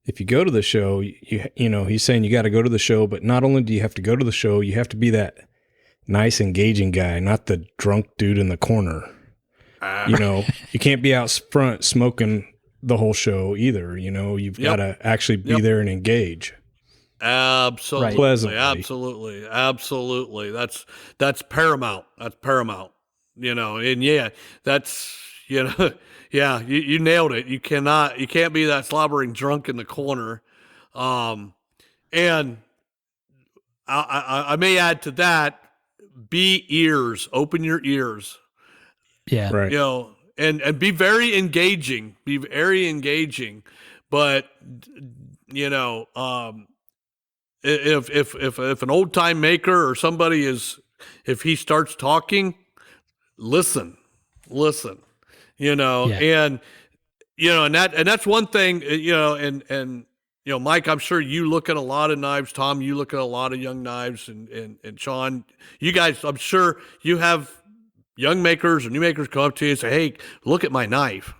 If you go to the show, he's saying you got to go to the show, but not only do you have to go to the show, you have to be that nice, engaging guy, not the drunk dude in the corner. You can't be out front smoking the whole show either. You've got to actually be there and engage. Absolutely. Pleasantly. Absolutely. That's paramount. That's paramount. And that's, you nailed it. You can't be that slobbering drunk in the corner. And I may add to that, be ears, open your ears. Yeah. Right. And be very engaging, but if an old time maker or somebody if he starts talking, listen, and that's one thing, and Mike, I'm sure you look at a lot of knives. Tom, you look at a lot of young knives, and Sean, you guys, I'm sure you have young makers or new makers come up to you and say, hey, look at my knife,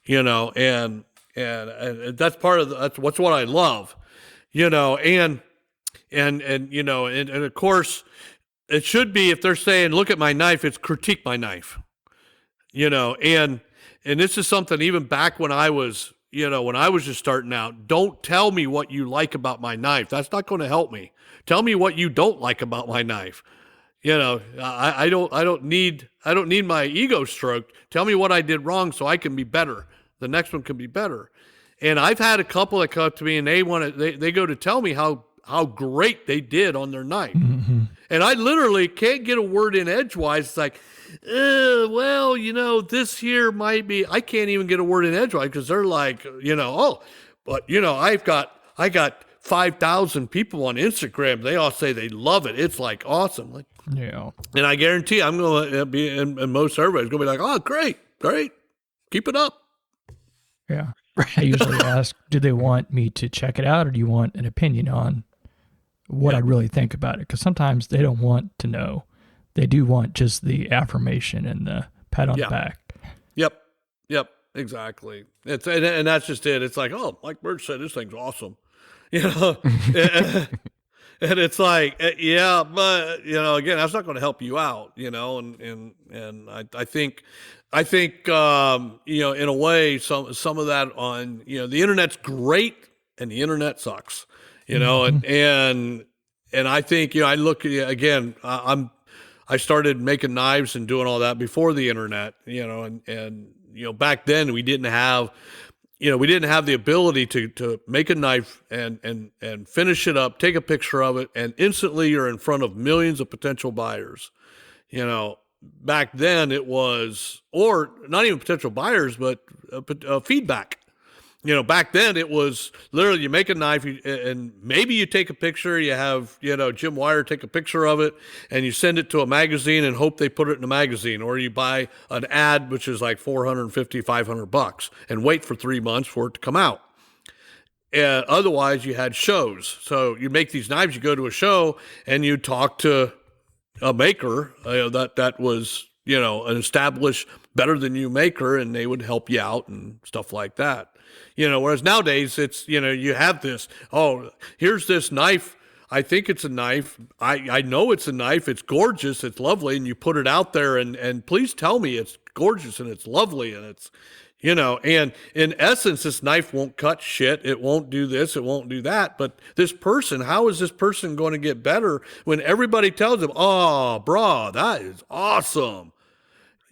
and that's part of that's what I love, and of course it should be, if they're saying, look at my knife, it's critique my knife, and this is something even back when I was, when I was just starting out, don't tell me what you like about my knife. That's not going to help me. Tell me what you don't like about my knife. I don't need my ego stroked. Tell me what I did wrong so I can be better. The next one can be better. And I've had a couple that come up to me and they go to tell me how great they did on their knife. Mm-hmm. And I literally can't get a word in edgewise. It's like, this here might be, I can't even get a word in edgewise because they're like, but I got 5,000 people on Instagram. They all say they love it. It's like awesome. Like, Yeah. and I guarantee I'm going to be, and most everybody's going to be like, oh, great. Keep it up. Yeah. I usually ask, do they want me to check it out or do you want an opinion on what I really think about it? Because sometimes they don't want to know. They do want just the affirmation and the pat on the back. Yep, exactly. And that's just it. It's like, oh, Mike Birch said this thing's awesome. And it's like, but again, that's not going to help you out, and I think, in a way, some of that on, the internet's great and the internet sucks, and I think, I look again, I started making knives and doing all that before the internet, and back then we didn't have the ability to make a knife and finish it up, take a picture of it, and instantly you're in front of millions of potential buyers. Back then it was, or not even potential buyers, but feedback. Back then it was literally you make a knife and maybe you take a picture, you have, Jim Wire take a picture of it and you send it to a magazine and hope they put it in a magazine, or you buy an ad, which is like $450, $500 and wait for 3 months for it to come out. And otherwise you had shows. So you make these knives, you go to a show and you talk to a maker that was, an established better than you maker, and they would help you out and stuff like that. Whereas nowadays it's, you have this, oh, here's this knife. I think it's a knife. I know it's a knife. It's gorgeous. It's lovely. And you put it out there and please tell me it's gorgeous and it's lovely. And it's, and in essence, this knife won't cut shit. It won't do this. It won't do that. But this person, how is this person going to get better when everybody tells them, oh, brah, that is awesome.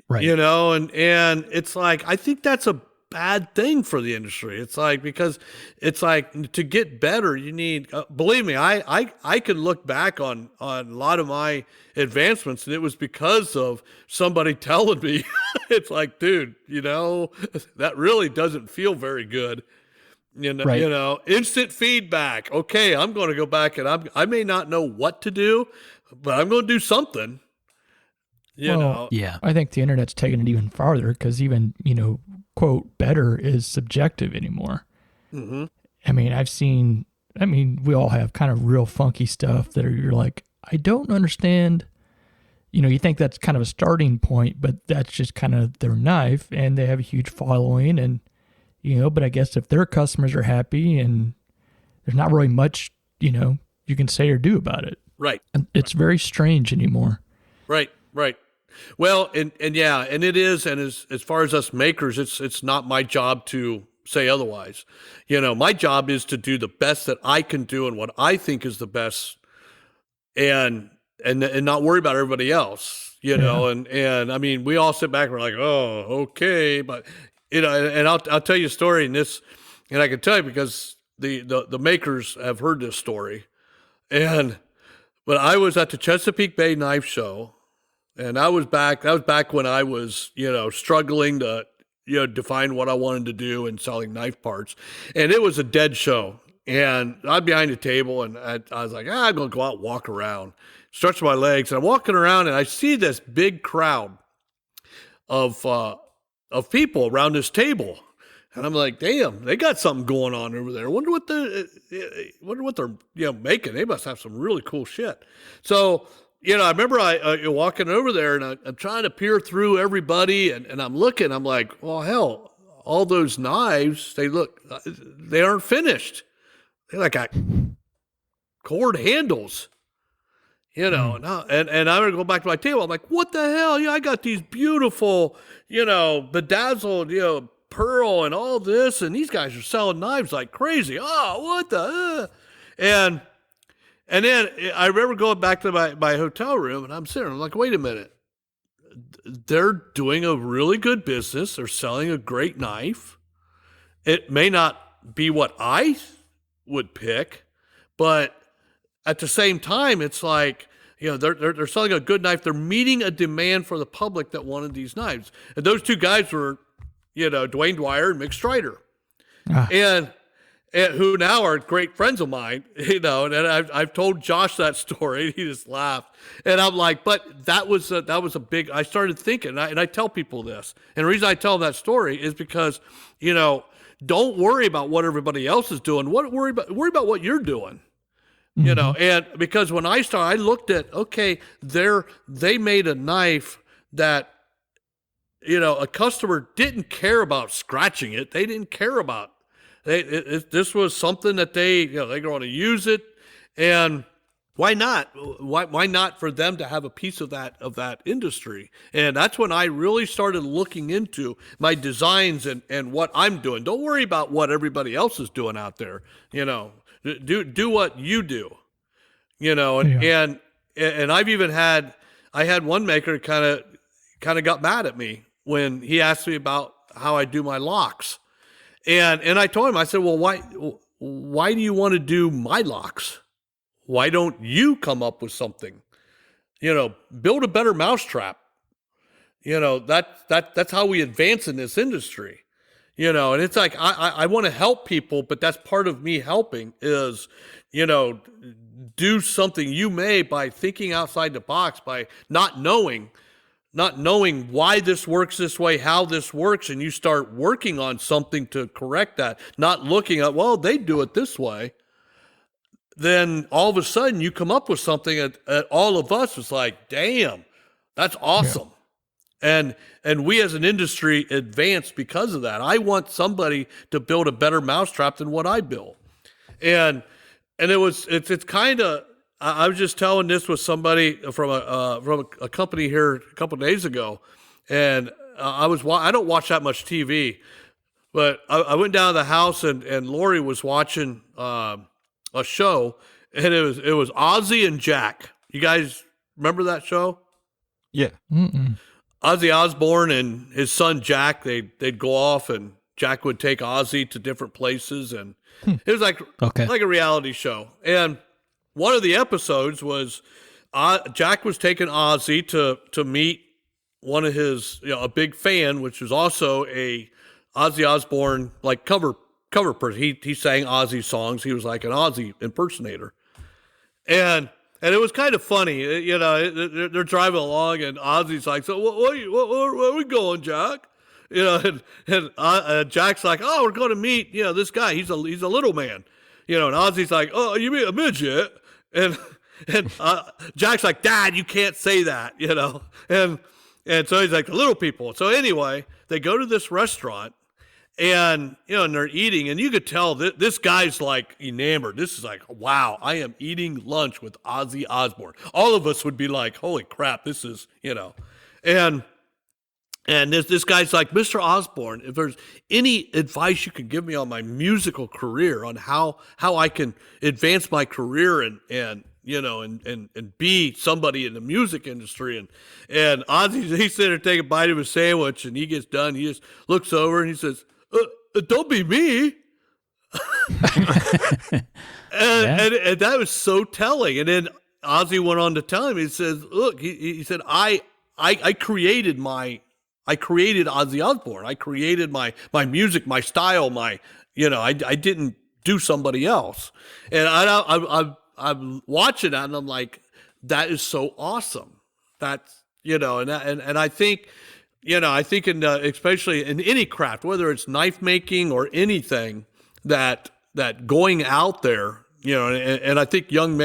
Right. And it's like, I think that's a bad thing for the industry. It's like, because it's like to get better, you need, believe me, I can look back on a lot of my advancements, and it was because of somebody telling me, it's like, dude, that really doesn't feel very good. Right. Instant feedback. Okay, I'm going to go back and I may not know what to do, but I'm going to do something. Yeah. I think the internet's taken it even farther, because even, quote, better is subjective anymore. Mm-hmm. I mean, we all have kind of real funky stuff that you're like, I don't understand. You think that's kind of a starting point, but that's just kind of their knife, and they have a huge following, and, but I guess if their customers are happy and there's not really much, you can say or do about it. Right. And it's very strange anymore. Right. Well, and yeah, and it is, and as far as us makers, it's not my job to say otherwise. My job is to do the best that I can do and what I think is the best, and not worry about everybody else. And I mean, we all sit back and we're like, oh, okay, but and I'll tell you a story in this, and I can tell you because the makers have heard this story, but I was at the Chesapeake Bay Knife Show. And that was back when I was, struggling to, define what I wanted to do and selling knife parts. And it was a dead show. And I'm behind the table and I was like, I'm going to go out and walk around, stretch my legs. And I'm walking around and I see this big crowd of people around this table. And I'm like, damn, they got something going on over there. Wonder what they're making. They must have some really cool shit. So, I remember I walking over there and I'm trying to peer through everybody and I'm looking, I'm like, well, hell, all those knives, they aren't finished. They like got cord handles, and I'm going to go back to my table. I'm like, what the hell? I got these beautiful, bedazzled, pearl and all this. And these guys are selling knives like crazy. Oh, what the, And then I remember going back to my hotel room and I'm sitting there, I'm like, wait a minute. They're doing a really good business. They're selling a great knife. It may not be what I would pick, but at the same time, it's like, they're selling a good knife. They're meeting a demand for the public that wanted these knives. And those two guys were, Dwayne Dwyer and Mick Strider. And who now are great friends of mine, and I've told Josh that story. He just laughed, and I'm like, but that was a big. I started thinking, and I tell people this, and the reason I tell them that story is because, don't worry about what everybody else is doing. Worry about what you're doing, And because when I started, I looked at they made a knife that, a customer didn't care about scratching it. They didn't care about. This was something that they're going to use it, and why not? Why not for them to have a piece of that industry? And that's when I really started looking into my designs and what I'm doing. Don't worry about what everybody else is doing out there. Do what you do. And I've even had one maker kind of got mad at me when he asked me about how I do my locks. And I told him, I said, well, why do you want to do my locks? Why don't you come up with something? Build a better mousetrap. That's how we advance in this industry. And it's like, I want to help people, but that's part of me helping is, do something you may by thinking outside the box, by not knowing why this works this way, how this works, and you start working on something to correct that, not looking at, well, they do it this way. Then all of a sudden you come up with something at all of us is like, damn, that's awesome. Yeah. And we as an industry advance because of that. I want somebody to build a better mousetrap than what I built. And it's kind of, I was just telling this with somebody from a company here a couple of days ago, and I don't watch that much TV, but I went down to the house and Lori was watching a show, and it was Ozzy and Jack. You guys remember that show? Yeah. Mm-mm. Ozzy Osbourne and his son Jack, they'd go off, and Jack would take Ozzy to different places, and it was like a reality show. And one of the episodes was Jack was taking Ozzy to meet one of his, a big fan, which was also a Ozzy Osbourne like cover person. He sang Ozzy songs. He was like an Ozzy impersonator, and it was kind of funny. They're driving along, and Ozzy's like, "So where are we going, Jack?" And Jack's like, "Oh, we're going to meet this guy. He's a little man." And Ozzy's like, "Oh, you mean a midget?" And Jack's like, "Dad, you can't say that," And so he's like, "The little people." So anyway, they go to this restaurant, and and they're eating, and you could tell that this guy's like enamored. This is like, wow, I am eating lunch with Ozzy Osbourne. All of us would be like, holy crap, this is And this guy's like, "Mr. Osborne, if there's any advice you can give me on my musical career, on how I can advance my career and be somebody in the music industry." And Ozzy, he's sitting there taking a bite of his sandwich, and he gets done. He just looks over and he says, "Don't be me." and that was so telling. And then Ozzy went on to tell him, he says, "Look," he said, I created Ozzy Osbourne. I created my music, my style, I didn't do somebody else." And I'm watching that, and I'm like, that is so awesome. That's, and I think, especially in any craft, whether it's knife making or anything, that going out there, and I think young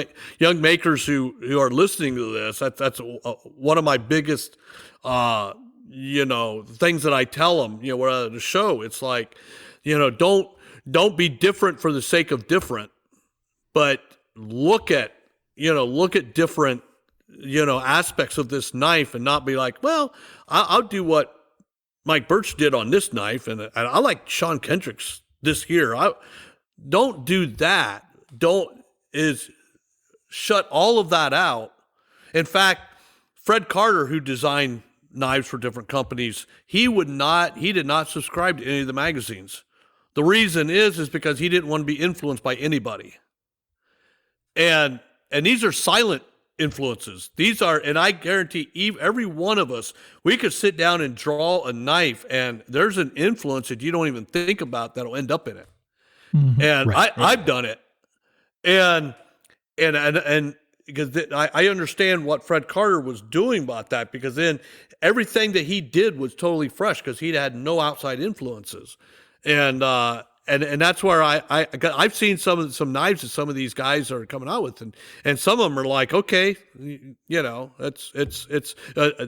makers who are listening to this, that's one of my biggest, things that I tell them, we're at the show. It's like, don't be different for the sake of different, but look at different, aspects of this knife, and not be like, well, I'll do what Mike Birch did on this knife, and I like Sean Kendrick's this here. Don't do that. Shut all of that out. In fact, Fred Carter, who designed knives for different companies, he did not subscribe to any of the magazines. The reason is because he didn't want to be influenced by anybody. And these are silent influences. These are, and I guarantee every one of us, we could sit down and draw a knife, and there's an influence that you don't even think about that'll end up in it. Mm-hmm. And I've done it. And because I understand what Fred Carter was doing about that, because then everything that he did was totally fresh because he had no outside influences. And that's where I've seen some knives that some of these guys are coming out with, and some of them are like, okay, it's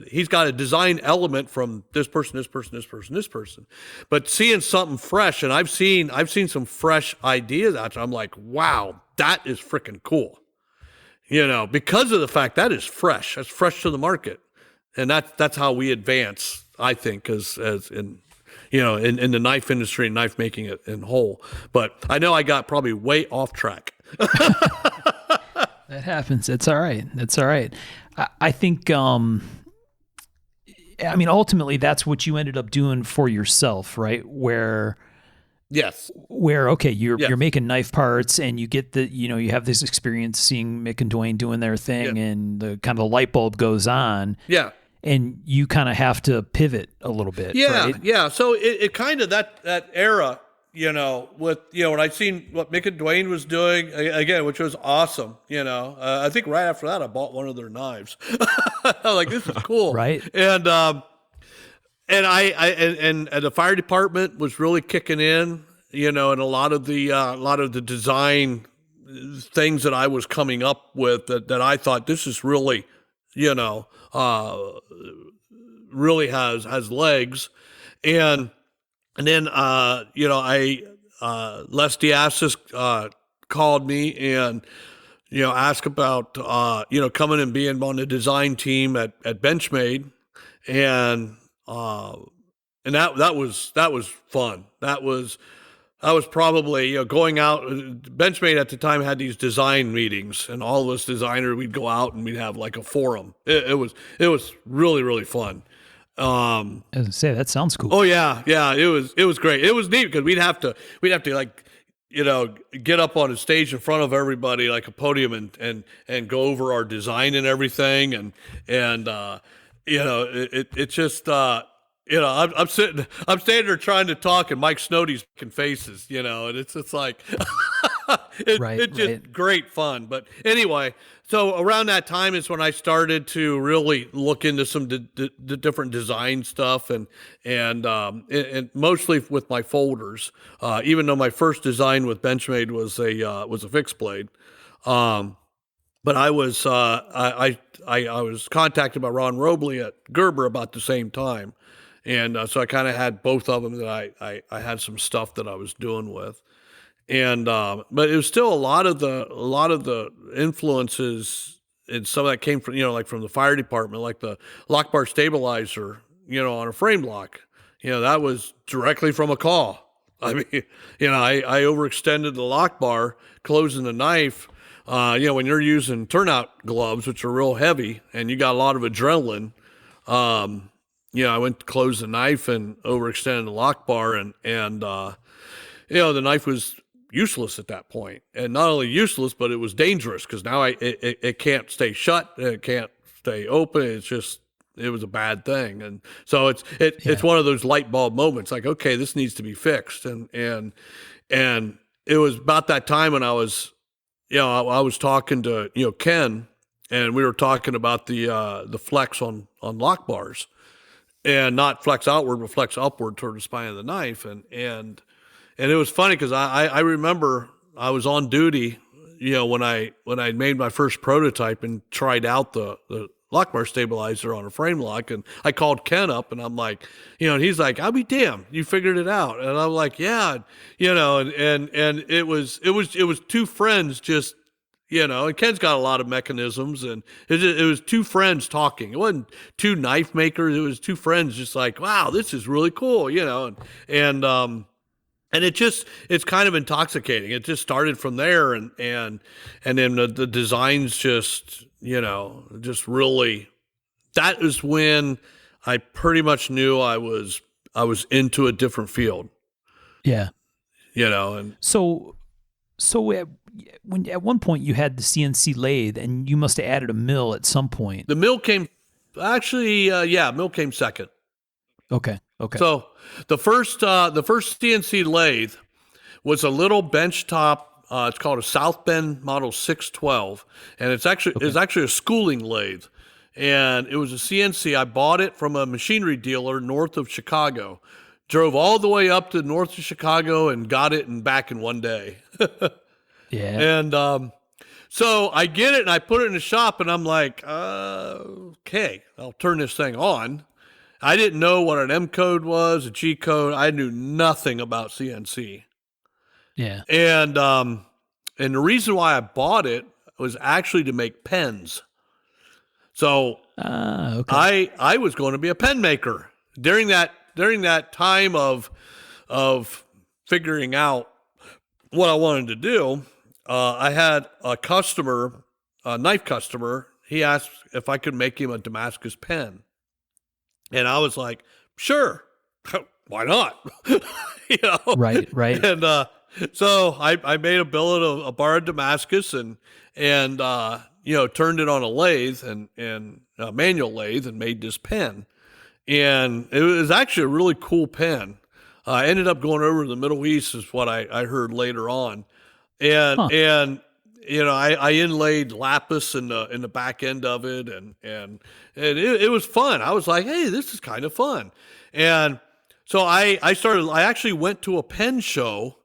he's got a design element from this person, but seeing something fresh, and I've seen some fresh ideas out there. I'm like, wow, that is freaking cool, because of the fact that is fresh. That's fresh to the market, and that's how we advance, I think, as in the knife industry and knife making it in whole. But I know I got probably way off track. That happens. It's all right. I think, ultimately that's what you ended up doing for yourself, right? Yes. Okay, you're making knife parts, and you get you have this experience seeing Mick and Dwayne doing their thing, and the kind of light bulb goes on. Yeah. and you kind of have to pivot a little bit. Yeah, right? yeah. So it kind of that era, with when I seen what Mick and Dwayne was doing again, which was awesome. I think right after that I bought one of their knives. I was like, this is cool, Right? And and the fire department was really kicking in, and a lot of the design things that I was coming up with that I thought this is really, really has legs, and then Les Diastis called me and asked about coming and being on the design team at Benchmade, and that was fun. That was probably going out. Benchmade at the time had these design meetings, and all of us designers, we'd go out and we'd have like a forum. It was really, really fun. I was gonna say, that sounds cool. Oh yeah, it was great. It was neat because we'd have to like get up on a stage in front of everybody like a podium and go over our design and everything, and it just I'm standing there trying to talk, and Mike Snowdy's making faces, and it's just like it's just great fun. But anyway, so around that time is when I started to really look into some the different design stuff, and mostly with my folders. Even though my first design with Benchmade was a fixed blade, but I was I was contacted by Ron Robley at Gerber about the same time. And so I kind of had both of them that I had some stuff that I was doing with, and but it was still a lot of the influences, and some of that came from like from the fire department, like the lock bar stabilizer, on a frame lock, that was directly from a call. I mean, I overextended the lock bar closing the knife. When you're using turnout gloves, which are real heavy, and you got a lot of adrenaline. I went to close the knife and overextended the lock bar, and the knife was useless at that point. And not only useless, but it was dangerous because now it can't stay shut, it can't stay open. It was a bad thing. And so it's one of those light bulb moments, like, okay, this needs to be fixed. And it was about that time when I was talking to Ken, and we were talking about the flex on lock bars. And not flex outward, but flex upward toward the spine of the knife. And it was funny because I remember I was on duty, when I made my first prototype and tried out the lock bar stabilizer on a frame lock. And I called Ken up, and I'm like, and he's like, I'll be damned, you figured it out. And I'm like, yeah, and it was two friends just, and Ken's got a lot of mechanisms, and it was two friends talking. It wasn't two knife makers. It was two friends just like, wow, this is really cool, and it's kind of intoxicating. It just started from there, and then the designs just really, that is when I pretty much knew I was into a different field. Yeah. And so at one point you had the CNC lathe, and you must have added a mill at some point. The mill came, actually, mill came second. Okay. So the first CNC lathe was a little bench top. It's called a South Bend Model 612, and it's actually a schooling lathe, and it was a CNC. I bought it from a machinery dealer north of Chicago. Drove all the way up to north of Chicago and got it and back in one day. Yeah. And so I get it and I put it in the shop, and I'm like, okay, I'll turn this thing on. I didn't know what an M code was, a G code. I knew nothing about CNC. Yeah. And the reason why I bought it was actually to make pens. So okay. I was going to be a pen maker during that time of figuring out what I wanted to do. I had a customer, a knife customer. He asked if I could make him a Damascus pen, and I was like, "Sure, why not?" Right. And so I made a billet of a bar of Damascus and turned it on a lathe, and manual lathe and made this pen. And it was actually a really cool pen. I ended up going over to the Middle East, is what I heard later on. And I inlaid lapis in the back end of it, and it was fun. I was like, hey, this is kind of fun. And so I actually went to a pen show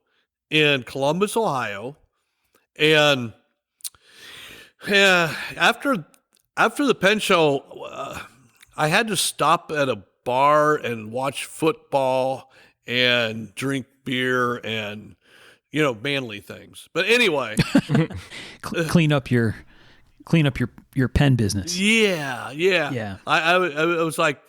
in Columbus, Ohio, and after the pen show, I had to stop at a bar and watch football and drink beer and manly things. But anyway, clean up your pen business. Yeah. I was like,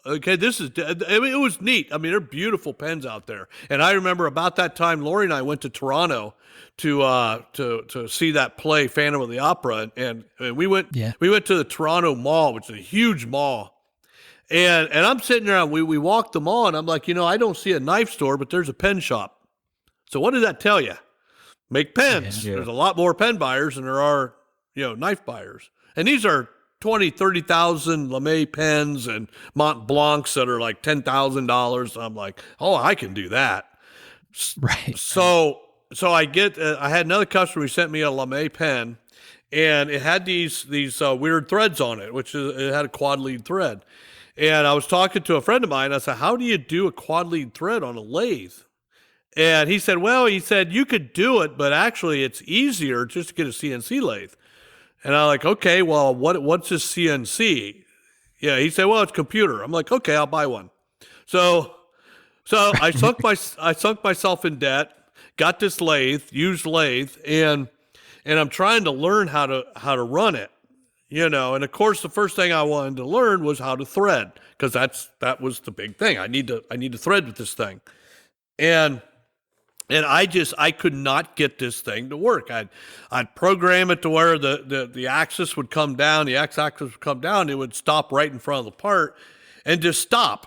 okay, it was neat. I mean, they're beautiful pens out there. And I remember about that time, Lori and I went to Toronto to see that play, Phantom of the Opera, and we went to the Toronto Mall, which is a huge mall. And I'm sitting there, and we walked the mall, and I'm like, I don't see a knife store, but there's a pen shop. So what does that tell you? Make pens. Yeah. There's a lot more pen buyers than there are, knife buyers. And these are 20, 30,000 LeMay pens and Mont Blancs that are like $10,000. I'm like, oh, I can do that. Right. So I had another customer who sent me a LeMay pen, and it had these weird threads on it, it had a quad lead thread. And I was talking to a friend of mine. I said, how do you do a quad lead thread on a lathe? And he said, you could do it, but actually it's easier just to get a CNC lathe. And I'm like, okay, well, what's this CNC? Yeah, he said, well, it's computer. I'm like, okay, I'll buy one. So I sunk myself in debt, got this used lathe, and I'm trying to learn how to run it, and of course the first thing I wanted to learn was how to thread, because that was the big thing. I need to thread with this thing, and I could not get this thing to work. I'd program it to where the axis would come down, the x-axis would come down, it would stop right in front of the part and just stop.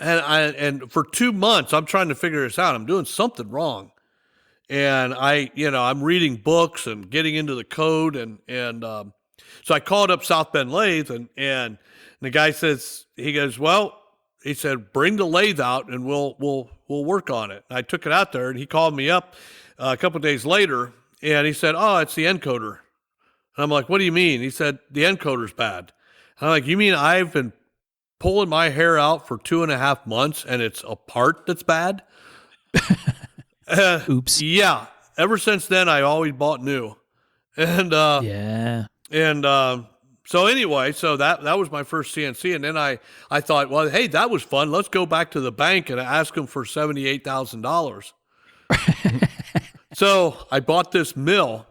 And for 2 months, I'm trying to figure this out. I'm doing something wrong. And I'm reading books and getting into the code. So I called up South Bend Lathe, and the guy says, he said, bring the lathe out and we'll work on it. I took it out there, and he called me up a couple of days later, and he said, oh, it's the encoder. And I'm like, what do you mean? He said, the encoder's bad. And I'm like, you mean I've been pulling my hair out for 2.5 months and it's a part that's bad? Oops. Yeah. Ever since then, I always bought new. And so anyway, that was my first CNC. And then I thought, well, hey, that was fun. Let's go back to the bank and ask them for $78,000. So I bought this mill,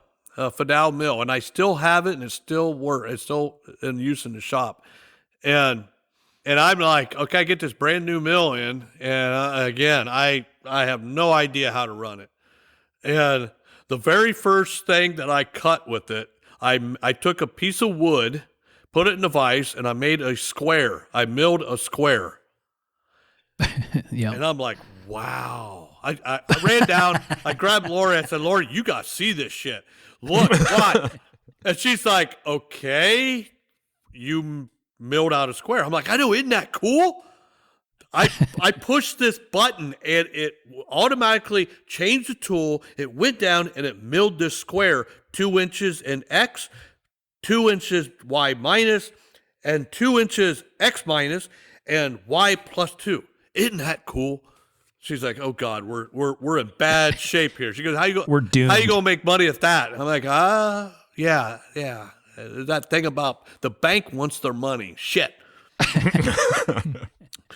Fidel mill, and I still have it, and it still works. It's still in use in the shop. And I'm like, okay, I get this brand new mill in, and again, I have no idea how to run it. And the very first thing that I cut with it, I took a piece of wood, put it in a vise, and I made a square. I milled a square. Yeah. And I'm like, wow. I ran down, I grabbed Lori, I said, Lori, you got to see this shit. Look, what? And she's like, okay, you milled out a square. I'm like, I know, isn't that cool? I pushed this button, and it automatically changed the tool. It went down, and it milled this square 2 inches in X, 2 inches Y minus, and 2 inches X minus, and Y plus 2. Isn't that cool? She's like, oh God, we're in bad shape here. She goes, we're doomed. How you gonna make money at that? And I'm like, yeah. That thing about the bank wants their money. Shit.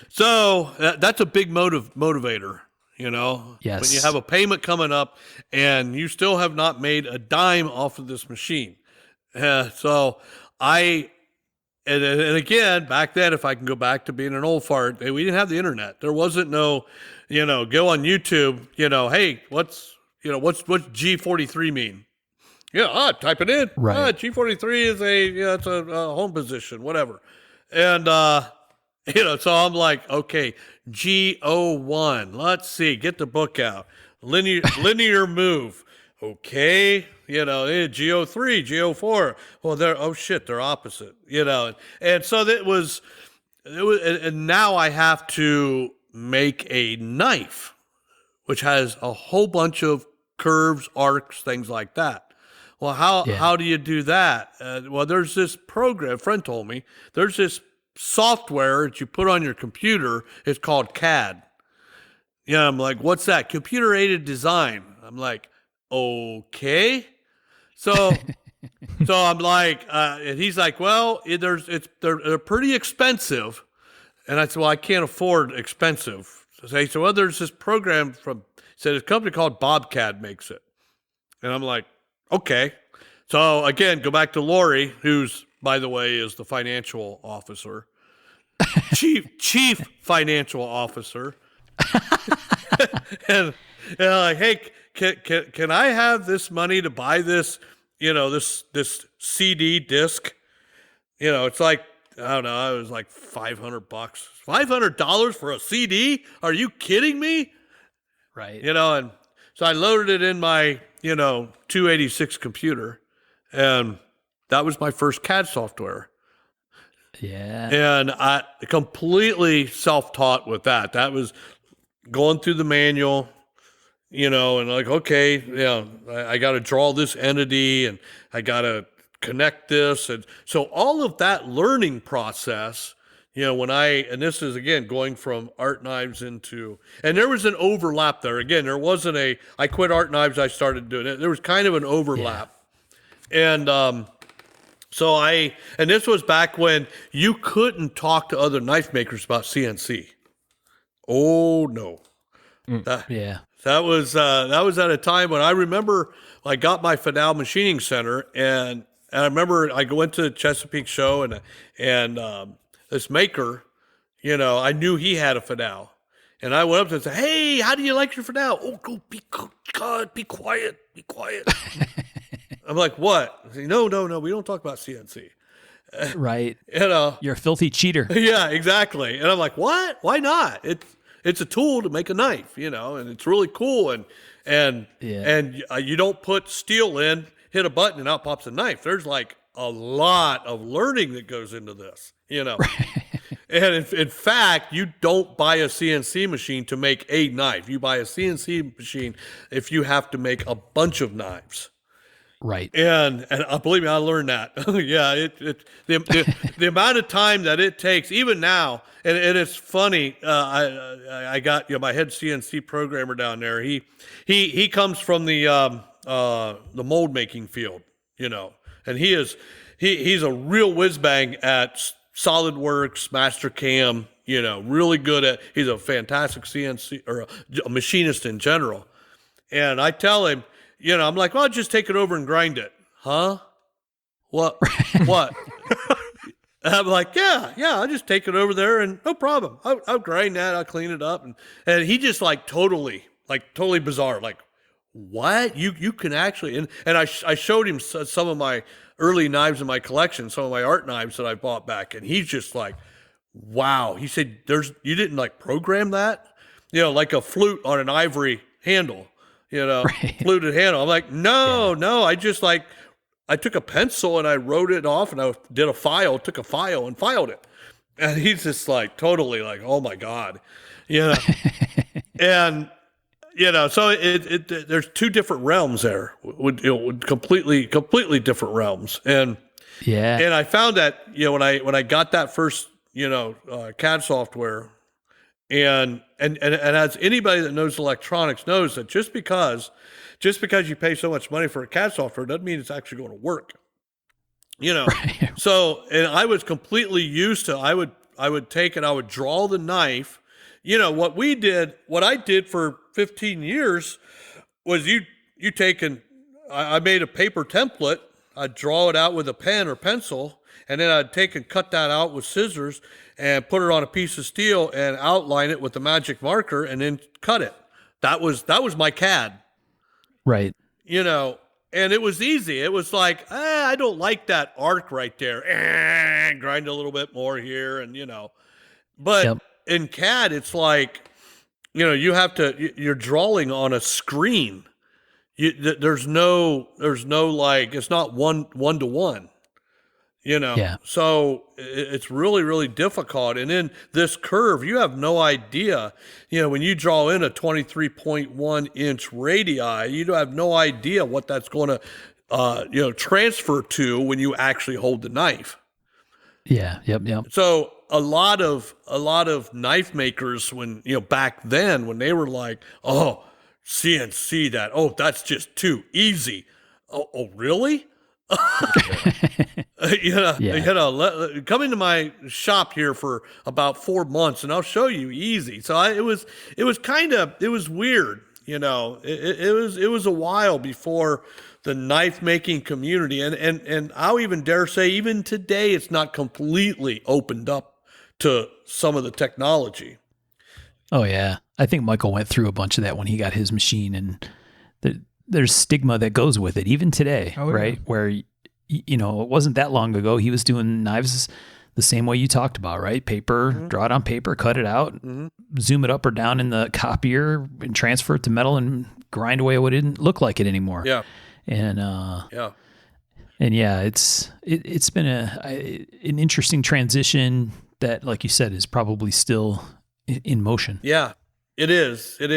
So that's a big motivator, Yes. When you have a payment coming up and you still have not made a dime off of this machine. And again, back then, if I can go back to being an old fart, we didn't have the internet. There wasn't no, go on YouTube, hey, what's G43 mean? Yeah, type it in. Right. G43 is it's a home position, whatever. And, so I'm like, okay, G01, let's see, get the book out. Linear move. okay, GO3, GO4. Well, they're opposite, And so and now I have to make a knife, which has a whole bunch of curves, arcs, things like that. Well, how do you do that? Well, there's this program, a friend told me, there's this software that you put on your computer. It's called CAD. Yeah, I'm like, what's that? Computer aided design. I'm like, okay. So I'm like, and he's like, well, they're pretty expensive. And I said, well, I can't afford expensive. So he said, well, there's this program said a company called Bobcat makes it. And I'm like, okay. So again, go back to Lori, who's, by the way, is the financial officer, chief financial officer. and like, hey, can I have this money to buy this, this CD disc? It's like, I don't know, it was like $500. $500 for a CD? Are you kidding me? Right. And so I loaded it in my, 286 computer, and that was my first CAD software. Yeah. And I completely self-taught with that. That was going through the manual, and like, okay, I got to draw this entity, and I got to connect this. And so all of that learning process, and this is again going from art knives into, and there was an overlap there. Again, there wasn't I quit art knives, I started doing it. There was kind of an overlap. Yeah. And and this was back when you couldn't talk to other knife makers about CNC. Oh no. That was at a time when I remember I got my Fidel Machining Center, and I remember I went to the Chesapeake show, and this maker, I knew he had a Fidel, and I went up to him and said, "Hey, how do you like your Fidel?" "Oh, be quiet, be quiet." I'm like, "What?" He said, No, we don't talk about CNC. Right. You're a filthy cheater. Yeah, exactly. And I'm like, "What? Why not? It's a tool to make a knife, and it's really cool. And you don't put steel in, hit a button, and out pops a knife. There's like a lot of learning that goes into this, And in fact, you don't buy a CNC machine to make a knife. You buy a CNC machine if you have to make a bunch of knives. Right. And believe me, I learned that. Yeah, the amount of time that it takes, even now, and it's funny. I got my head CNC programmer down there. He comes from the mold making field, and he's a real whiz bang at SolidWorks, Mastercam. Really good at. He's a fantastic CNC or a machinist in general. And I tell him. I'm like, well, just take it over and grind it. Huh? What? What? I'm like, yeah, I'll just take it over there and no problem. I'll grind that. I'll clean it up. And he just totally bizarre. Like, what? You can actually, and I showed him some of my early knives in my collection, some of my art knives that I bought back. And he's just like, wow. He said, you didn't program that? Like a flute on an ivory handle. Right. Fluted handle. I'm like, no, I just I took a pencil and I wrote it off, and I took a file and filed it. And he's just totally oh my God, and so there's two different realms there, would completely different realms. And I found that, when I got that first, CAD software, and as anybody that knows electronics knows that just because you pay so much money for a CAD software doesn't mean it's actually going to work. Right. So, and I was completely used to, I would take it, I would draw the knife. What I did for 15 years was I made a paper template. I'd draw it out with a pen or pencil, and then I'd take and cut that out with scissors and put it on a piece of steel and outline it with the magic marker and then cut it. That was my CAD. Right. And it was easy. It was I don't like that arc right there. Grind a little bit more here, and But in CAD, it's you're drawing on a screen. there's no like, it's not one to one, Yeah. So it's really, really difficult. And then this curve, you have no idea, when you draw in a 23.1 inch radii, you have no idea what that's going to, transfer to when you actually hold the knife. Yeah. Yep. So a lot of knife makers, when, back then, when they were like, oh, CNC that, oh, that's just too easy. Oh, really? Come into my shop here for about 4 months and I'll show you easy. So it was weird. It was a while before the knife making community. And I'll even dare say, even today, it's not completely opened up to some of the technology. Oh yeah. I think Michael went through a bunch of that when he got his machine, and there's stigma that goes with it even today, right? Yeah. Where, it wasn't that long ago. He was doing knives the same way you talked about, right? Paper, draw it on paper, cut it out, zoom it up or down in the copier and transfer it to metal and grind away what didn't look like it anymore. Yeah. And, it's been an interesting transition that, like you said, is probably still in motion. Yeah. It is. And,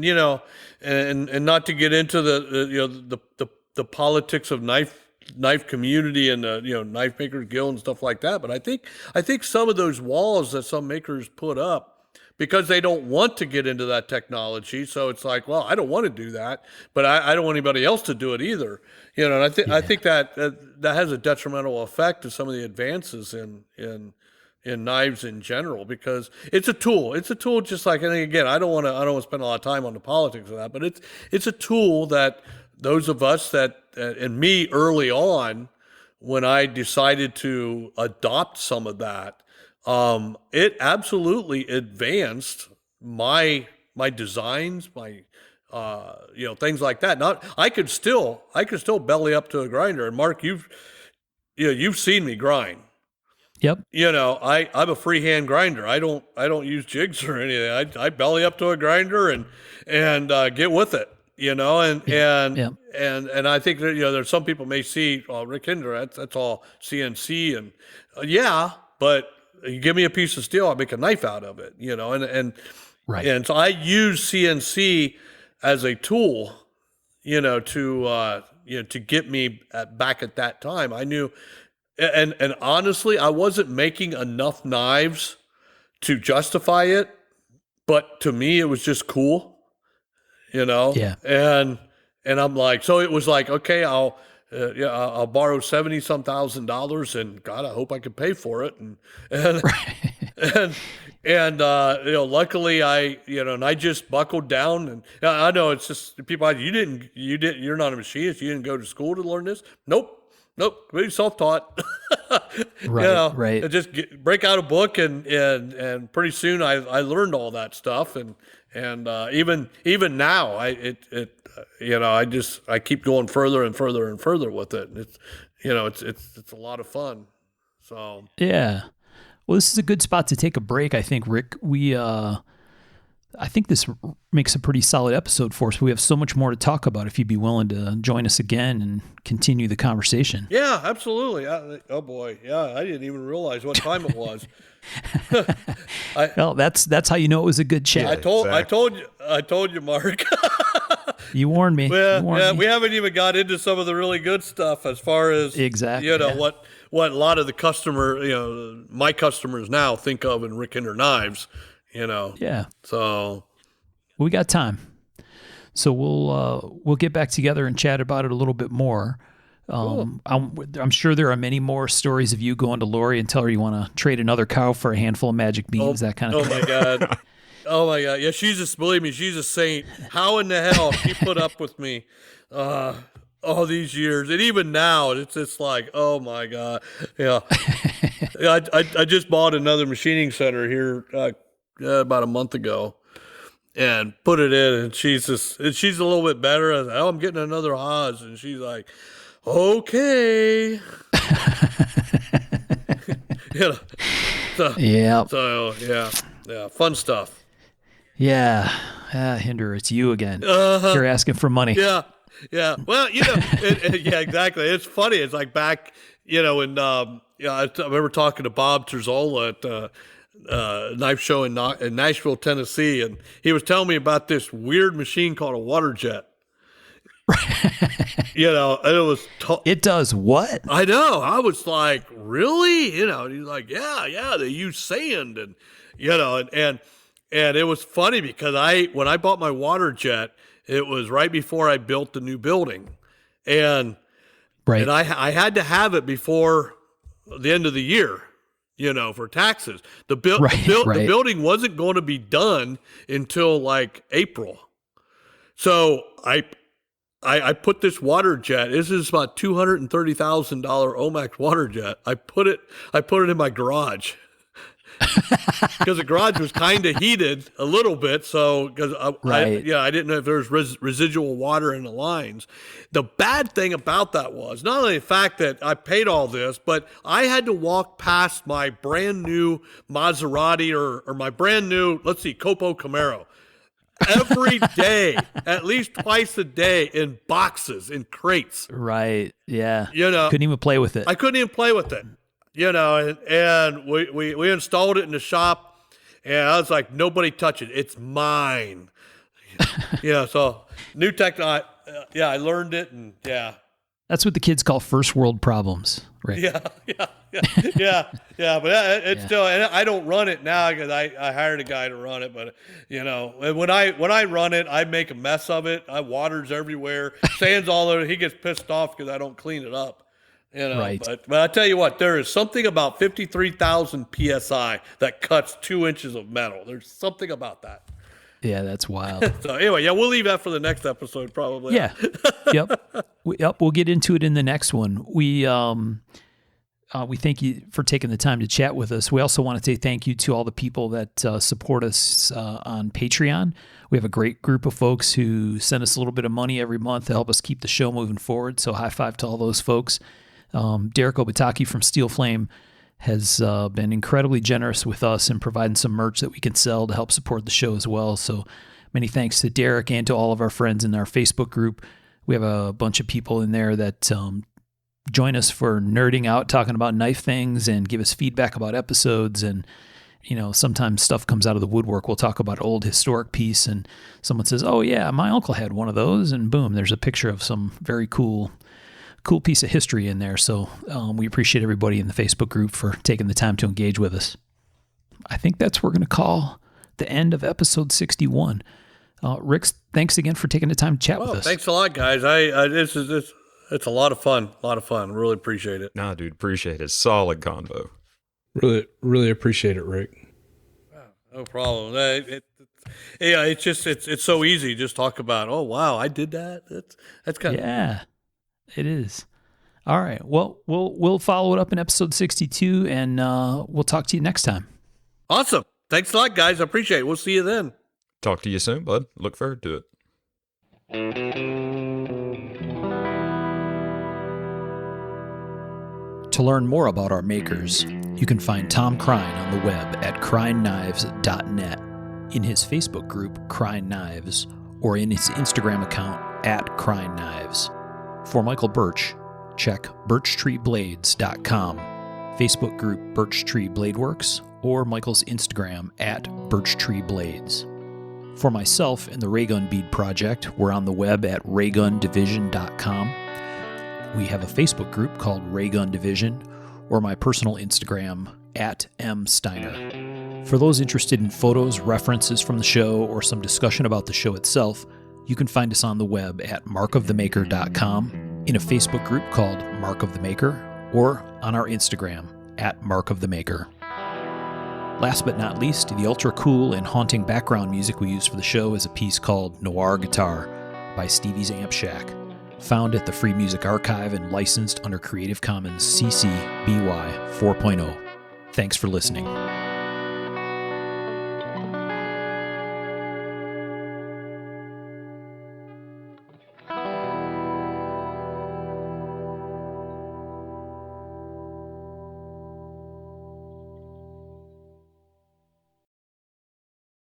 and not to get into the politics of knife community and the, knife makers guild and stuff like that. But I think some of those walls that some makers put up, because they don't want to get into that technology. So it's like, well, I don't want to do that, but I don't want anybody else to do it either. And I think that has a detrimental effect to some of the advances in knives in general, because it's a tool. It's a tool, just like, and again, I don't want to spend a lot of time on the politics of that, but it's a tool that those of us that, and me early on, when I decided to adopt some of that, it absolutely advanced my designs, my things like that. I could still belly up to a grinder. And Mark, you've seen me grind. Yep. I'm a freehand grinder. I don't use jigs or anything. I belly up to a grinder and get with it. And I think that, there's some people may see, Rick Hinderer, that's all CNC, and but you give me a piece of steel, I'll make a knife out of it. Right. And so I use CNC as a tool, to get me back at that time. I knew. And honestly, I wasn't making enough knives to justify it, but to me, it was just cool, Yeah. And I'm like, so it was like, okay, I'll borrow $70,000, and God, I hope I can pay for it. And luckily and I just buckled down, and I know it's just people, you're not a machinist. You didn't go to school to learn this. Nope. Really self-taught. Right. Just break out a book, and pretty soon I learned all that stuff, and even now I keep going further and further and further with it. It's a lot of fun. So yeah. Well, this is a good spot to take a break, I think, Rick. I think this makes a pretty solid episode for us. We have so much more to talk about if you'd be willing to join us again and continue the conversation. Yeah, absolutely. Oh boy. Yeah. I didn't even realize what time it was. Well, that's how you know it was a good chat. I told you, Mark. You warned me. We haven't even got into some of the really good stuff as far as exactly what a lot of the my customers now think of in Rick Hinderer knives. Yeah. So we got time. So we'll get back together and chat about it a little bit more. Cool. I'm sure there are many more stories of you going to Lori and tell her you want to trade another cow for a handful of magic beans, that kind of thing. Oh my God. Oh my God. Yeah. Believe me, she's a saint. How in the hell she put up with me all these years? And even now, it's just like, oh my God. Yeah. I just bought another machining center here about a month ago, and put it in, and she's a little bit better. I was like, I'm getting another Haas, and she's like, okay. So fun stuff. Yeah, Hinderer, it's you again. You're asking for money. Yeah. Yeah. Well, yeah, exactly. It's funny. It's like back, when I remember talking to Bob Terzola at knife show in Nashville, Tennessee, and he was telling me about this weird machine called a water jet. And it was. It does what? I know. I was like, really? And he's like, yeah. They use sand, and and it was funny because when I bought my water jet, it was right before I built the new building, and I had to have it before the end of the year. For taxes. The building wasn't going to be done until like April. So I put this water jet. This is about $230,000 Omax water jet. I put it in my garage because the garage was kind of heated a little bit. So because I didn't know if there was residual water in the lines. The bad thing about that was not only the fact that I paid all this, but I had to walk past my brand new Maserati or my brand new, Copo Camaro every day, at least twice a day in boxes, in crates. Right. Yeah. Couldn't even play with it. I couldn't even play with it. And we installed it in the shop, and I was like, nobody touch it. It's mine. So new technology. I learned it, and That's what the kids call first world problems, right? Yeah. But it's still, and I don't run it now because I hired a guy to run it. But when I run it, I make a mess of it. Water's everywhere, sand's all over. He gets pissed off because I don't clean it up. Right. But I tell you what, there is something about 53,000 psi that cuts 2 inches of metal. There's something about that. Yeah, that's wild. So anyway, we'll leave that for the next episode probably. Yeah. Yep. We'll get into it in the next one. We thank you for taking the time to chat with us. We also want to say thank you to all the people that support us on Patreon. We have a great group of folks who send us a little bit of money every month to help us keep the show moving forward. So high five to all those folks. Derek Obataki from Steel Flame has been incredibly generous with us and providing some merch that we can sell to help support the show as well. So many thanks to Derek and to all of our friends in our Facebook group. We have a bunch of people in there that join us for nerding out, talking about knife things, and give us feedback about episodes. And, sometimes stuff comes out of the woodwork. We'll talk about an old historic piece, and someone says, oh, yeah, my uncle had one of those. And boom, there's a picture of some very cool piece of history in there. So we appreciate everybody in the Facebook group for taking the time to engage with us. I think that's what we're going to call the end of episode 61. Rick, thanks again for taking the time to chat with us. Thanks a lot, guys. It's a lot of fun. Really appreciate it. Nah, dude, appreciate it. Solid convo. Really, really appreciate it, Rick. No problem. It's so easy. Just talk about, oh, wow, I did that. That's kind of. Yeah. It is. All right. Well, we'll follow it up in episode 62, and we'll talk to you next time. Awesome. Thanks a lot, guys. I appreciate it. We'll see you then. Talk to you soon, bud. Look forward to it. To learn more about our makers, you can find Tom Crine on the web at crineknives.net, in his Facebook group, Crine Knives, or in his Instagram account at Crine Knives. For Michael Birch, check birchtreeblades.com, Facebook group Birch Tree Blade Works, or Michael's Instagram at birchtreeblades. For myself and the Raygun Bead Project, we're on the web at raygundivision.com. We have a Facebook group called Raygun Division, or my personal Instagram at msteiner. For those interested in photos, references from the show, or some discussion about the show itself, you can find us on the web at markofthemaker.com, in a Facebook group called Mark of the Maker, or on our Instagram at Mark of the Maker. Last but not least, the ultra cool and haunting background music we use for the show is a piece called Noir Guitar by Stevie's Amp Shack, found at the Free Music Archive and licensed under Creative Commons CC BY 4.0. Thanks for listening.